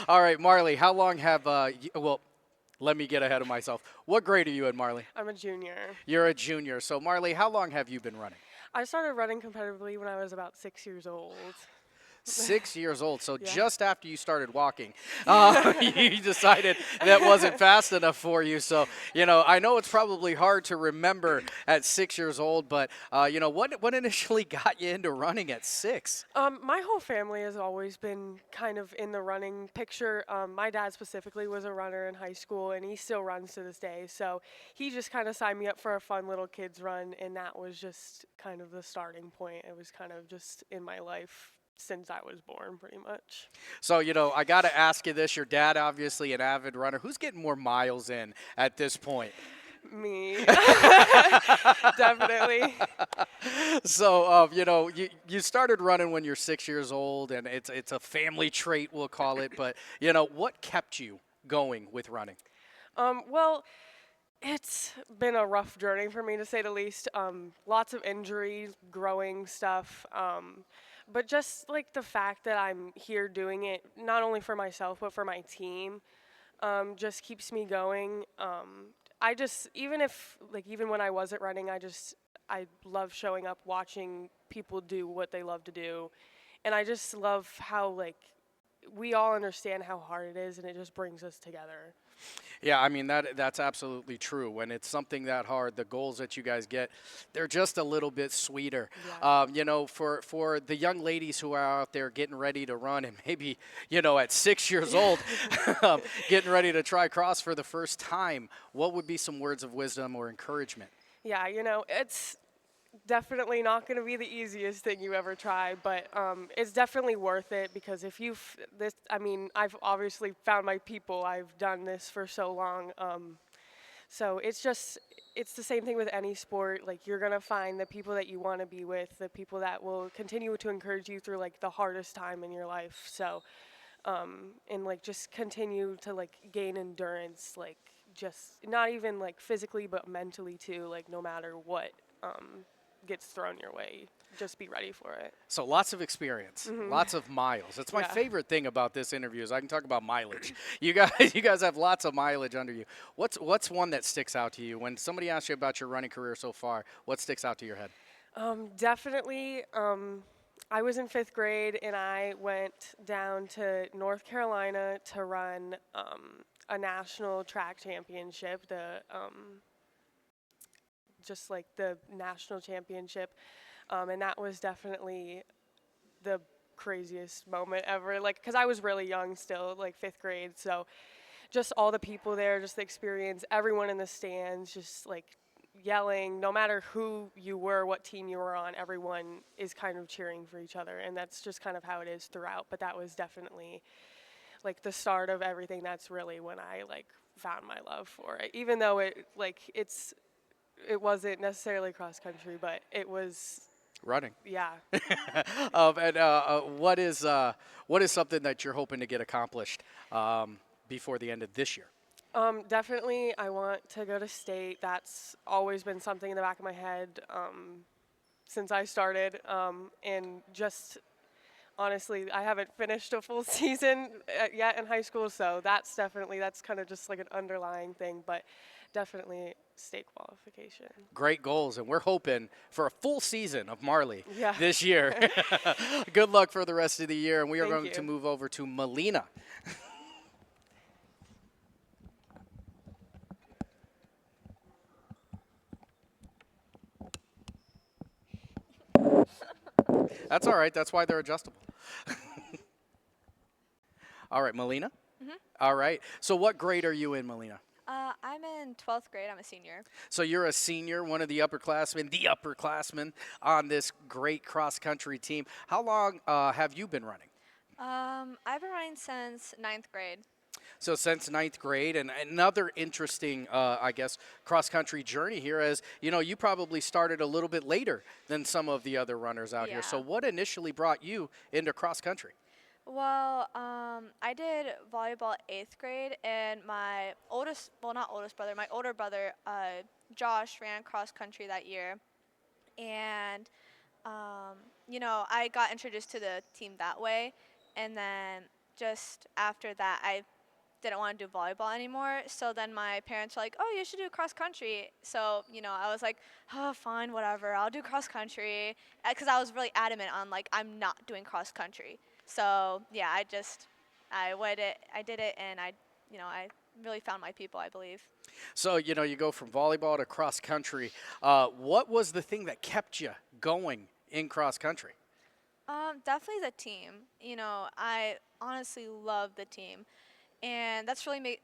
All right, Marley, how long have well, let me get ahead of myself. What grade are you in, Marley? I'm a junior. You're a junior. So, Marley, how long have you been running? I started running competitively when I was about 6 years old. 6 years old. So Yeah. just after you started walking, you decided that wasn't fast enough for you. So, you know, I know it's probably hard to remember at 6 years old, but, you know, what initially got you into running at 6? My whole family has always been kind of in the running picture. My dad specifically was a runner in high school, and he still runs to this day. So he just kind of signed me up for a fun little kids run, and that was just kind of the starting point. It was kind of just in my life since I was born, pretty much. So, you know, I got to ask you this. Your dad, obviously an avid runner. Who's getting more miles in at this point? Me. Definitely. So, you know, you started running when you're 6 years old, and it's a family trait, we'll call it. But, you know, what kept you going with running? Well, it's been a rough journey for me, to say the least. Lots of injuries, growing stuff. But just like the fact that I'm here doing it, not only for myself, but for my team, just keeps me going. I just, even when I wasn't running, I love showing up, watching people do what they love to do. And I just love how, like, we all understand how hard it is, and it just brings us together. Yeah, I mean, that's absolutely true. When it's something that hard, the goals that you guys get, they're just a little bit sweeter. Yeah. You know, for the young ladies who are out there getting ready to run and maybe, you know, at 6 years old, getting ready to try cross for the first time, what would be some words of wisdom or encouragement? Yeah, you know, it's definitely not going to be the easiest thing you ever try, but it's definitely worth it because if I've obviously found my people. I've done this for so long. So it's the same thing with any sport. Like, you're going to find the people that you want to be with, the people that will continue to encourage you through, like, the hardest time in your life. So, and, like, just continue to, like, gain endurance, like, just not even, like, physically, but mentally, too, like, no matter what gets thrown your way, just be ready for it. So lots of experience, lots of miles. That's my Yeah. favorite thing about this interview is I can talk about mileage. You guys have lots of mileage under you. What's one that sticks out to you when somebody asks you about your running career so far? What sticks out to your head? Definitely. I was in 5th grade and I went down to North Carolina to run a national track championship. Just like the national championship, and that was definitely the craziest moment ever, like, because I was really young still, like 5th grade, so just all the people there, just the experience, everyone in the stands just like yelling, no matter who you were, what team you were on, everyone is kind of cheering for each other, and that's just kind of how it is throughout. But that was definitely like the start of everything. That's really when I like found my love for it, even though it wasn't necessarily cross country, but it was Running. Yeah. What is something that you're hoping to get accomplished before the end of this year? Definitely, I want to go to state. That's always been something in the back of my head since I started. And just honestly, I haven't finished a full season yet in high school, so that's kind of just like an underlying thing, but definitely state qualification. Great goals, and we're hoping for a full season of Marley Yeah. this year. Good luck for the rest of the year, and we are Thank going to you. move over to Melina. That's all right. That's why they're adjustable. All right, Melina? All right. So what grade are you in, Melina? I'm in 12th grade. I'm a senior. So you're a senior, one of the upperclassmen on this great cross-country team. How long have you been running? I've been running since 9th grade. So since 9th grade, and another interesting, I guess, cross-country journey here as, you know, you probably started a little bit later than some of the other runners out here. So what initially brought you into cross-country? Well, I did volleyball 8th grade, and my my older brother, Josh, ran cross country that year. And, you know, I got introduced to the team that way. And then just after that, I didn't want to do volleyball anymore. So then my parents were like, oh, you should do cross country. So, you know, I was like, oh, fine, whatever, I'll do cross country. Because I was really adamant on, like, I'm not doing cross country. So, yeah, I did it, and I really found my people, I believe. So, you know, you go from volleyball to cross country. What was the thing that kept you going in cross country? Definitely the team. You know, I honestly love the team, and that's what made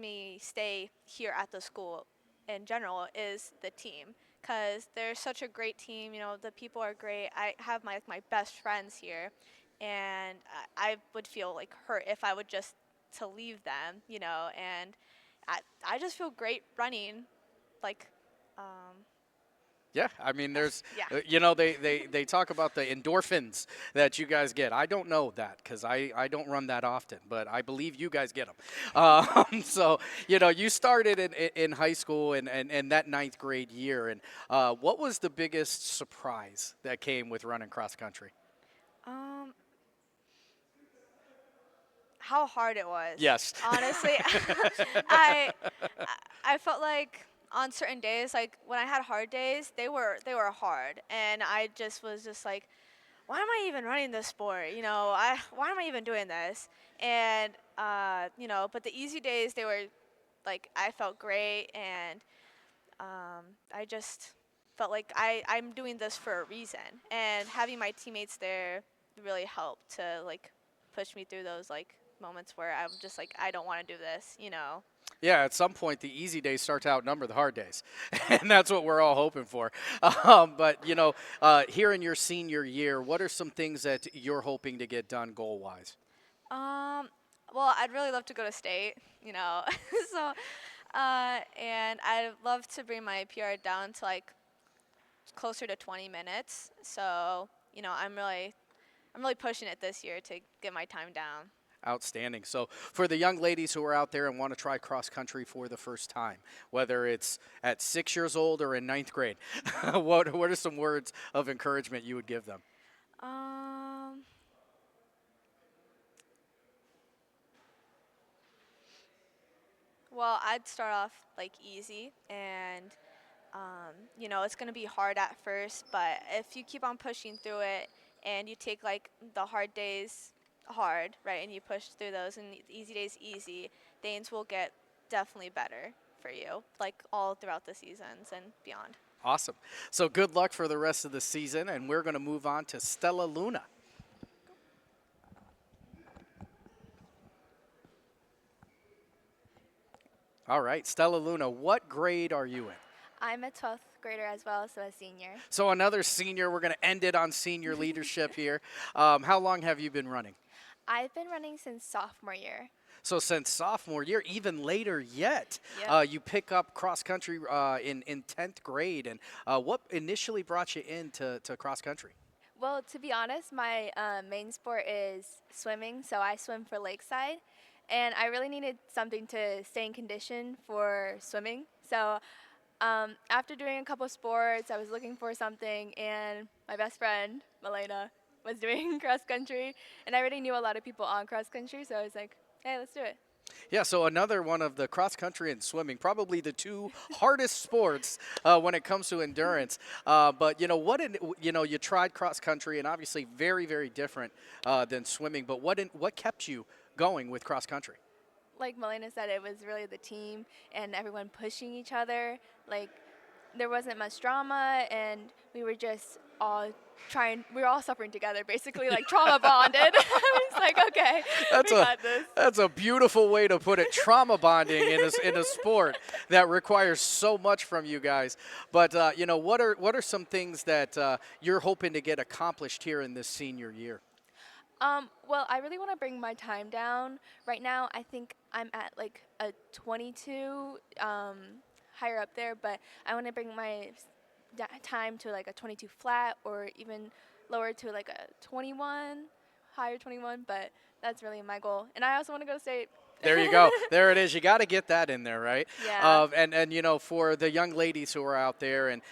me stay here at the school in general is the team, because they're such a great team. You know, the people are great. I have my best friends here, and I would feel like hurt if I would just to leave them. You know, and I just feel great running, like. Yeah, I mean, there's, Yeah. you know, they talk about the endorphins that you guys get. I don't know that because I don't run that often, but I believe you guys get them. So, you know, you started in high school and that 9th grade year. And what was the biggest surprise that came with running cross country? how hard it was. Yes. Honestly, I felt like on certain days, like when I had hard days, they were hard, and I just was just like, why am I even running this sport? You know, why am I even doing this? And you know, but the easy days, they were like, I felt great, and I just felt like I'm doing this for a reason, and having my teammates there really helped to like push me through those like moments where I'm just like, I don't want to do this, you know. Yeah, at some point, the easy days start to outnumber the hard days, and that's what we're all hoping for. But, you know, here in your senior year, what are some things that you're hoping to get done goal-wise? Well, I'd really love to go to state, you know, so, and I'd love to bring my PR down to like closer to 20 minutes. So, you know, I'm really pushing it this year to get my time down. Outstanding. So for the young ladies who are out there and want to try cross country for the first time, whether it's at 6 years old or in 9th grade, what are some words of encouragement you would give them? Well, I'd start off like easy, and you know, it's going to be hard at first, but if you keep on pushing through it and you take like the hard days hard, right, and you push through those and the easy days easy, things will get definitely better for you, like all throughout the seasons and beyond. Awesome. So good luck for the rest of the season, and we're going to move on to Stella Luna. All right, Stella Luna, what grade are you in? I'm a 12th grader as well, so a senior. So another senior. We're going to end it on senior leadership here. How long have you been running? I've been running since sophomore year. So since sophomore year, even later yet, Yep. you pick up cross country in 10th grade. And what initially brought you into cross country? Well, to be honest, my main sport is swimming, so I swim for Lakeside. And I really needed something to stay in condition for swimming. So after doing a couple sports, I was looking for something, and my best friend, Milena, was doing cross country. And I already knew a lot of people on cross country, so I was like, hey, let's do it. Yeah, so another one of the cross country and swimming, probably the two hardest sports when it comes to endurance. But you know you tried cross country, and obviously very, very different than swimming. But what kept you going with cross country? Like Milena said, it was really the team and everyone pushing each other. Like, there wasn't much drama, and we were just all we were all suffering together, basically, like trauma bonded. I was like, okay, we got this. That's a beautiful way to put it. Trauma bonding in a sport that requires so much from you guys. But you know, what are some things that you're hoping to get accomplished here in this senior year? Well, I really want to bring my time down. Right now, I think I'm at like a 22, higher up there, but I want to bring my time to like a 22 flat, or even lower to like a 21, higher 21, but that's really my goal. And I also want to go to state. There you go. There it is. You got to get that in there, right? Yeah. And you know, for the young ladies who are out there, and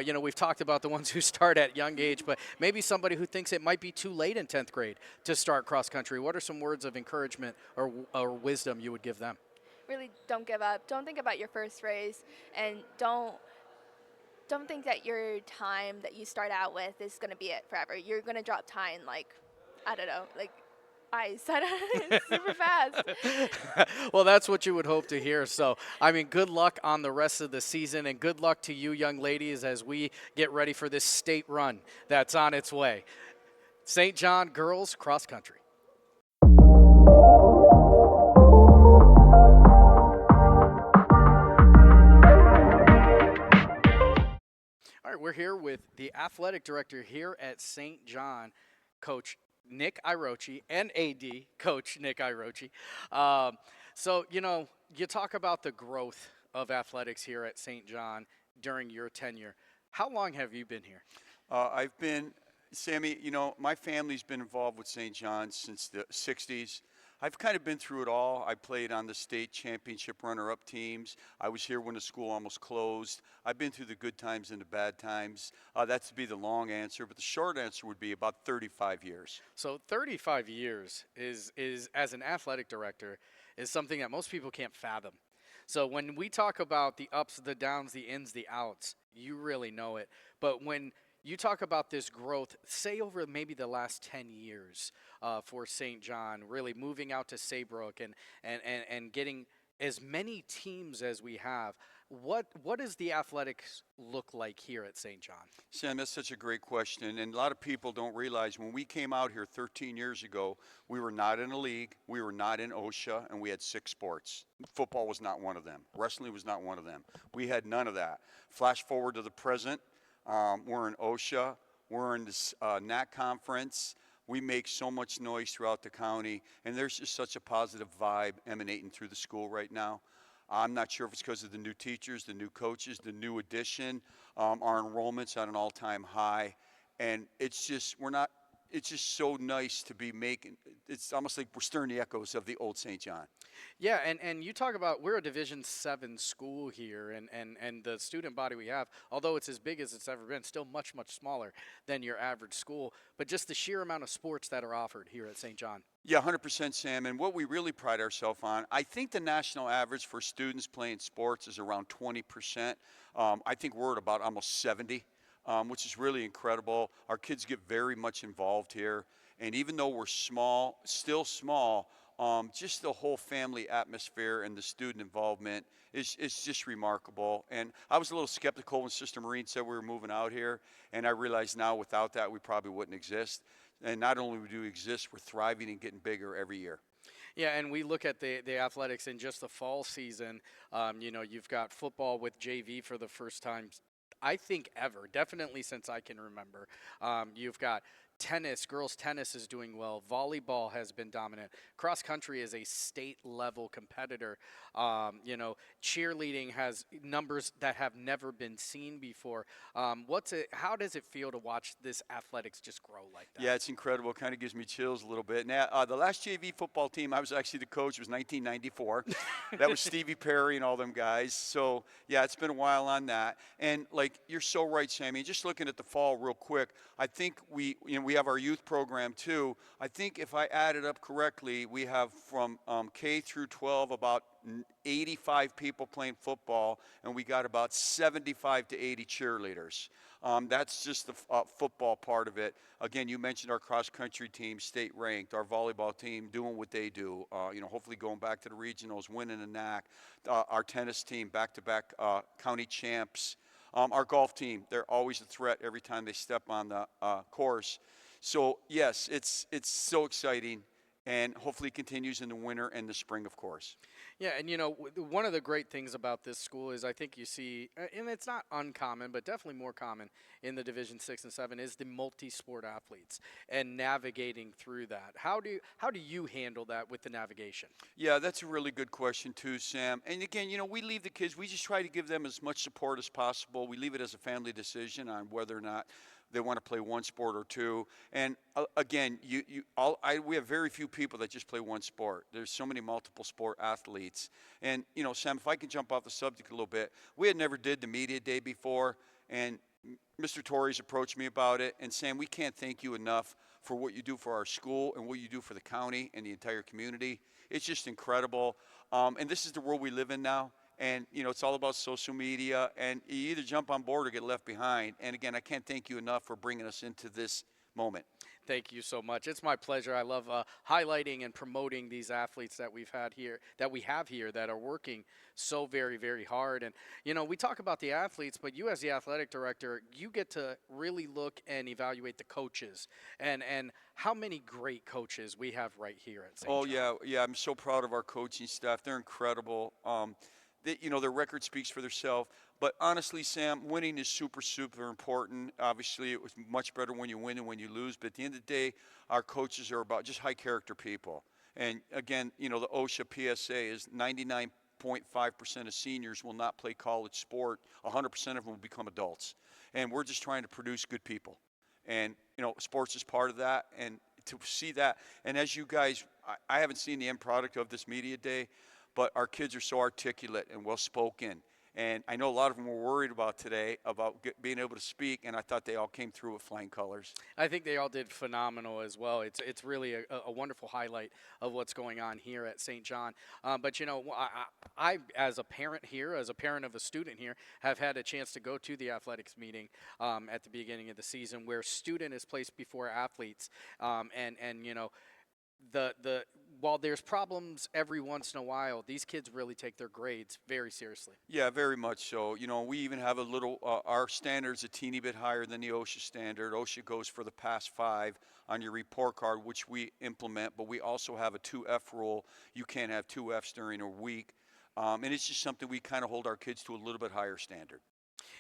you know, we've talked about the ones who start at young age, but maybe somebody who thinks it might be too late in 10th grade to start cross country. What are some words of encouragement or wisdom you would give them? Really, don't give up. Don't think about your first race, and don't think that your time that you start out with is going to be it forever. You're going to drop time like, I don't know, like ice. It's super fast. Well, that's what you would hope to hear. So, I mean, good luck on the rest of the season, and good luck to you young ladies as we get ready for this state run that's on its way. St. John girls cross country. All right, we're here with the athletic director here at St. John, Coach Nick Irochi, and AD Coach Nick Irochi. So, you know, you talk about the growth of athletics here at St. John during your tenure. How long have you been here? I've been, Sammy, you know, my family's been involved with St. John's since the 60s. I've kind of been through it all. I played on the state championship runner-up teams. I was here when the school almost closed. I've been through the good times and the bad times. That's to be the long answer, but the short answer would be about 35 years. So 35 years is as an athletic director is something that most people can't fathom. So when we talk about the ups, the downs, the ins, the outs, you really know it. But when you talk about this growth, say over maybe the last 10 years for St. John, really moving out to Saybrook and getting as many teams as we have, what does the athletics look like here at St. John? Sam, that's such a great question. And a lot of people don't realize when we came out here 13 years ago, we were not in a league, we were not in OSHA, and we had 6 sports. Football was not one of them. Wrestling was not one of them. We had none of that. Flash forward to the present, we're in OSHA, we're in this NAC conference. We make so much noise throughout the county, and there's just such a positive vibe emanating through the school right now. I'm not sure if it's because of the new teachers, the new coaches, the new addition. Our enrollment's at an all-time high, and it's just so nice to be making. It's almost like we're stirring the echoes of the old St. John. Yeah, and you talk about we're a Division 7 school here, and the student body we have, although it's as big as it's ever been, still much, much smaller than your average school. But just the sheer amount of sports that are offered here at St. John. Yeah, 100%, Sam. And what we really pride ourselves on, I think the national average for students playing sports is around 20%. I think we're at about almost 70, which is really incredible. Our kids get very much involved here. And even though we're small, still small, just the whole family atmosphere and the student involvement is just remarkable. And I was a little skeptical when Sister Maureen said we were moving out here, and I realize now without that we probably wouldn't exist. And not only do we exist, we're thriving and getting bigger every year. Yeah, and we look at the athletics in just the fall season. You've got football with JV for the first time, I think, ever, definitely since I can remember. You've got tennis, girls tennis is doing well. Volleyball has been dominant. Cross country is a state level competitor. Cheerleading has numbers that have never been seen before. How does it feel to watch this athletics just grow like that? Yeah, it's incredible. It kind of gives me chills a little bit. Now, the last JV football team, I was actually the coach, was 1994. That was Stevie Perry and all them guys. So, yeah, it's been a while on that. And, you're so right, Sammy. Just looking at the fall real quick, I think we have our youth program, too. I think if I added up correctly, we have from K through 12 about 85 people playing football, and we got about 75 to 80 cheerleaders. That's just the football part of it. Again, you mentioned our cross-country team, state ranked, our volleyball team doing what they do, hopefully going back to the regionals, winning a NAC, our tennis team, back-to-back county champs. Our golf team, they're always a threat every time they step on the course. So, yes, it's so exciting, and hopefully continues in the winter and the spring, of course. Yeah, and one of the great things about this school is I think you see, and it's not uncommon, but definitely more common in the Division 6 and 7, is the multi-sport athletes and navigating through that. How do you handle that with the navigation? Yeah, that's a really good question too, Sam. And again, we leave the kids, we just try to give them as much support as possible. We leave it as a family decision on whether or not they want to play one sport or two. And again, we have very few people that just play one sport. There's so many multiple sport athletes. And, Sam, if I can jump off the subject a little bit, we had never did the media day before, and Mr. Torres approached me about it. And, Sam, we can't thank you enough for what you do for our school and what you do for the county and the entire community. It's just incredible. And this is the world we live in now. And, it's all about social media, and you either jump on board or get left behind. And, again, I can't thank you enough for bringing us into this moment. Thank you so much. It's my pleasure. I love highlighting and promoting these athletes that we have here that are working so very, very hard. And, we talk about the athletes, but you as the athletic director, you get to really look and evaluate the coaches and how many great coaches we have right here at St. John. Yeah. I'm so proud of our coaching staff. They're incredible. Their record speaks for themselves. But honestly, Sam, winning is super, super important. Obviously, it was much better when you win than when you lose. But at the end of the day, our coaches are about just high-character people. And, again, the OSHA PSA is 99.5% of seniors will not play college sport. 100% of them will become adults. And we're just trying to produce good people. And, sports is part of that. And to see that. And as you guys, I haven't seen the end product of this media day, but our kids are so articulate and well-spoken. And I know a lot of them were worried about today about being able to speak, and I thought they all came through with flying colors. I think they all did phenomenal as well. It's really a wonderful highlight of what's going on here at St. John. But, you know, I, as a parent here, as a parent of a student here, have had a chance to go to the athletics meeting at the beginning of the season where student is placed before athletes. And you know, while there's problems every once in a while, these kids really take their grades very seriously. Yeah, very much so. You know, we even have a little, our standard's a teeny bit higher than the OSHA standard. OSHA goes for the past 5 on your report card, which we implement, but we also have a 2F rule. You can't have 2 Fs during a week. And it's just something we kind of hold our kids to a little bit higher standard.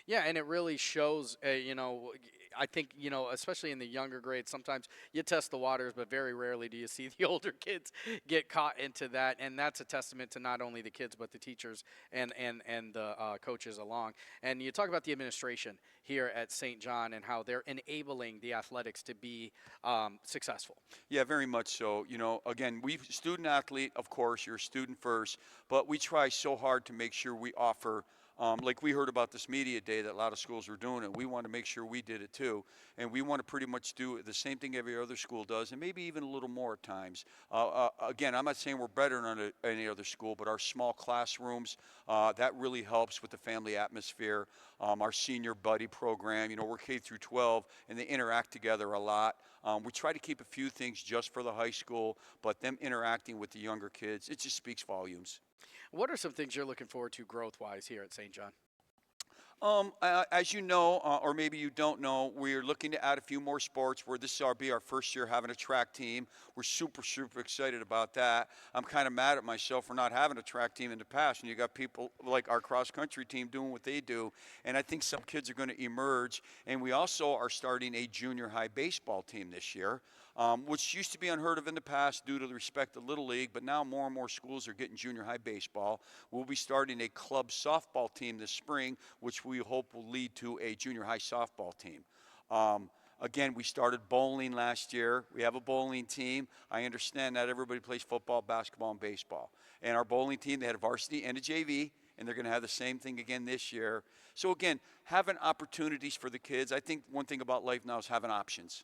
Yeah, and it really shows, you know, I think, you know, especially in the younger grades, sometimes you test the waters, but very rarely do you see the older kids get caught into that. And that's a testament to not only the kids, but the teachers and the coaches along. And you talk about the administration here at St. John and how they're enabling the athletics to be successful. Yeah, very much so. You know, again, student athlete, of course, you're a student first, but we try so hard to make sure we offer like we heard about this media day that a lot of schools were doing it. We want to make sure we did it too. And we want to pretty much do the same thing every other school does, and maybe even a little more at times. Again, I'm not saying we're better than any other school, but our small classrooms, that really helps with the family atmosphere. Our senior buddy program, you know, we're K through 12, and they interact together a lot. We try to keep a few things just for the high school, but them interacting with the younger kids, it just speaks volumes. What are some things you're looking forward to growth-wise here at St. John? As you know, or maybe you don't know, we're looking to add a few more sports where this will be our first year having a track team. We're super, super excited about that. I'm kind of mad at myself for not having a track team in the past, and you got people like our cross-country team doing what they do, and I think some kids are going to emerge. And we also are starting a junior high baseball team this year, which used to be unheard of in the past due to the respect of Little League, but now more and more schools are getting junior high baseball. We'll be starting a club softball team this spring, which we hope will lead to a junior high softball team. Again, we started bowling last year. We have a bowling team. I understand that everybody plays football, basketball, and baseball. And our bowling team, they had a varsity and a JV, and they're going to have the same thing again this year. So again, having opportunities for the kids. I think one thing about life now is having options.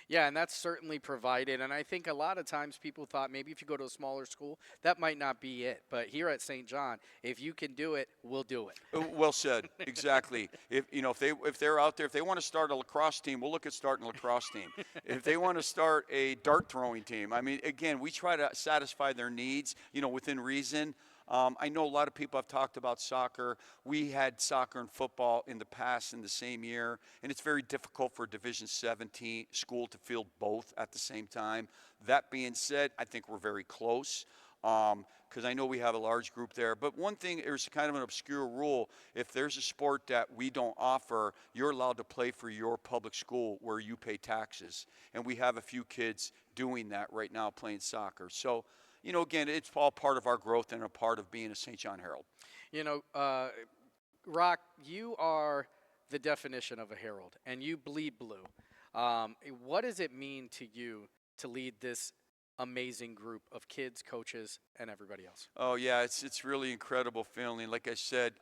Yeah, and that's certainly provided. And I think a lot of times people thought maybe if you go to a smaller school, that might not be it. But here at St. John, if you can do it, we'll do it. Well said. Exactly. If they're out there, if they want to start a lacrosse team, we'll look at starting a lacrosse team. If they want to start a dart throwing team, I mean, again, we try to satisfy their needs, you know, within reason. I know a lot of people have talked about soccer. We had soccer and football in the past in the same year, and it's very difficult for a Division 17 school to field both at the same time. That being said, I think we're very close because I know we have a large group there. But one thing, there's kind of an obscure rule. If there's a sport that we don't offer, you're allowed to play for your public school where you pay taxes. And we have a few kids doing that right now, playing soccer. So, you know, again, it's all part of our growth and a part of being a St. John Herald. You know, Rock, you are the definition of a Herald, and you bleed blue. What does it mean to you to lead this amazing group of kids, coaches, and everybody else? Oh, yeah, it's really incredible feeling. Like I said,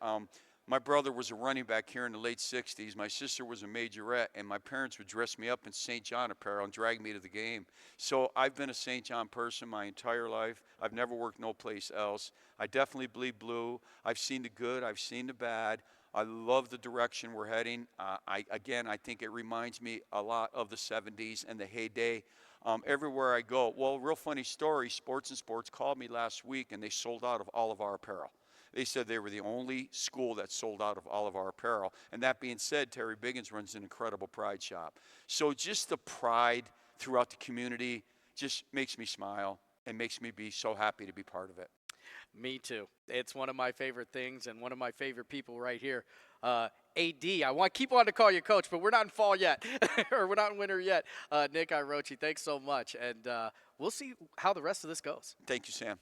my brother was a running back here in the late 60s. My sister was a majorette, and my parents would dress me up in St. John apparel and drag me to the game. So I've been a St. John person my entire life. I've never worked no place else. I definitely bleed blue. I've seen the good. I've seen the bad. I love the direction we're heading. I think it reminds me a lot of the 70s and the heyday. Everywhere I go, well, real funny story, Sports and Sports called me last week, and they sold out of all of our apparel. They said they were the only school that sold out of all of our apparel. And that being said, Terry Biggins runs an incredible pride shop. So just the pride throughout the community just makes me smile and makes me be so happy to be part of it. Me too. It's one of my favorite things and one of my favorite people right here. AD, I keep wanting to call you coach, but we're not in fall yet, or we're not in winter yet. Nick Irochi, thanks so much. And we'll see how the rest of this goes. Thank you, Sam.